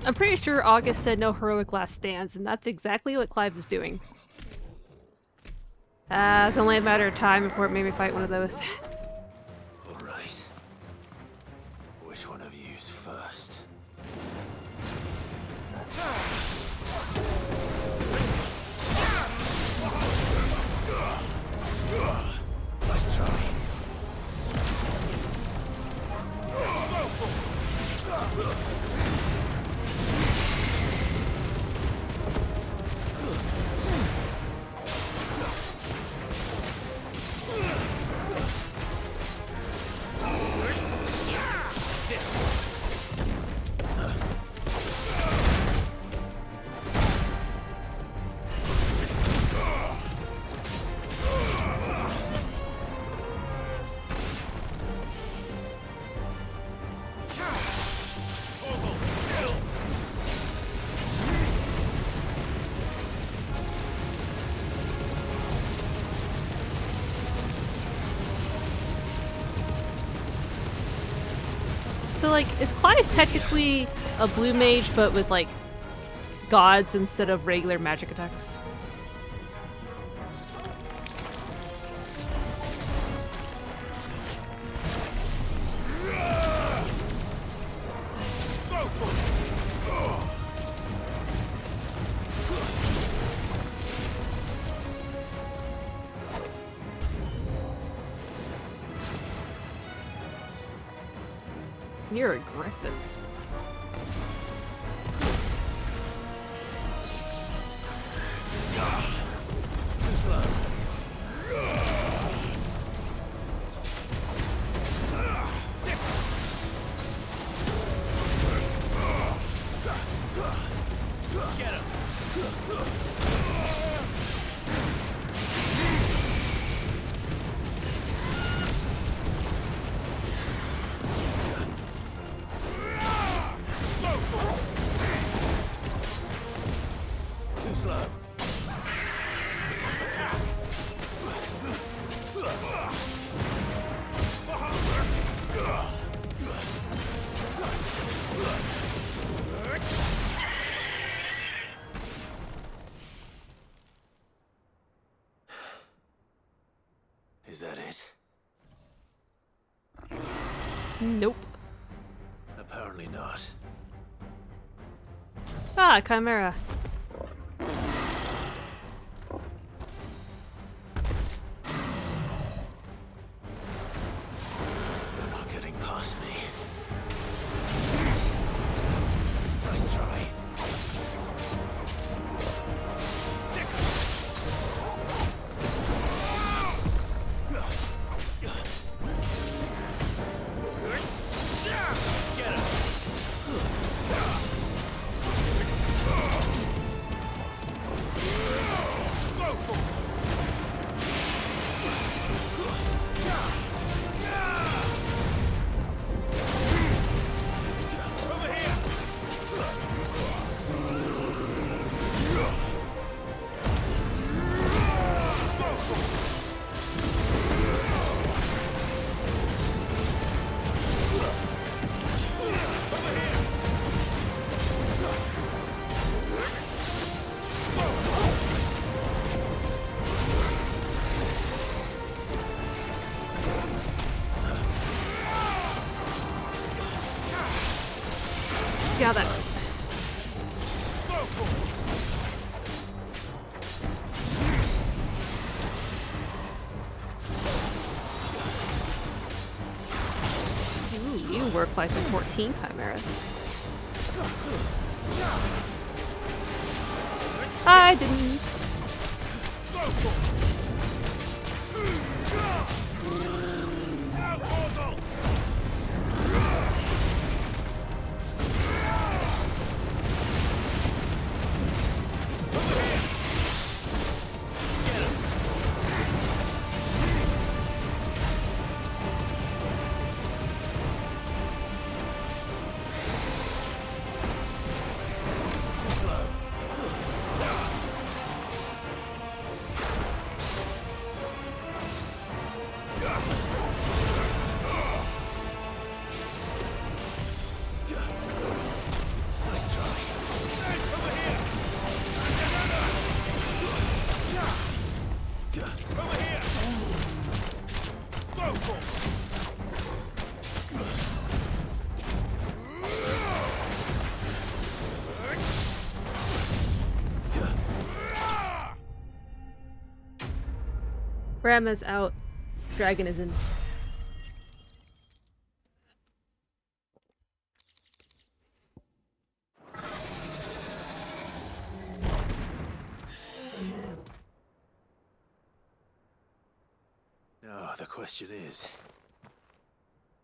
I'm pretty sure August said no heroic last stands, and that's exactly what Clive was doing. It's only a matter of time before it made me fight one of those. Alright. Which one of you's first? Nice try. So, like, is Clive technically a blue mage, but with, like, gods instead of regular magic attacks? You're a griffin. Too slow. Nope. Apparently not. Ah, Chimera. You're not getting past me. Nice try. Yeah, that. Ooh, you work like 14 chimeras. I didn't. Grandma's out. Dragon is in. Now, the question is,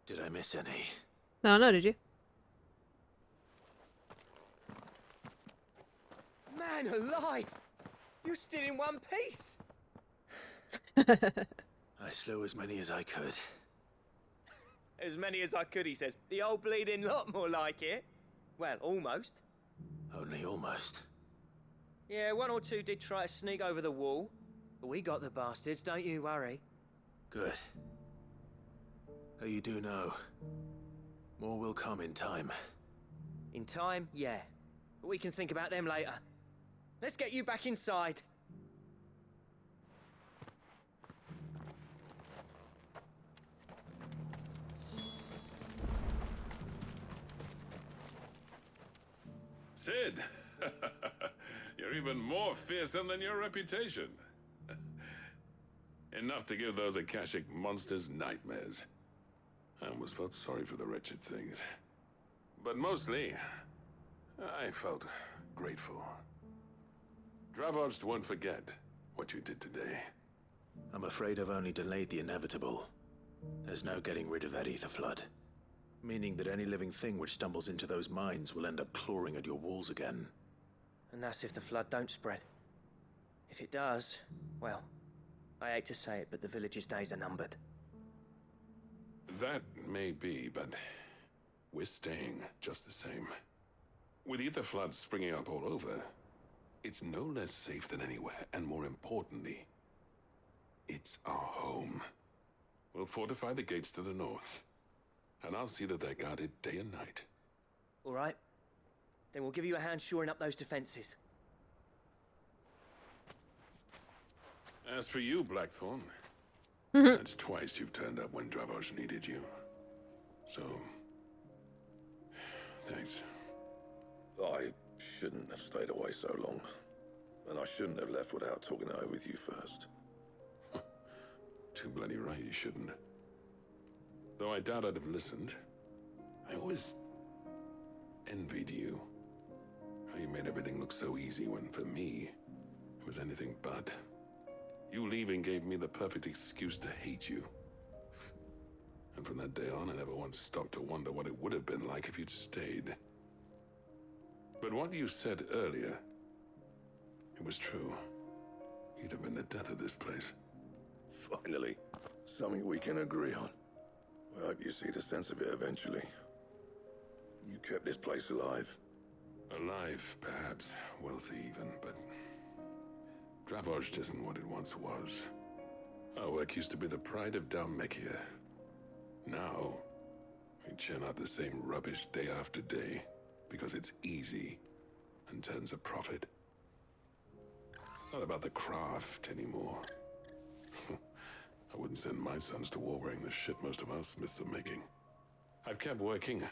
did I miss any? No, did you? Man alive! You're still in one piece! I slew as many as I could. As many as I could, he says. The old bleeding lot, more like it. Well, almost. Only almost. Yeah, one or two did try to sneak over the wall. But we got the bastards, don't you worry. Good. Oh, you do know. More will come in time. In time, yeah. But we can think about them later. Let's get you back inside. Cid! You're even more fearsome than your reputation. Enough to give those Akashic monsters nightmares. I almost felt sorry for the wretched things. But mostly, I felt grateful. Dravoged won't forget what you did today. I'm afraid I've only delayed the inevitable. There's no getting rid of that ether flood. Meaning that any living thing which stumbles into those mines will end up clawing at your walls again. And that's if the flood don't spread. If it does, well, I hate to say it, but the village's days are numbered. That may be, but we're staying just the same. With ether floods springing up all over, it's no less safe than anywhere, and more importantly, it's our home. We'll fortify the gates to the north, and I'll see that they're guarded day and night. All right. Then we'll give you a hand shoring up those defenses. As for you, Blackthorn, that's twice you've turned up when Dravos needed you. So, thanks. I shouldn't have stayed away so long. And I shouldn't have left without talking it over with you first. Too bloody right you shouldn't. Though I doubt I'd have listened. I always envied you. How you made everything look so easy when, for me, it was anything but. You leaving gave me the perfect excuse to hate you. And from that day on, I never once stopped to wonder what it would have been like if you'd stayed. But what you said earlier, it was true. You'd have been the death of this place. Finally, something we can agree on. I hope you see the sense of it eventually. You kept this place alive. Alive, perhaps. Wealthy even, but... Dravozhd isn't what it once was. Our work used to be the pride of Dhalmekia. Now, we churn out the same rubbish day after day, because it's easy and turns a profit. It's not about the craft anymore. I wouldn't send my sons to war wearing the shit most of our smiths are making. I've kept working,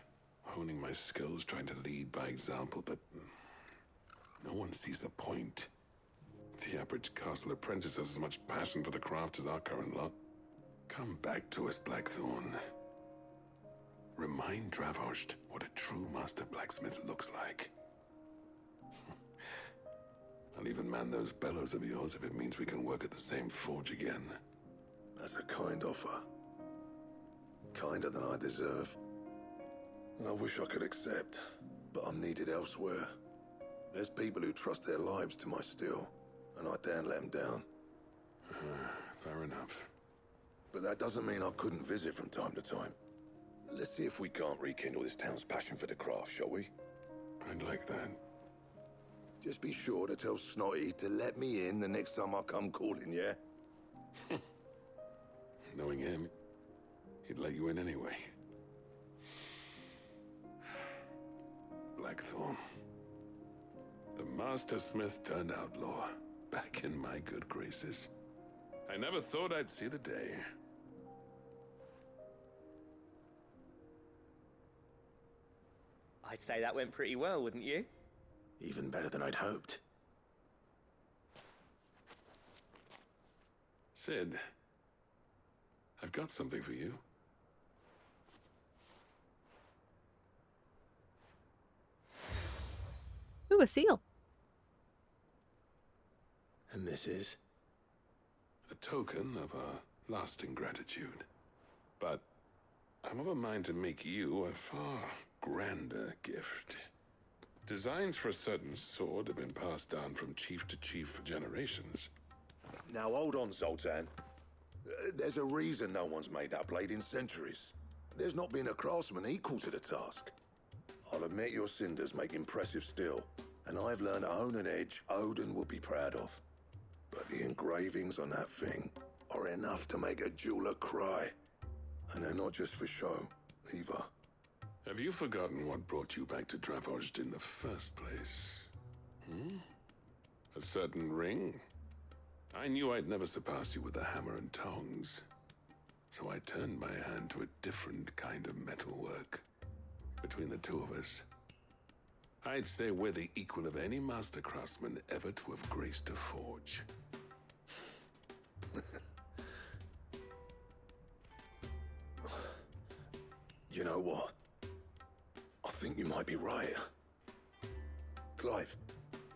honing my skills, trying to lead by example, but no one sees the point. The average castle apprentice has as much passion for the craft as our current lot. Come back to us, Blackthorn. Remind Dravozhd what a true master blacksmith looks like. I'll even man those bellows of yours if it means we can work at the same forge again. That's a kind offer. Kinder than I deserve. And I wish I could accept, but I'm needed elsewhere. There's people who trust their lives to my steel, and I daren't let them down. Fair enough. But that doesn't mean I couldn't visit from time to time. Let's see if we can't rekindle this town's passion for the craft, shall we? I'd like that. Just be sure to tell Snotty to let me in the next time I come calling, yeah? Knowing him, he'd let you in anyway. Blackthorn. The Master Smith turned outlaw, back in my good graces. I never thought I'd see the day. I'd say that went pretty well, wouldn't you? Even better than I'd hoped. Cid, I've got something for you. Ooh, a seal. And this is? A token of our lasting gratitude. But I'm of a mind to make you a far grander gift. Designs for a certain sword have been passed down from chief to chief for generations. Now hold on, Zoltan. There's a reason no one's made that blade in centuries. There's not been a craftsman equal to the task. I'll admit your cinders make impressive steel, and I've learned to own an edge Odin will be proud of. But the engravings on that thing are enough to make a jeweler cry. And they're not just for show, either. Have you forgotten what brought you back to Dravozhd in the first place? A certain ring? I knew I'd never surpass you with a hammer and tongs. So I turned my hand to a different kind of metalwork. Between the two of us, I'd say we're the equal of any master craftsman ever to have graced a forge. You know what? I think you might be right. Clive,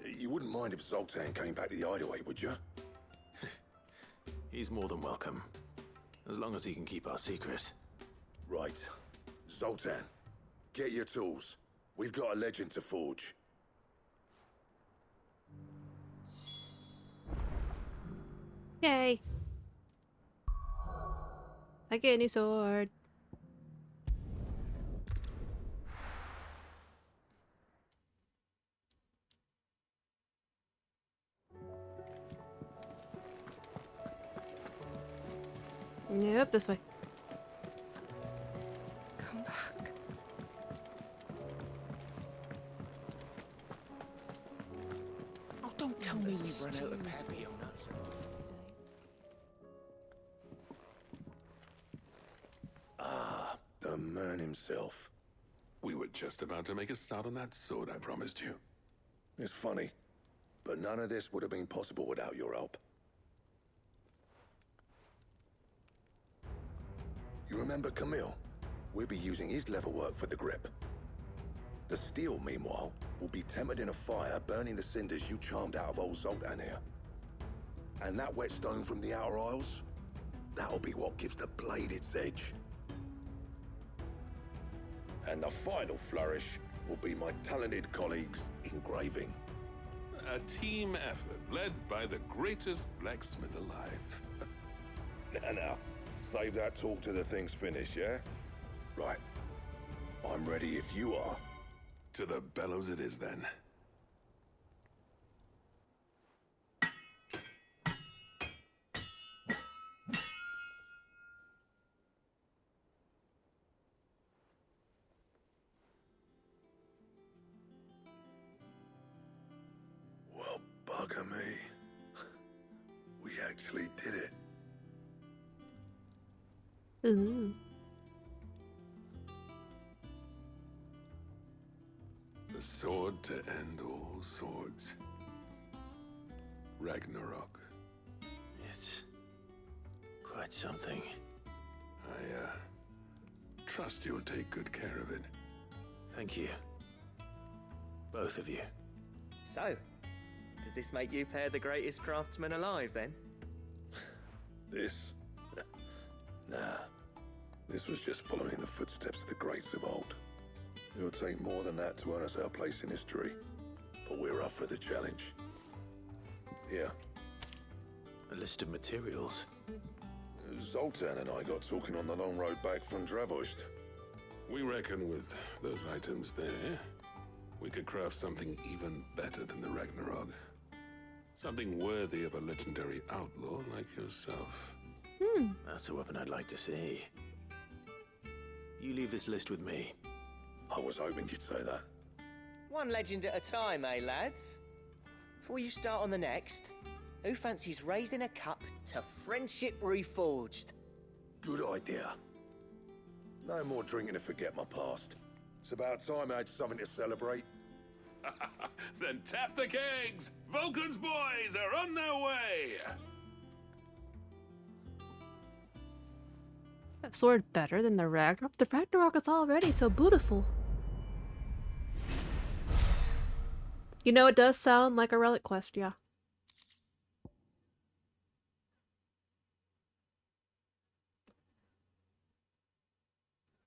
you wouldn't mind if Zoltan came back to the Hideaway, would you? He's more than welcome. As long as he can keep our secret. Right. Zoltan, get your tools. We've got a legend to forge. Yay. I get a new sword. Yep, this way. Come back. Oh, don't tell me we've run out of Papillon. Ah, the man himself. yourself. We were just about to make a start on that sword I promised you. It's funny, but none of this would have been possible without your help. You remember Camille? We'll be using his leather work for the grip. The steel, meanwhile, will be tempered in a fire, burning the cinders you charmed out of old Zoltan here. And that whetstone from the Outer Isles, that'll be what gives the blade its edge. And the final flourish will be my talented colleagues' engraving. A team effort led by the greatest blacksmith alive. Now, save that talk till the thing's finished, yeah? Right. I'm ready if you are. To the bellows it is, then. Well, bugger me. We actually did it. Ooh. The sword to end all swords. Ragnarok. It's quite something. I, trust you'll take good care of it. Thank you. Both of you. So, does this make you pair the greatest craftsmen alive, then? This? Nah. This was just following the footsteps of the greats of old. It'll take more than that to earn us our place in history. But we're up for the challenge. Here. A list of materials. Zoltan and I got talking on the long road back from Dravost. We reckon with those items there, we could craft something even better than the Ragnarok. Something worthy of a legendary outlaw like yourself. That's a weapon I'd like to see. You leave this list with me. I was hoping you'd say that. One legend at a time, eh, lads? Before you start on the next, who fancies raising a cup to friendship reforged? Good idea. No more drinking to forget my past. It's about time I had something to celebrate. Then tap the kegs! Vulcan's boys are on their way! That sword better than the Ragnarok? The Ragnarok is already so beautiful. You know, it does sound like a relic quest, yeah.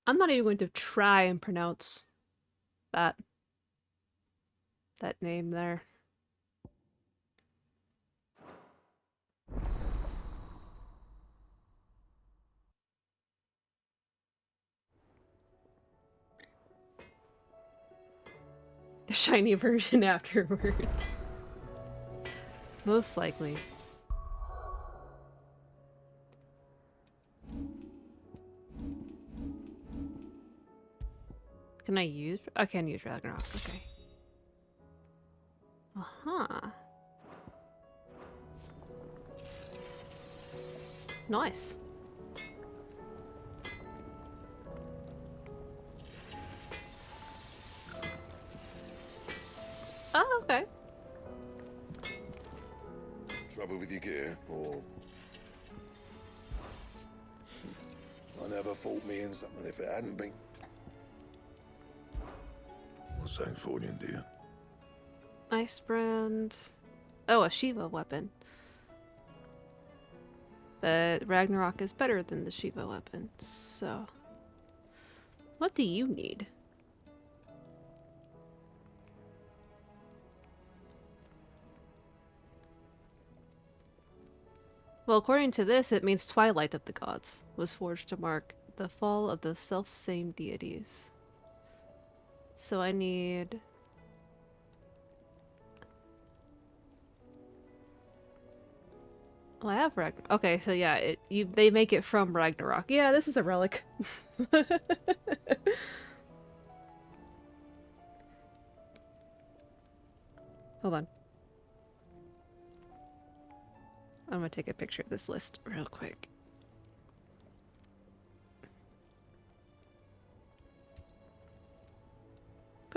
I'm not even going to try and pronounce that name there. The shiny version afterwards. Most likely. Can I use? I can use Ragnarok. Okay. Nice. Oh, okay. Trouble with your gear, or... I never thought me in something if it hadn't been. What's Sancfordian, dear? Icebrand. Oh, a Shiva weapon. But Ragnarok is better than the Shiva weapon, so... What do you need? Well, according to this, it means Twilight of the Gods was forged to mark the fall of the self-same deities. So I need... Oh, I have Ragnarok. Okay, so yeah, they make it from Ragnarok. Yeah, this is a relic. Hold on. I'm gonna take a picture of this list real quick.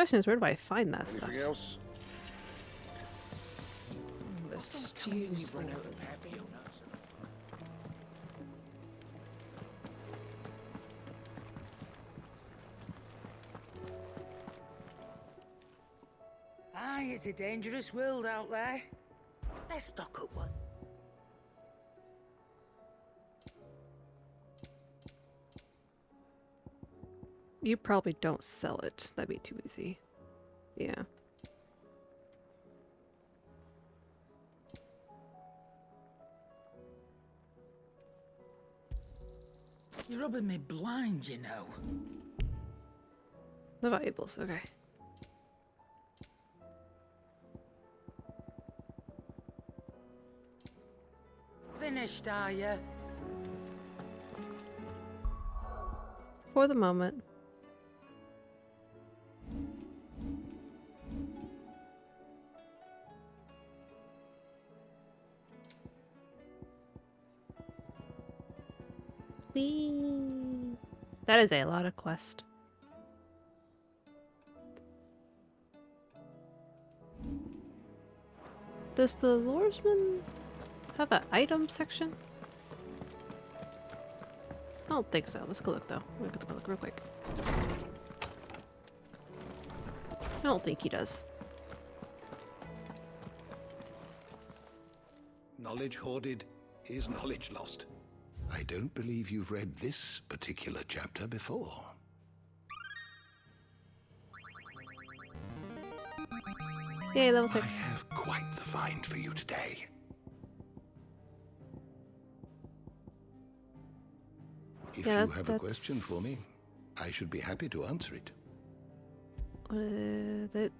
Question is, where do I find that stuff? Anything else? The stew's run out of pepper. Aye, it's a dangerous world out there. Let's stock up one. You probably don't sell it. That'd be too easy. Yeah. You're rubbing me blind, you know. The valuables, okay. Finished, are you? For the moment. Whee! That is a lot of quest. Does the Lordesman have an item section? I don't think so. Let's go look though. Look at the look real quick. I don't think he does. Knowledge hoarded is knowledge lost. I don't believe you've read this particular chapter before. Yay, level I 6. have quite the find for you today. If Yeah, you have a question for me, I should be happy to answer it.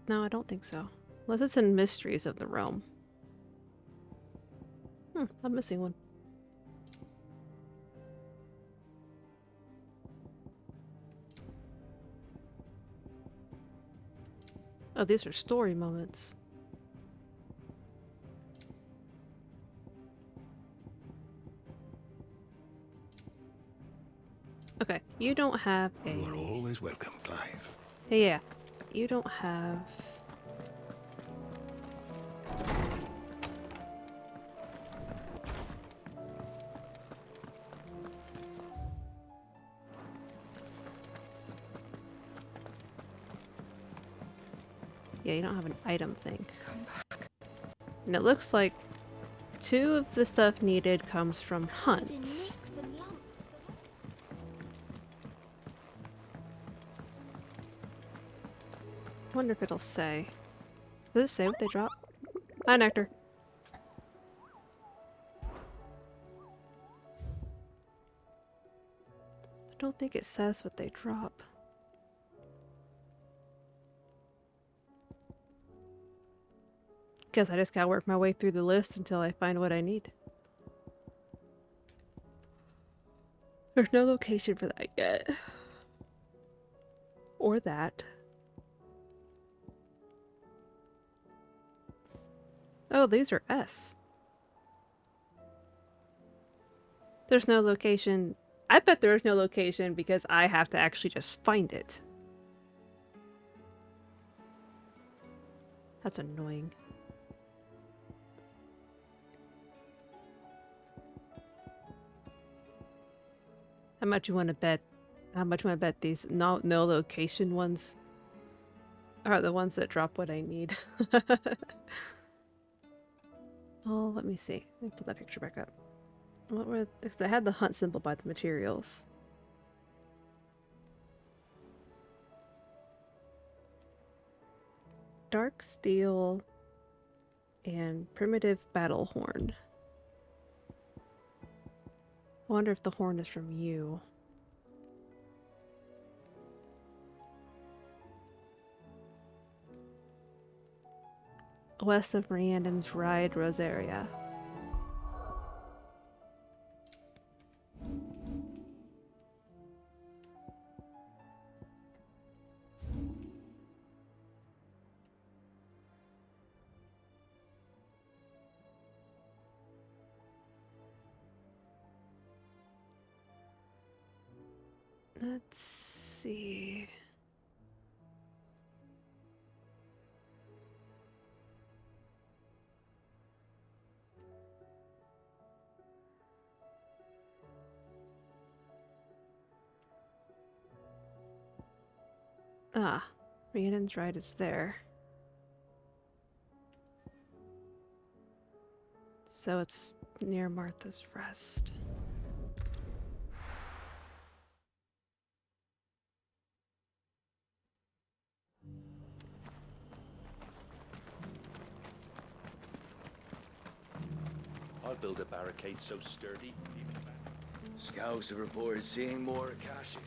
No, I don't think so. Unless it's in Mysteries of the Realm. I'm missing one. Oh, these are story moments. Okay, you don't have a... You are always welcome, Clive. Yeah, you don't have... Yeah, you don't have an item thing. And it looks like 2 of the stuff needed comes from hunts. Wonder if it'll say. Does it say what they drop? Hi, Nectar. I don't think it says what they drop. Guess I just gotta work my way through the list until I find what I need. There's no location for that yet. Or that. Oh, these are S. There's no location. I bet there is no location because I have to actually just find it. That's annoying. How much you want to bet? How much you want to bet these no location ones are the ones that drop what I need? Oh, let me see. Let me put that picture back up. What were? Because I had the hunt symbol by the materials. Dark steel and primitive battle horn. I wonder if the horn is from you. West of Rhiannon's Ride Rosaria. Let's see. Ah, Rhiannon's Ride is there. So it's near Martha's Rest. I'll build a barricade so sturdy. Scouts have reported seeing more Akashic.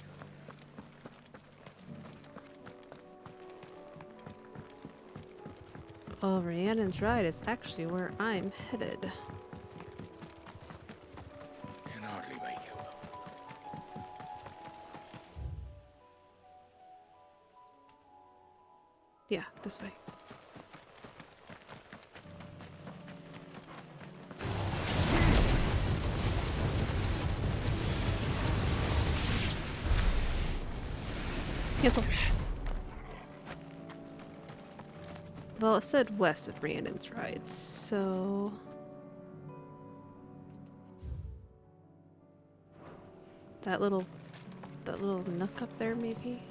Well, Rhiannon's Ride is actually where I'm headed. Can hardly make out. Yeah, this way. Cancel. Well, it said west of Rhiannon's Ride, so... That little nook up there, maybe?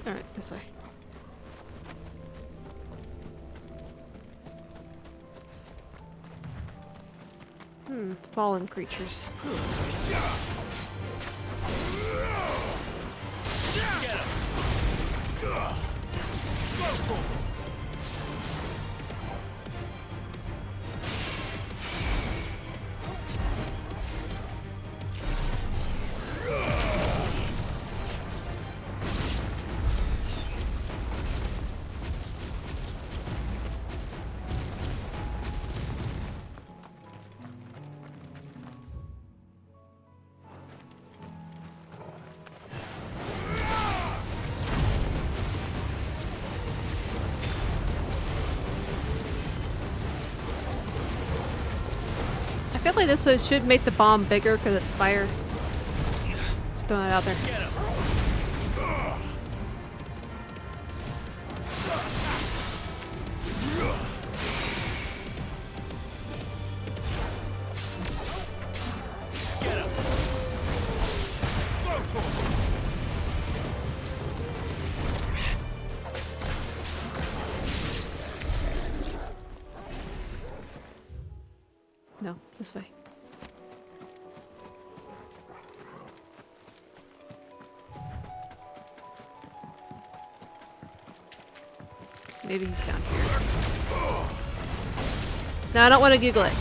Alright, this way. Fallen creatures. I feel like this one should make the bomb bigger because it's fire. Just throwing it out there. No, this way. Maybe he's down here. No, I don't want to Google it.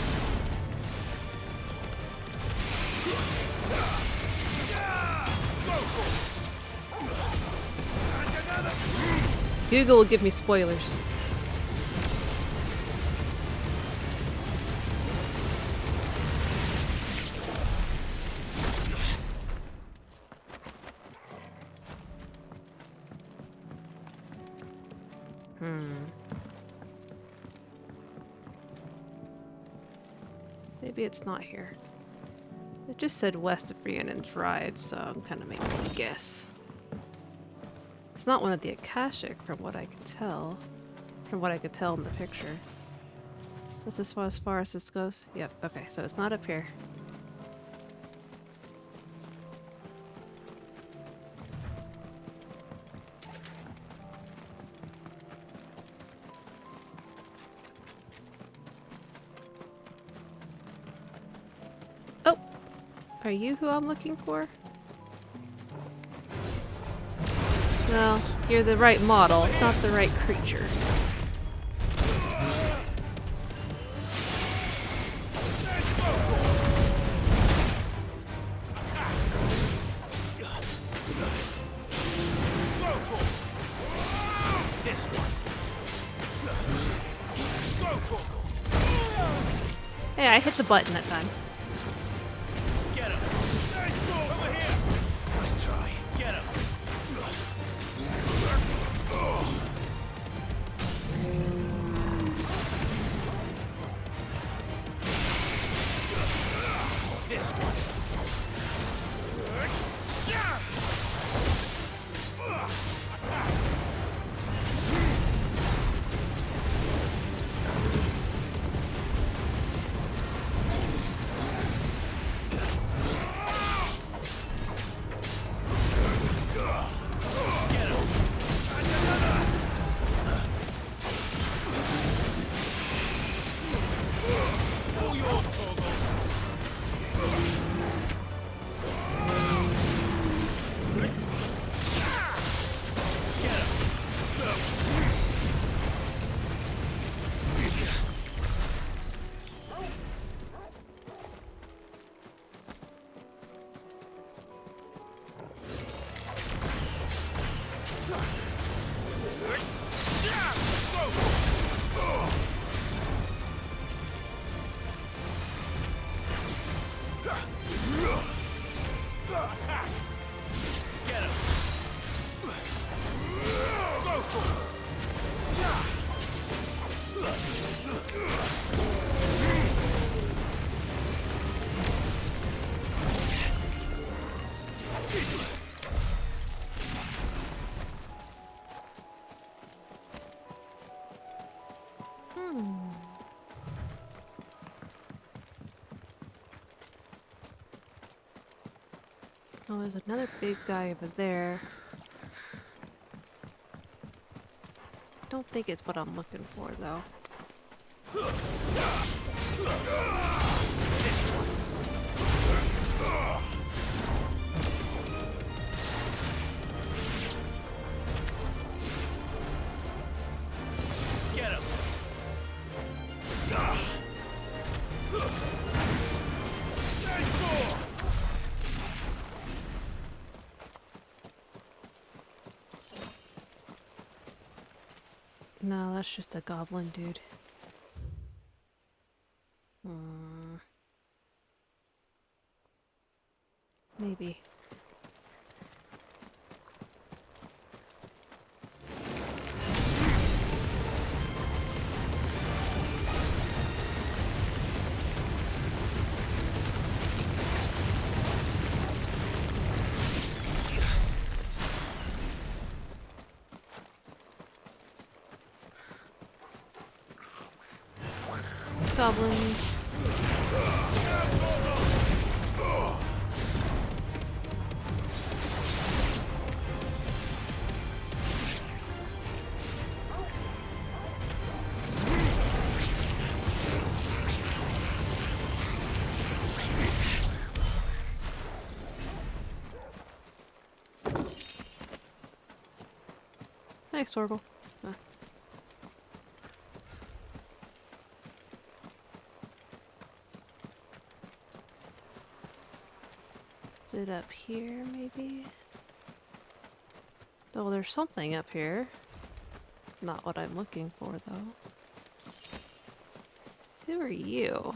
Google will give me spoilers. Maybe it's not here. It just said west of Rhiannon's Ride, so I'm kind of making a guess. It's not one of the Akashic, from what I could tell. From what I could tell in the picture. Is this as far as this goes? Yep, okay, so it's not up here. Are you who I'm looking for? No, you're the right model, not the right creature. Hey, I hit the button that time. Attack! Get him! Go for it! Oh, there's another big guy over there. Don't think it's what I'm looking for, though. Get him! Nice more! No, that's just a goblin dude. Maybe. Goblins. Thanks, Torgal. Is it up here, maybe? Oh, there's something up here. Not what I'm looking for, though. Who are you?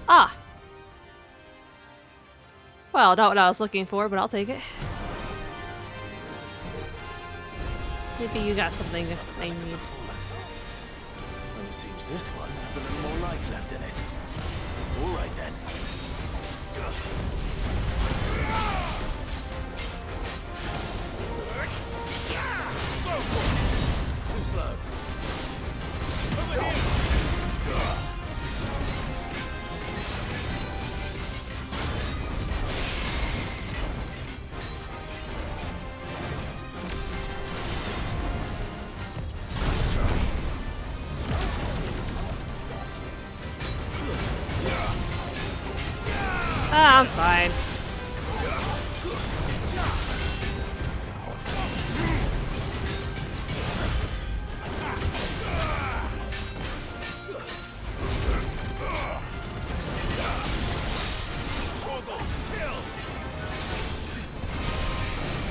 Ah! Well, not what I was looking for, but I'll take it. Maybe you got something I need. Well, it seems this one has a little more life left in it. All right then. Too slow. Over here. Ah, I'm fine.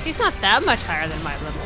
He's not that much higher than my level.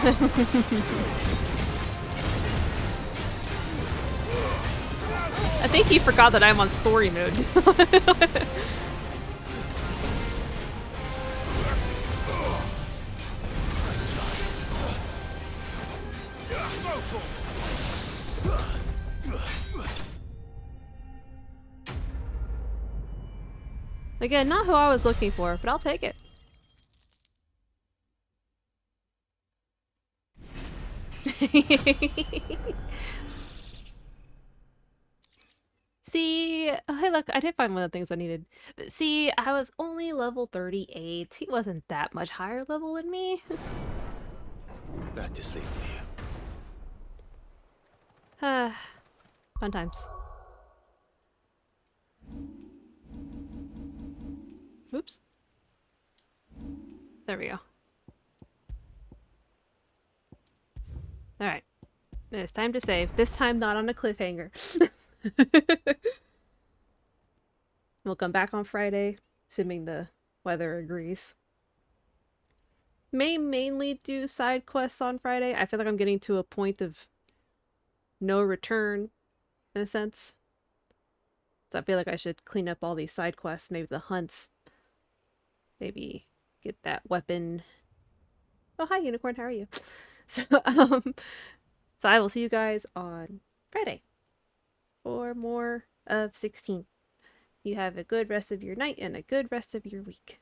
I think he forgot that I'm on story mode. Again, not who I was looking for, but I'll take it. See, oh, hey look, I did find one of the things I needed. But see, I was only level 38. He wasn't that much higher level than me. Back to sleep with you. Fun times. Oops. There we go. Alright. It's time to save. This time not on a cliffhanger. We'll come back on Friday, assuming the weather agrees. May mainly do side quests on Friday. I feel like I'm getting to a point of no return, in a sense. So I feel like I should clean up all these side quests, maybe the hunts. Maybe get that weapon. Oh, hi, Unicorn. How are you? So I will see you guys on Friday for more of 16. You have a good rest of your night and a good rest of your week.